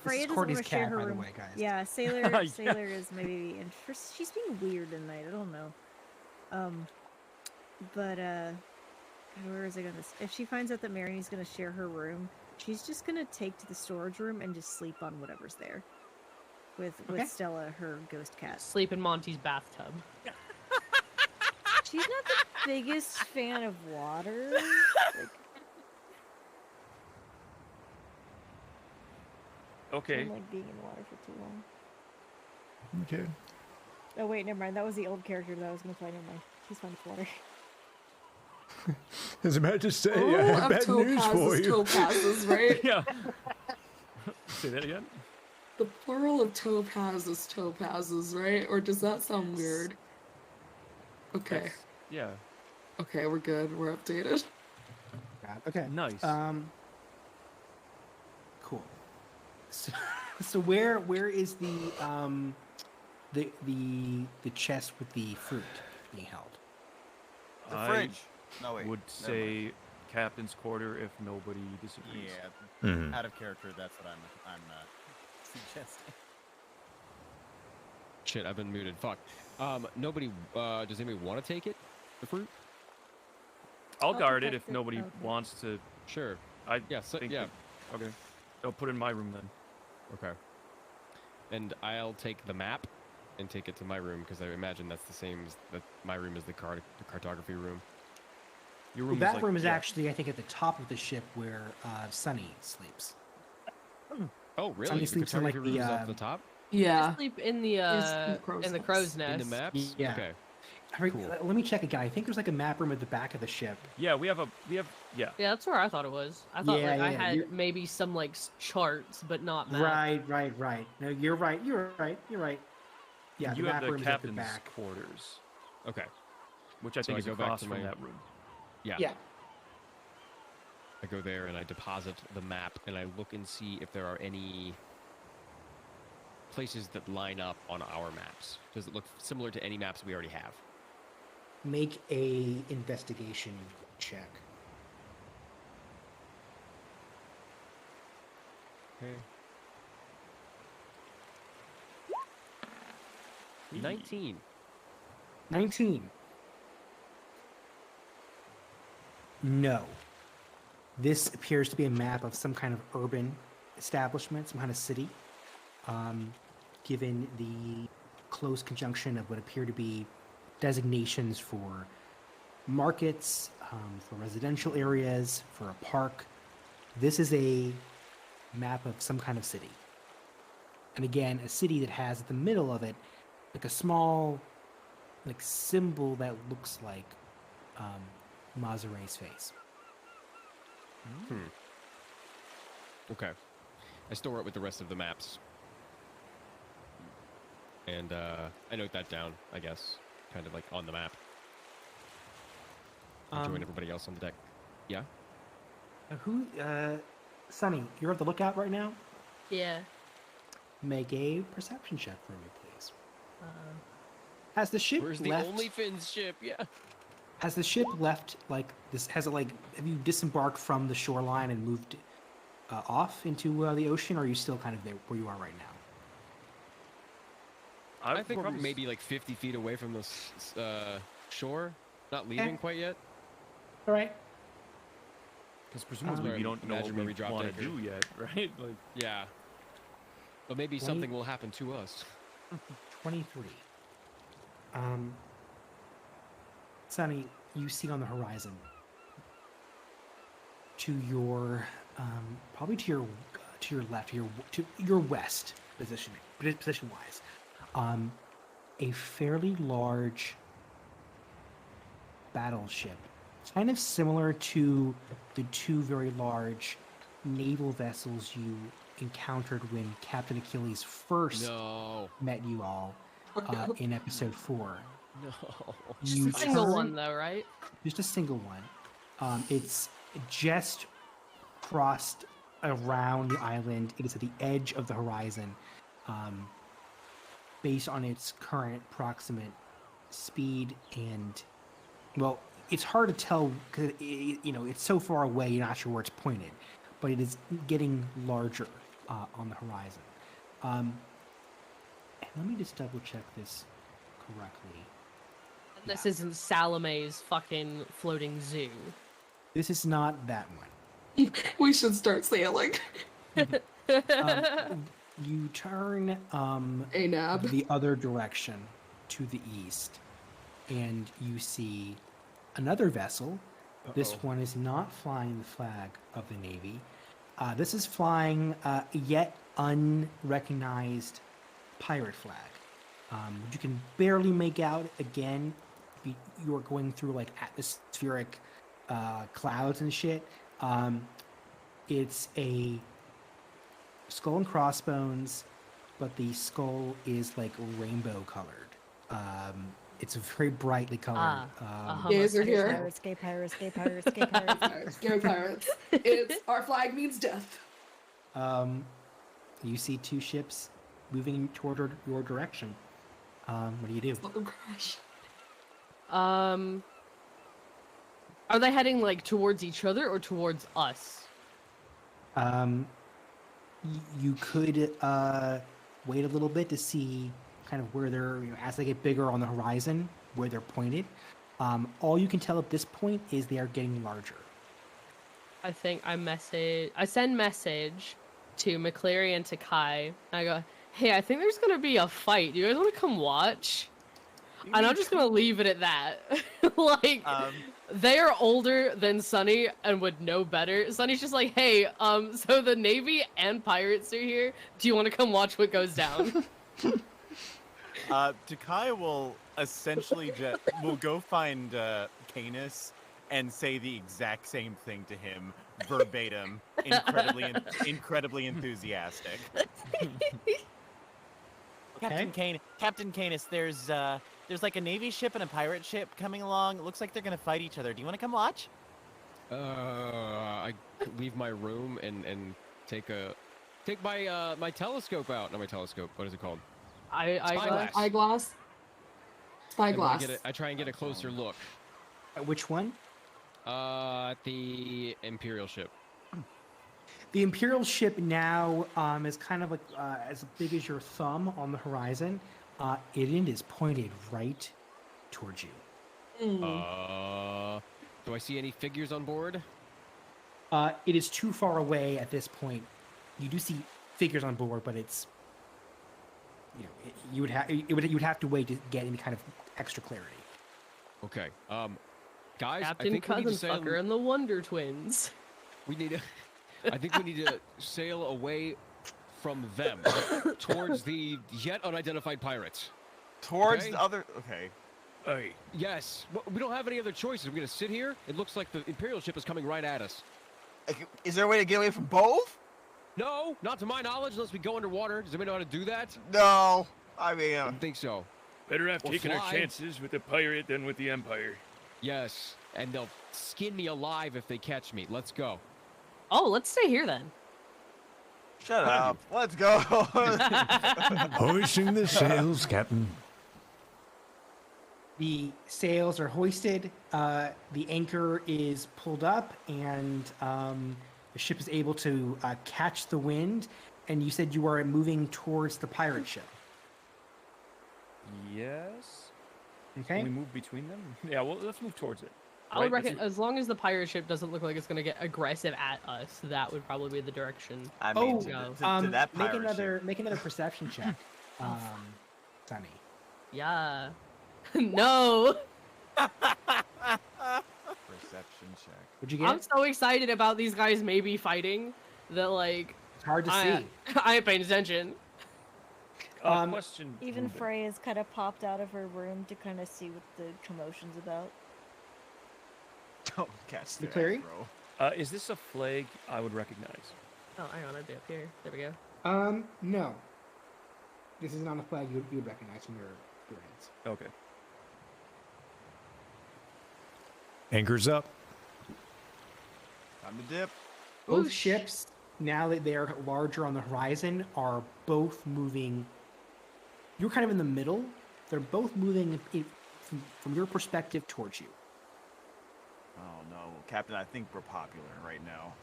S3: Freya doesn't
S4: Courtney's
S3: want to share
S4: cat,
S3: her
S4: by the
S3: room,
S4: way, guys.
S3: yeah,
S8: Yeah.
S3: Sailor is maybe, and she's being weird tonight. I don't know. But God, where is I gonna? If she finds out that Marinie's gonna share her room, she's just gonna take to the storage room and just sleep on whatever's there. With Stella, her ghost cat.
S6: Sleep in Monty's bathtub.
S3: She's not the biggest fan of water. Like, I
S8: Okay.
S3: don't like being in water for too long.
S1: Okay.
S3: Oh wait, never mind. That was the old character that I was gonna play. Never mind. She's fine with water.
S1: I was about to say,
S7: Plural
S1: I have
S7: of
S1: bad news for you.
S7: topazes, right?
S8: Yeah. Say that again.
S7: The plural of topaz is topazes, right? Or does that sound weird? Okay.
S8: That's- yeah.
S7: Okay, we're good. We're updated.
S4: Okay.
S8: Nice.
S4: Cool. So where is the chest with the fruit being held?
S5: The
S8: I
S5: fridge. No wait.
S8: would
S5: never
S8: say captain's quarter if nobody disagrees.
S9: Yeah,
S11: Mhm.
S9: out of character, that's what I'm suggesting.
S10: Shit, I've been muted. Fuck. Nobody. Does anybody want to take it? The fruit?
S8: I'll guard it
S3: protect
S8: if
S3: it.
S8: nobody
S3: Okay.
S8: wants to.
S10: Sure.
S8: I
S10: Yeah. So,
S8: think
S10: yeah.
S8: that- okay. I'll put it in my room then.
S10: Okay. And I'll take the map and take it to my room because I imagine that's the same as that. My room is the cartography room.
S8: Your room
S4: That
S8: is like,
S4: room is
S8: yeah.
S4: actually, I think, at the top of the ship where Sunny sleeps.
S10: Oh, really?
S4: Sunny
S10: The
S4: sleeps in like
S10: cartography
S4: the
S10: room is up the top
S7: Yeah.
S6: Sleep in the crow's nest.
S10: in the maps.
S4: Yeah.
S10: Okay.
S4: Cool. Let me check again. I think there's like a map room at the back of the ship.
S8: Yeah, yeah.
S6: Yeah, that's where I thought it was. I thought
S4: Yeah,
S6: I
S4: yeah,
S6: had
S4: you're-
S6: maybe some like charts, but not maps.
S4: Right. No, you're right. You're right. Yeah,
S8: you
S4: the
S8: have
S4: map
S8: the
S4: room is at the
S8: captain's
S4: back.
S8: quarters,
S10: Okay.
S8: which I
S10: So
S8: think
S10: I
S8: is
S10: go back
S8: across
S10: to
S8: from
S10: my-
S8: that room.
S10: Yeah.
S4: Yeah.
S10: I go there and I deposit the map and I look and see if there are any places that line up on our maps. Does it look similar to any maps we already have?
S4: Make a investigation check.
S10: Okay. 19.
S4: 19. No. This appears to be a map of some kind of urban establishment, some kind of city. Given the close conjunction of what appear to be designations for markets, for residential areas, for a park. This is a map of some kind of city. And again, a city that has at the middle of it like a small like symbol that looks like Mazare's face.
S10: Okay. I store it with the rest of the maps. And I note that down, I guess. Kind of like on the map. I join everybody else on the deck. Yeah?
S4: Sunny, you're at the lookout right now?
S6: Yeah.
S4: Make a perception check for me, please. Has the ship
S10: Where's the
S4: left?
S10: OnlyFins ship? Yeah.
S4: Has the ship left like this? Has it like? Have you disembarked from the shoreline and moved off into the ocean, or are you still kind of there where you are right now?
S10: I think probably maybe like 50 feet away from the shore. Not leaving quite yet.
S4: All right.
S8: Because presumably we don't know what
S10: Imagine where
S8: we
S10: we dropped
S8: want
S10: anchor.
S8: to do yet, right? Like,
S10: Yeah. But maybe
S4: 20
S10: something will happen to us.
S4: 23. Sunny, you see on the horizon to your probably to your left, to your west position wise, a fairly large battleship, kind of similar to the two very large naval vessels you encountered when Captain Achilles first
S10: No.
S4: met you all in episode 4.
S10: No.
S4: You
S6: Just a single
S4: turn-
S6: one though, right?
S4: Just a single one. It's just crossed around the island. It is at the edge of the horizon. Based on its current proximate speed and, well, it's hard to tell because it's so far away. You're not sure where it's pointed, but it is getting larger on the horizon. And let me just double check this correctly.
S6: This isn't Salome's fucking floating zoo.
S4: This is not that one.
S7: We should start sailing.
S4: You turn
S7: Anab.
S4: the other direction to the east, and you see another vessel. This one is not flying the flag of the Navy. This is flying yet unrecognized pirate flag. You can barely make out again. You're going through like atmospheric clouds and shit. It's a skull and crossbones, but the skull is like rainbow colored. It's very brightly colored.
S7: Gays are here.
S3: Pirates, gay pirates, gay pirates, gay pirates.
S7: Gay pirates. It's our flag means death.
S4: You see two ships moving toward your direction. What do you do?
S7: Let them crash.
S6: Are they heading like towards each other or towards us?
S4: You could wait a little bit to see kind of where they're, as they get bigger on the horizon, where they're pointed. All you can tell at this point is they are getting larger.
S6: I think I send message to McCleary and to Kai. I go, hey, I think there's gonna be a fight. Do you guys want to come watch? And I'm just gonna leave it at that. Like, they are older than Sunny and would know better. Sunny's just like, hey, so the Navy and pirates are here. Do you want to come watch what goes down?
S9: Takai will essentially will go find Canis and say the exact same thing to him, verbatim, incredibly enthusiastic.
S13: Captain Canis, there's like a Navy ship and a pirate ship coming along. It looks like they're gonna fight each other. Do you want to come watch?
S10: I leave my room and take my my telescope out. Not my telescope. What is it called?
S7: Eyeglass. Spyglass.
S10: I try and get a closer look.
S4: Which one?
S10: The Imperial ship.
S4: The Imperial ship now is kind of like as big as your thumb on the horizon. It is pointed right towards you.
S10: Do I see any figures on board?
S4: It is too far away at this point. You do see figures on board, but it's you would have to wait to get any kind of extra clarity.
S10: Okay. Guys,
S6: Captain
S10: I think we need to sail.
S6: Cousinfucker and the Wonder Twins.
S10: We need to. I think we need to sail away from them towards the yet unidentified pirates.
S5: Towards the other. Okay.
S1: Hey.
S10: Yes. We don't have any other choices. We're gonna sit here. It looks like the Imperial ship is coming right at us.
S5: Is there a way to get away from both?
S10: No, not to my knowledge, unless we go underwater. Does anybody know how to do that?
S5: No. I mean,
S10: I don't think so.
S1: Better have
S10: Or
S1: taken our
S10: fly.
S1: chances with the pirate than with the Empire.
S10: Yes, and they'll skin me alive if they catch me. Let's go.
S6: Oh, let's stay here then.
S5: Shut up. Let's go.
S1: Hoisting the sails, Captain.
S4: The sails are hoisted. The anchor is pulled up, and the ship is able to catch the wind. And you said you are moving towards the pirate ship.
S8: Yes.
S4: Okay.
S8: Can we move between them? Yeah, well, let's move towards it.
S6: I would
S8: Right,
S6: reckon, as long as the pirate ship doesn't look like it's gonna get aggressive at us, that would probably be the direction.
S5: I mean,
S6: to
S5: that
S4: make
S5: pirate ship.
S4: make another perception check, Sunny.
S6: Yeah. No.
S5: Perception check.
S4: Would you get?
S6: I'm so excited about these guys maybe fighting that like
S4: It's hard to
S6: I,
S4: see.
S6: I ain't paying attention.
S8: Question.
S3: Even Frey has kind of popped out of her room to kind of see what the commotion's about.
S5: Don't catch the
S4: McCleary?
S5: bro.
S8: Is this a flag I would recognize?
S6: Oh, hang on, I'd be up here. There we go.
S4: No. This is not a flag you would recognize from your hands.
S8: Okay.
S11: Anchor's up.
S5: Time to dip.
S4: Both
S6: Whoosh.
S4: ships, now that they are larger on the horizon, are both moving. You're kind of in the middle. They're both moving from your perspective towards you.
S5: Oh no, Captain, I think we're popular right now.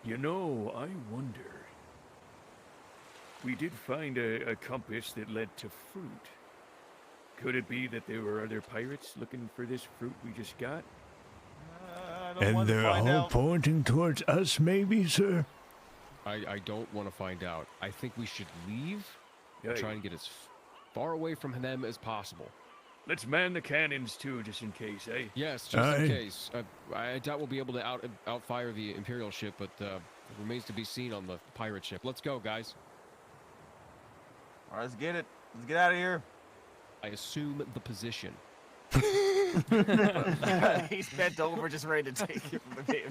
S1: You know, I wonder. we did find a compass that led to fruit. Could it be that there were other pirates looking for this fruit we just got?
S5: I don't
S1: And
S5: want to
S1: they're
S5: find
S1: all
S5: out.
S1: pointing towards us, maybe, sir?
S10: I don't want to find out. I think we should leave and
S1: Hey.
S10: try and get as far away from them as possible.
S1: Let's man the cannons, too, just in case, eh?
S10: Yes, just in
S1: Aye.
S10: case. I doubt we'll be able to outfire the Imperial ship, but it remains to be seen on the pirate ship. Let's go, guys.
S5: All right, let's get it. Let's get out of here.
S10: I assume the position.
S5: He's bent over, just ready to take it from the game.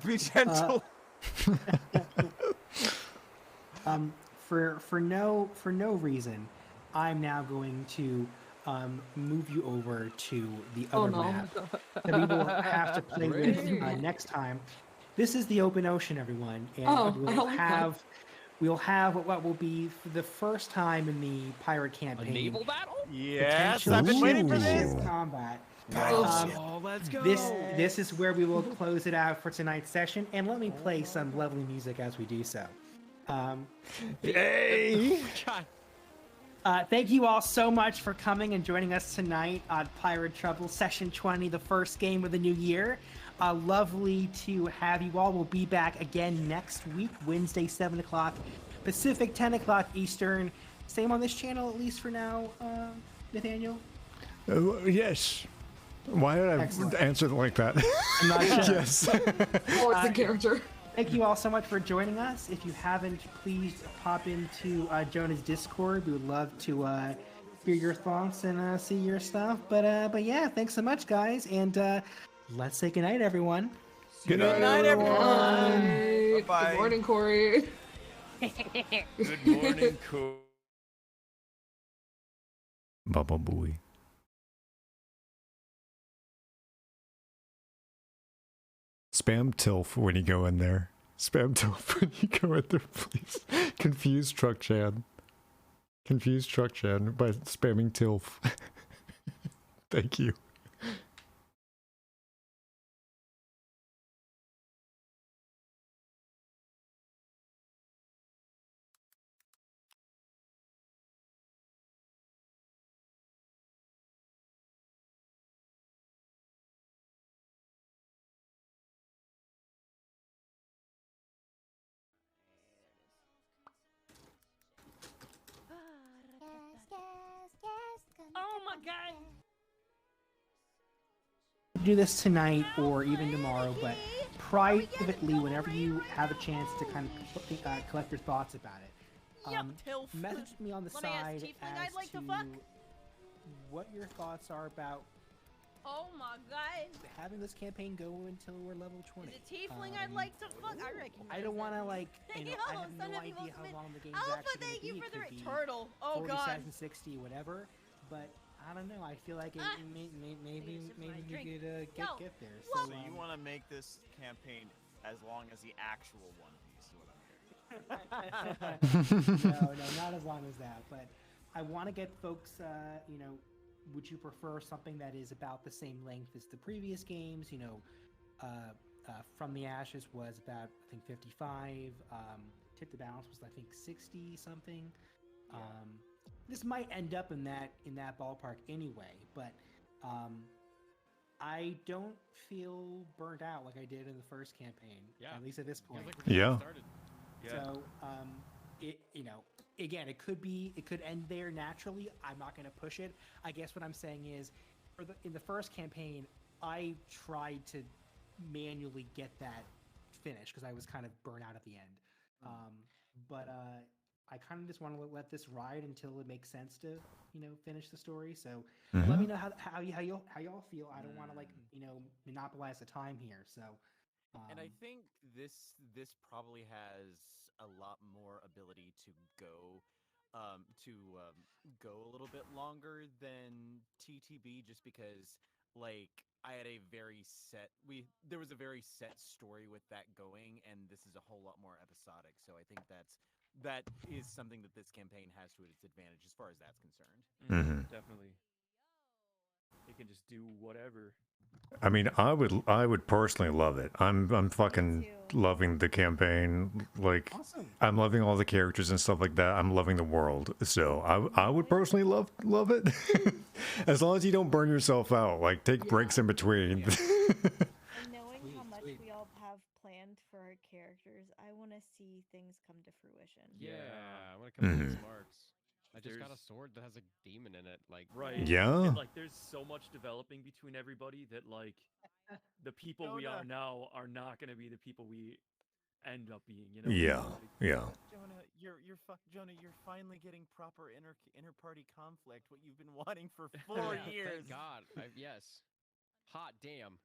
S5: Be gentle.
S4: For no reason, I'm now going to move you over to the
S7: Oh
S4: other
S7: no.
S4: map that we will have to play with next time. This is the open ocean, everyone, and
S7: Oh, I
S4: we'll
S7: don't like that.
S4: have we'll have what will be for the first time in the pirate
S10: A
S4: campaign.
S10: naval battle?
S5: Yes,
S4: potential
S5: I've been waiting for this.
S4: ship combat.
S10: Oh, let's go.
S4: This is where we will close it out for tonight's session, and let me play some lovely music as we do so.
S1: Hey!
S4: Thank you all so much for coming and joining us tonight on Pirate Trouble Session 20, the first game of the new year. Lovely to have you all. We'll be back again next week, Wednesday, 7 o'clock Pacific, 10 o'clock Eastern. Same on this channel, at least for now, Nathaniel?
S1: Yes.
S11: Why did I
S4: Excellent.
S11: answer it like that?
S4: I'm not sure.
S11: Yes.
S7: Oh, it's a character.
S4: Thank you all so much for joining us. If you haven't, please pop into Jonah's Discord. We would love to hear your thoughts and see your stuff. But yeah, thanks so much, guys. And let's say goodnight, everyone.
S1: Good night,
S5: Good night, everyone.
S7: Bye.
S5: Bye-bye.
S7: Good morning, Corey.
S1: Good morning, Cole.
S11: Bubble Boy. Spam TILF when you go in there. Spam TILF when you go in there, please. Confuse Truck Chan. Confuse Truck Chan by spamming TILF. Thank you.
S6: Oh my god!
S4: Do this tonight or even tomorrow, but privately, whenever you have a chance to kind of collect your thoughts about it,
S6: Tilf.
S4: message me on the
S6: Let me ask
S4: side
S6: Tiefling
S4: as
S6: I'd like to
S4: to
S6: fuck.
S4: what your thoughts are about
S6: Oh my god!
S4: having this campaign go until we're level 20.
S6: Is it Tiefling I'd like to fuck? I recognize
S4: I don't want to
S6: that.
S4: like, you know, I
S6: Yo,
S4: have
S6: son
S4: no
S6: of you
S4: idea
S6: must
S4: how
S6: have
S4: long the game's
S6: Alpha,
S4: actually
S6: thank you
S4: gonna be.
S6: for
S4: It
S6: the
S4: could be
S6: turtle. Oh
S4: 47,
S6: god.
S4: 60, whatever. But I don't know. I feel like it,
S6: Ah.
S4: maybe
S6: Need a sip of my
S4: you
S6: drink.
S4: could
S6: Yo,
S4: get there.
S6: whoa.
S5: So you want to make this campaign as long as the actual One Piece, is what I'm hearing.
S4: no, not as long as that. But I want to get folks, you know, would you prefer something that is about the same length as the previous games? You know, From the Ashes was about, I think, 55. Tip the Balance was, I think, 60 something. This might end up in that ballpark anyway, but I don't feel burnt out like I did in the first campaign.
S10: Yeah.
S4: At least at this point.
S10: Feels like we're
S11: Yeah.
S10: getting started.
S8: Yeah.
S4: So, it, you know, again, it could end there naturally. I'm not going to push it. I guess what I'm saying is, in the first campaign, I tried to manually get that finished because I was kind of burnt out at the end. But I kind of just want to let this ride until it makes sense to, you know, finish the story. So let me know how y'all feel. I don't want to, like, you know, monopolize the time here. So.
S9: And I think this probably has a lot more ability to go go a little bit longer than TTB, just because like I had a very set there was a very set story with that going, and this is a whole lot more episodic. So I think that is something that this campaign has to its advantage as far as that's concerned.
S11: Mhm.
S8: Definitely. it can just do whatever.
S11: I mean, I would personally love it. I'm fucking
S3: too.
S11: loving the campaign. Like,
S4: Awesome.
S11: I'm loving all the characters and stuff like that. I'm loving the world. So I would personally love it. As long as you don't burn yourself out. Like, take breaks in between.
S3: And knowing how much
S4: sweet.
S3: we all have planned for our characters, I want to see things come to fruition.
S10: Yeah, I want to come up with
S11: Mhm.
S10: smarts. I just got a sword that has a demon in it. Like,
S8: Right.
S11: Yeah.
S8: And, like, there's so much developing between everybody that, like, the people we are now are not going to be the people we end up being, you know?
S11: Yeah.
S8: Like,
S11: Yeah.
S9: Jonah, you're finally getting proper inter-party conflict. What you've been wanting for 4
S10: yeah,
S9: years.
S10: Thank God. Yes. Hot damn.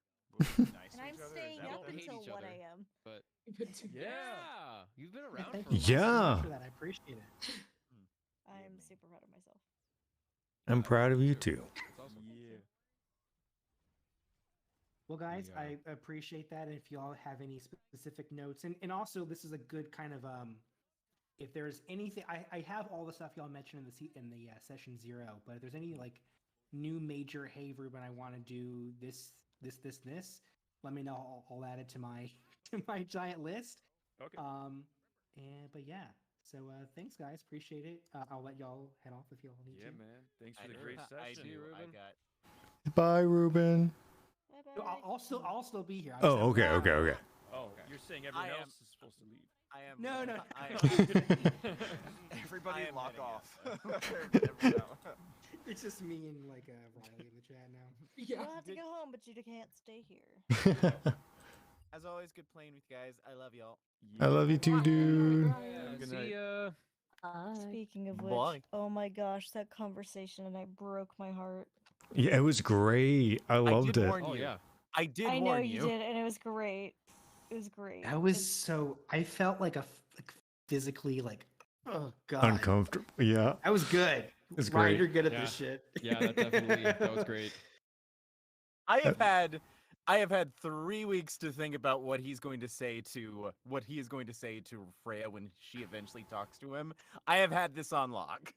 S3: And I'm staying
S10: We
S3: up
S10: don't hate
S3: until
S10: each
S3: 1
S10: other,
S3: a.m.
S10: But
S8: Yeah.
S10: yeah, you've been around
S4: Thank
S10: for a
S4: you
S10: while.
S4: so
S11: Yeah.
S4: much for that. I appreciate it.
S3: I'm super proud of myself.
S11: I'm proud of you too.
S10: That's awesome.
S8: Yeah.
S4: Well, guys,
S10: Yeah.
S4: I appreciate that. And if you all have any specific notes, and also this is a good kind of if there's anything, I have all the stuff y'all mentioned in the session 0, but if there's any like new major, hey Ruben, I want to do this, let me know. I'll add it to my giant list.
S8: Okay.
S4: But yeah. So thanks, guys. Appreciate it. I'll let y'all head off if y'all need
S8: Yeah,
S4: to.
S8: man. Thanks for
S9: I
S8: the
S9: do.
S8: great
S9: I
S8: session.
S9: do. I
S10: Ruben.
S9: got.
S11: Bye, Ruben.
S3: Bye bye.
S4: I'll still be here. I just
S11: Oh,
S4: have-
S11: okay.
S8: Oh, you're saying everyone
S9: I
S8: else is supposed to leave.
S9: I am.
S4: No.
S5: Everybody
S9: I am
S5: lock
S9: heading
S5: off.
S9: out.
S4: It's just me and like Riley in the chat now.
S3: You
S7: Yeah.
S3: don't have to go home, but you can't stay here.
S9: As always, good playing with you guys. I love y'all.
S11: I love you too, dude.
S10: Yeah,
S8: Good
S10: see
S8: night.
S10: ya.
S3: Speaking of which,
S9: Bye.
S3: oh my gosh, that conversation and I broke my heart.
S11: Yeah, it was great. I loved
S9: did
S11: it.
S9: warn
S10: Oh
S9: you.
S10: yeah.
S9: I did
S3: I know
S9: warn
S3: you did, and it was great. It was great.
S4: That was so. I felt like physically like, oh god,
S11: Uncomfortable. Yeah.
S4: That was good.
S11: It's
S4: Ryan,
S11: great.
S4: you're good at
S10: Yeah.
S4: this shit.
S10: Yeah, that was great.
S9: I have had 3 weeks to think about what he is going to say to Freya when she eventually talks to him. I have had this on lock.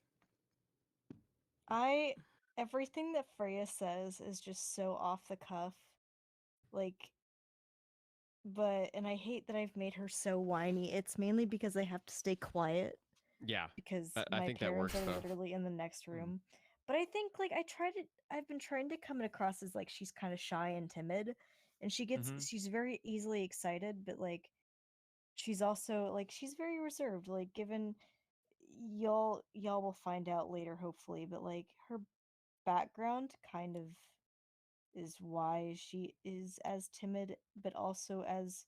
S3: Everything that Freya says is just so off the cuff. Like, and I hate that I've made her so whiny. It's mainly because I have to stay quiet
S10: Yeah.
S3: because
S10: I
S3: my
S10: think that
S3: parents
S10: works,
S3: are
S10: though.
S3: literally in the next room. But I think like I've been trying to come across as like she's kind of shy and timid, and she's very easily excited, but like she's also like she's very reserved. Like given y'all will find out later hopefully, but like her background kind of is why she is as timid but also as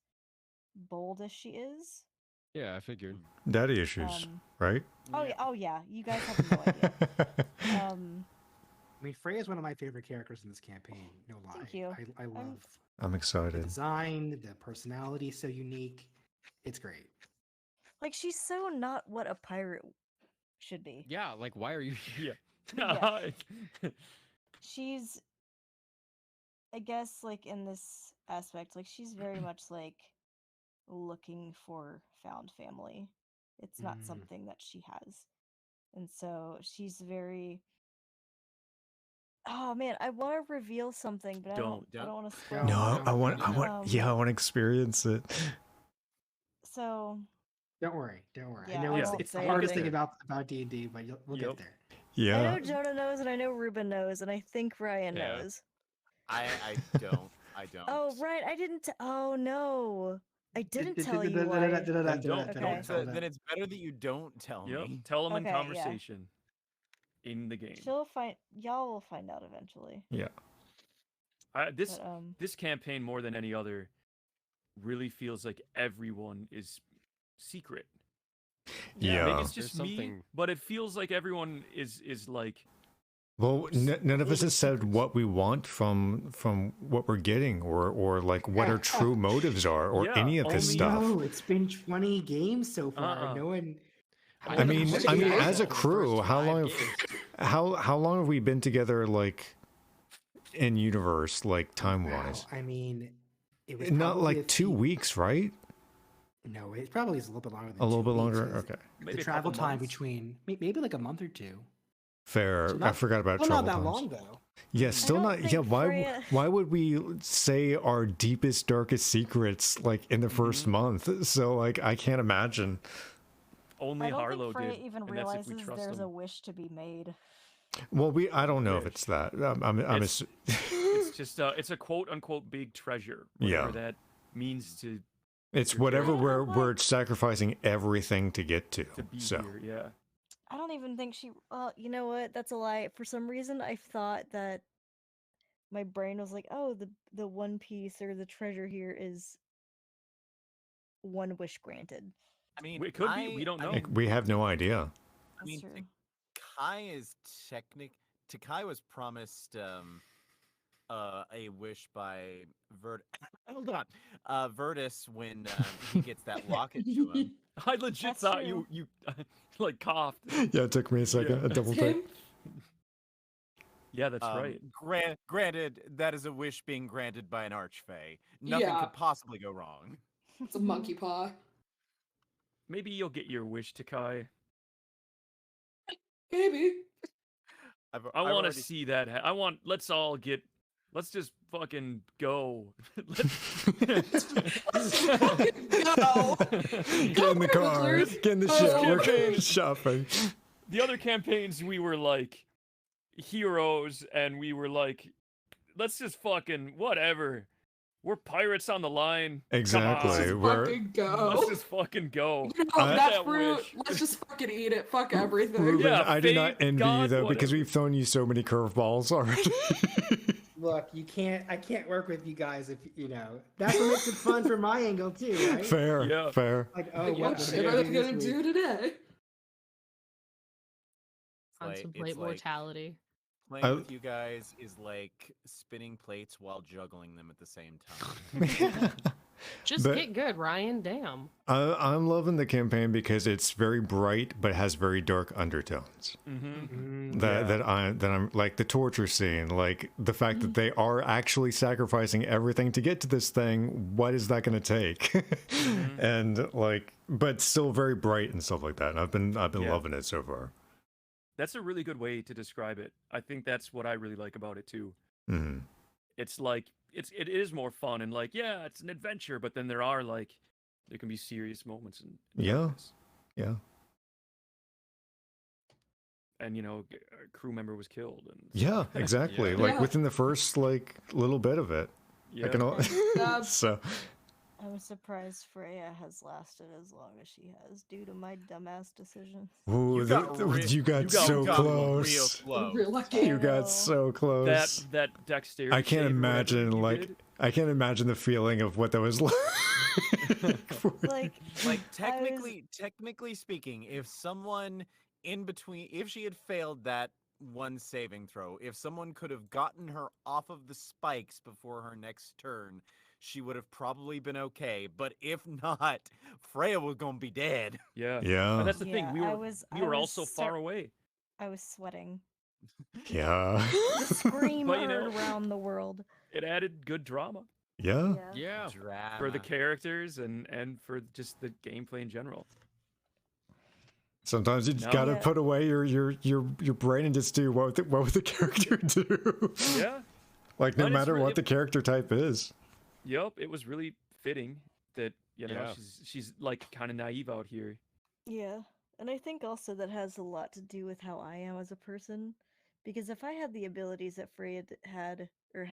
S3: bold as she is.
S10: Yeah, I figured.
S11: Daddy issues, right?
S3: Oh yeah, you guys have no idea.
S4: I mean, Freya's one of my favorite characters in this campaign. No lie.
S3: Thank you.
S4: I love
S11: I'm
S4: the
S11: excited.
S4: design, the personality, so unique. It's great.
S3: Like she's so not what a pirate should be.
S10: Yeah, like why are you here?
S3: Yeah. She's, I guess, like in this aspect, like she's very much like looking for found family. It's not something that she has. And so she's very. Oh man, I want to reveal something, but I don't want to spoil.
S11: No,
S3: it.
S11: I want, I want to experience it.
S3: So.
S4: Don't worry.
S3: Yeah,
S4: I know it's the hardest thing about D&D, but we'll get there.
S11: Yeah.
S3: I know Jonah knows, and I know Ruben knows, and I think Ryan knows.
S9: I don't.
S3: Oh right, I didn't. Oh no, I didn't tell you why.
S8: Then don't tell
S9: Then it's better that you don't tell me.
S8: Tell them in
S3: Okay, yeah.
S8: conversation. In the game.
S3: Y'all will find out eventually.
S11: Yeah.
S8: This campaign more than any other really feels like everyone is secret.
S11: Yeah.
S8: Maybe it's just me, but it feels like everyone is like.
S11: Well, none of us has said what we want from what we're getting, or like what our true motives are, or any of this stuff.
S4: No, it's been 20 games so far. No one.
S11: I mean, as a crew, how long have we been together, like in universe, like time wise?
S4: I mean, it was
S11: not
S4: probably
S11: like 2 weeks, right?
S4: No, it probably is a little bit longer. Than
S11: A little
S4: 2
S11: bit
S4: weeks,
S11: longer.
S4: 'cause
S11: Okay.
S4: The travel time between maybe like a month or two.
S11: Fair. I forgot about
S4: Well,
S11: trouble
S4: not that
S11: times.
S4: long though.
S11: Yeah, still
S3: don't
S11: not. Yeah,
S3: think
S11: why?
S3: Freya-
S11: Why would we say our deepest, darkest secrets like in the first month? So like, I can't imagine.
S8: Only
S3: I don't
S8: Harlow
S3: think Freya
S8: did,
S3: even
S8: and that's if we
S3: realizes
S8: trust
S3: there's
S8: him.
S3: a wish to be made.
S11: Well, I don't know if
S8: Wish.
S11: it's that.
S8: It's just it's a quote unquote big treasure. Whatever
S11: Yeah.
S8: that means to
S11: It's
S8: your
S11: whatever
S8: character.
S11: we're sacrificing everything to get to.
S8: to be
S11: So
S8: here. Yeah.
S3: I don't even think she. You know what? That's a lie. For some reason, I thought that my brain was like, "Oh, the One Piece or the treasure here is one wish granted."
S13: I mean,
S8: It could be. We don't know.
S11: we have no idea.
S13: I
S3: That's
S13: mean,
S3: true.
S13: Takai was promised a wish by hold on. Virtus when he gets that locket to him.
S8: I legit
S3: That's
S8: thought
S3: true.
S8: you like coughed.
S11: Yeah, it took me a second.
S8: Yeah.
S11: A double take.
S8: Yeah, that's right.
S13: Granted, that is a wish being granted by an archfey. Nothing
S7: Yeah.
S13: could possibly go wrong.
S7: It's a monkey paw.
S8: Maybe you'll get your wish, Takai.
S7: Maybe.
S8: I want to see that. I want. Let's all get. Let's just fucking go.
S7: No.
S11: Get in the car. Get in the ship. We're going shopping.
S8: The other campaigns, we were like heroes, and we were like, let's just fucking whatever. We're pirates on the line. Come on.
S11: Exactly.
S7: Fucking go.
S8: Let's just fucking go.
S7: You know,
S11: I-
S7: that
S8: That
S7: fruit.
S8: wish.
S7: Let's just fucking eat it. Fuck everything.
S11: Ruben,
S8: Yeah,
S11: I do not
S8: fate,
S11: envy you
S8: God,
S11: though because
S8: whatever.
S11: we've thrown you so many curveballs already.
S4: Look, I can't work with you guys if you know. That's what makes it fun from my angle too, right?
S11: Fair.
S8: Yeah.
S11: Fair.
S4: Like, oh,
S7: Like,
S4: what
S7: what
S4: should
S7: shit
S4: I
S7: are they
S4: do
S7: gonna
S4: this
S7: do
S4: week?
S7: today?
S6: Contemplate
S13: It's like
S6: mortality.
S13: playing with you guys is like spinning plates while juggling them at the same time.
S6: Just
S11: But-
S6: get good, Ryan. Damn.
S11: I'm loving the campaign because it's very bright but has very dark undertones.
S8: Mm-hmm.
S11: That I'm like the torture scene, like the fact that they are actually sacrificing everything to get to this thing. What is that going to take? And like, but still very bright and stuff like that. And I've been
S8: Yeah.
S11: loving it so far.
S8: That's a really good way to describe it. I think that's what I really like about it too.
S11: Mhm.
S8: It's like it is more fun and like yeah, it's an adventure, but then there can be serious moments and
S11: Yeah.
S8: darkness.
S11: Yeah.
S8: And you know, a crew member was killed and
S11: Yeah, exactly.
S10: Yeah.
S11: Like
S7: Yeah.
S11: within the first like little bit of it.
S8: yeah.
S11: I can
S7: Yeah.
S11: so
S3: I was surprised Freya has lasted as long as she has due to my dumbass decisions.
S11: ooh,
S13: You got
S11: you got so
S13: real
S11: close.
S13: close.
S7: Real lucky.
S11: You got
S3: Wow.
S11: so close.
S8: that dexterity.
S11: I can't
S8: save or whatever
S11: imagine
S8: you
S11: like
S8: did.
S11: I can't imagine the feeling of what that was like.
S3: Like,
S13: Like technically speaking, if someone in between, if she had failed that one saving throw, if someone could have gotten her off of the spikes before her next turn, she would have probably been okay. But if not, Freya was gonna be dead.
S8: Yeah.
S11: Yeah.
S8: And that's the
S3: yeah,
S8: thing. We
S3: I
S8: were
S3: was,
S8: we
S3: I
S8: were all
S3: was
S8: so
S3: cer-
S8: far away.
S3: I was sweating.
S11: Yeah.
S3: The scream
S8: But, you
S3: heard
S8: know-
S3: around the world.
S8: It added good drama
S11: Yeah.
S10: Yeah.
S13: Drama.
S8: for the characters and for just the gameplay in general.
S11: Sometimes you just
S8: No.
S11: gotta
S3: Yeah.
S11: put away your brain and just do what would the character do.
S8: Yeah.
S11: Like no
S8: But it's
S11: matter
S8: really-
S11: what the character type is.
S8: Yep. It was really fitting that you know
S10: Yeah.
S8: she's like kind of naive out here.
S3: Yeah. And I think also that has a lot to do with how I am as a person. Because if I had the abilities that Freya had or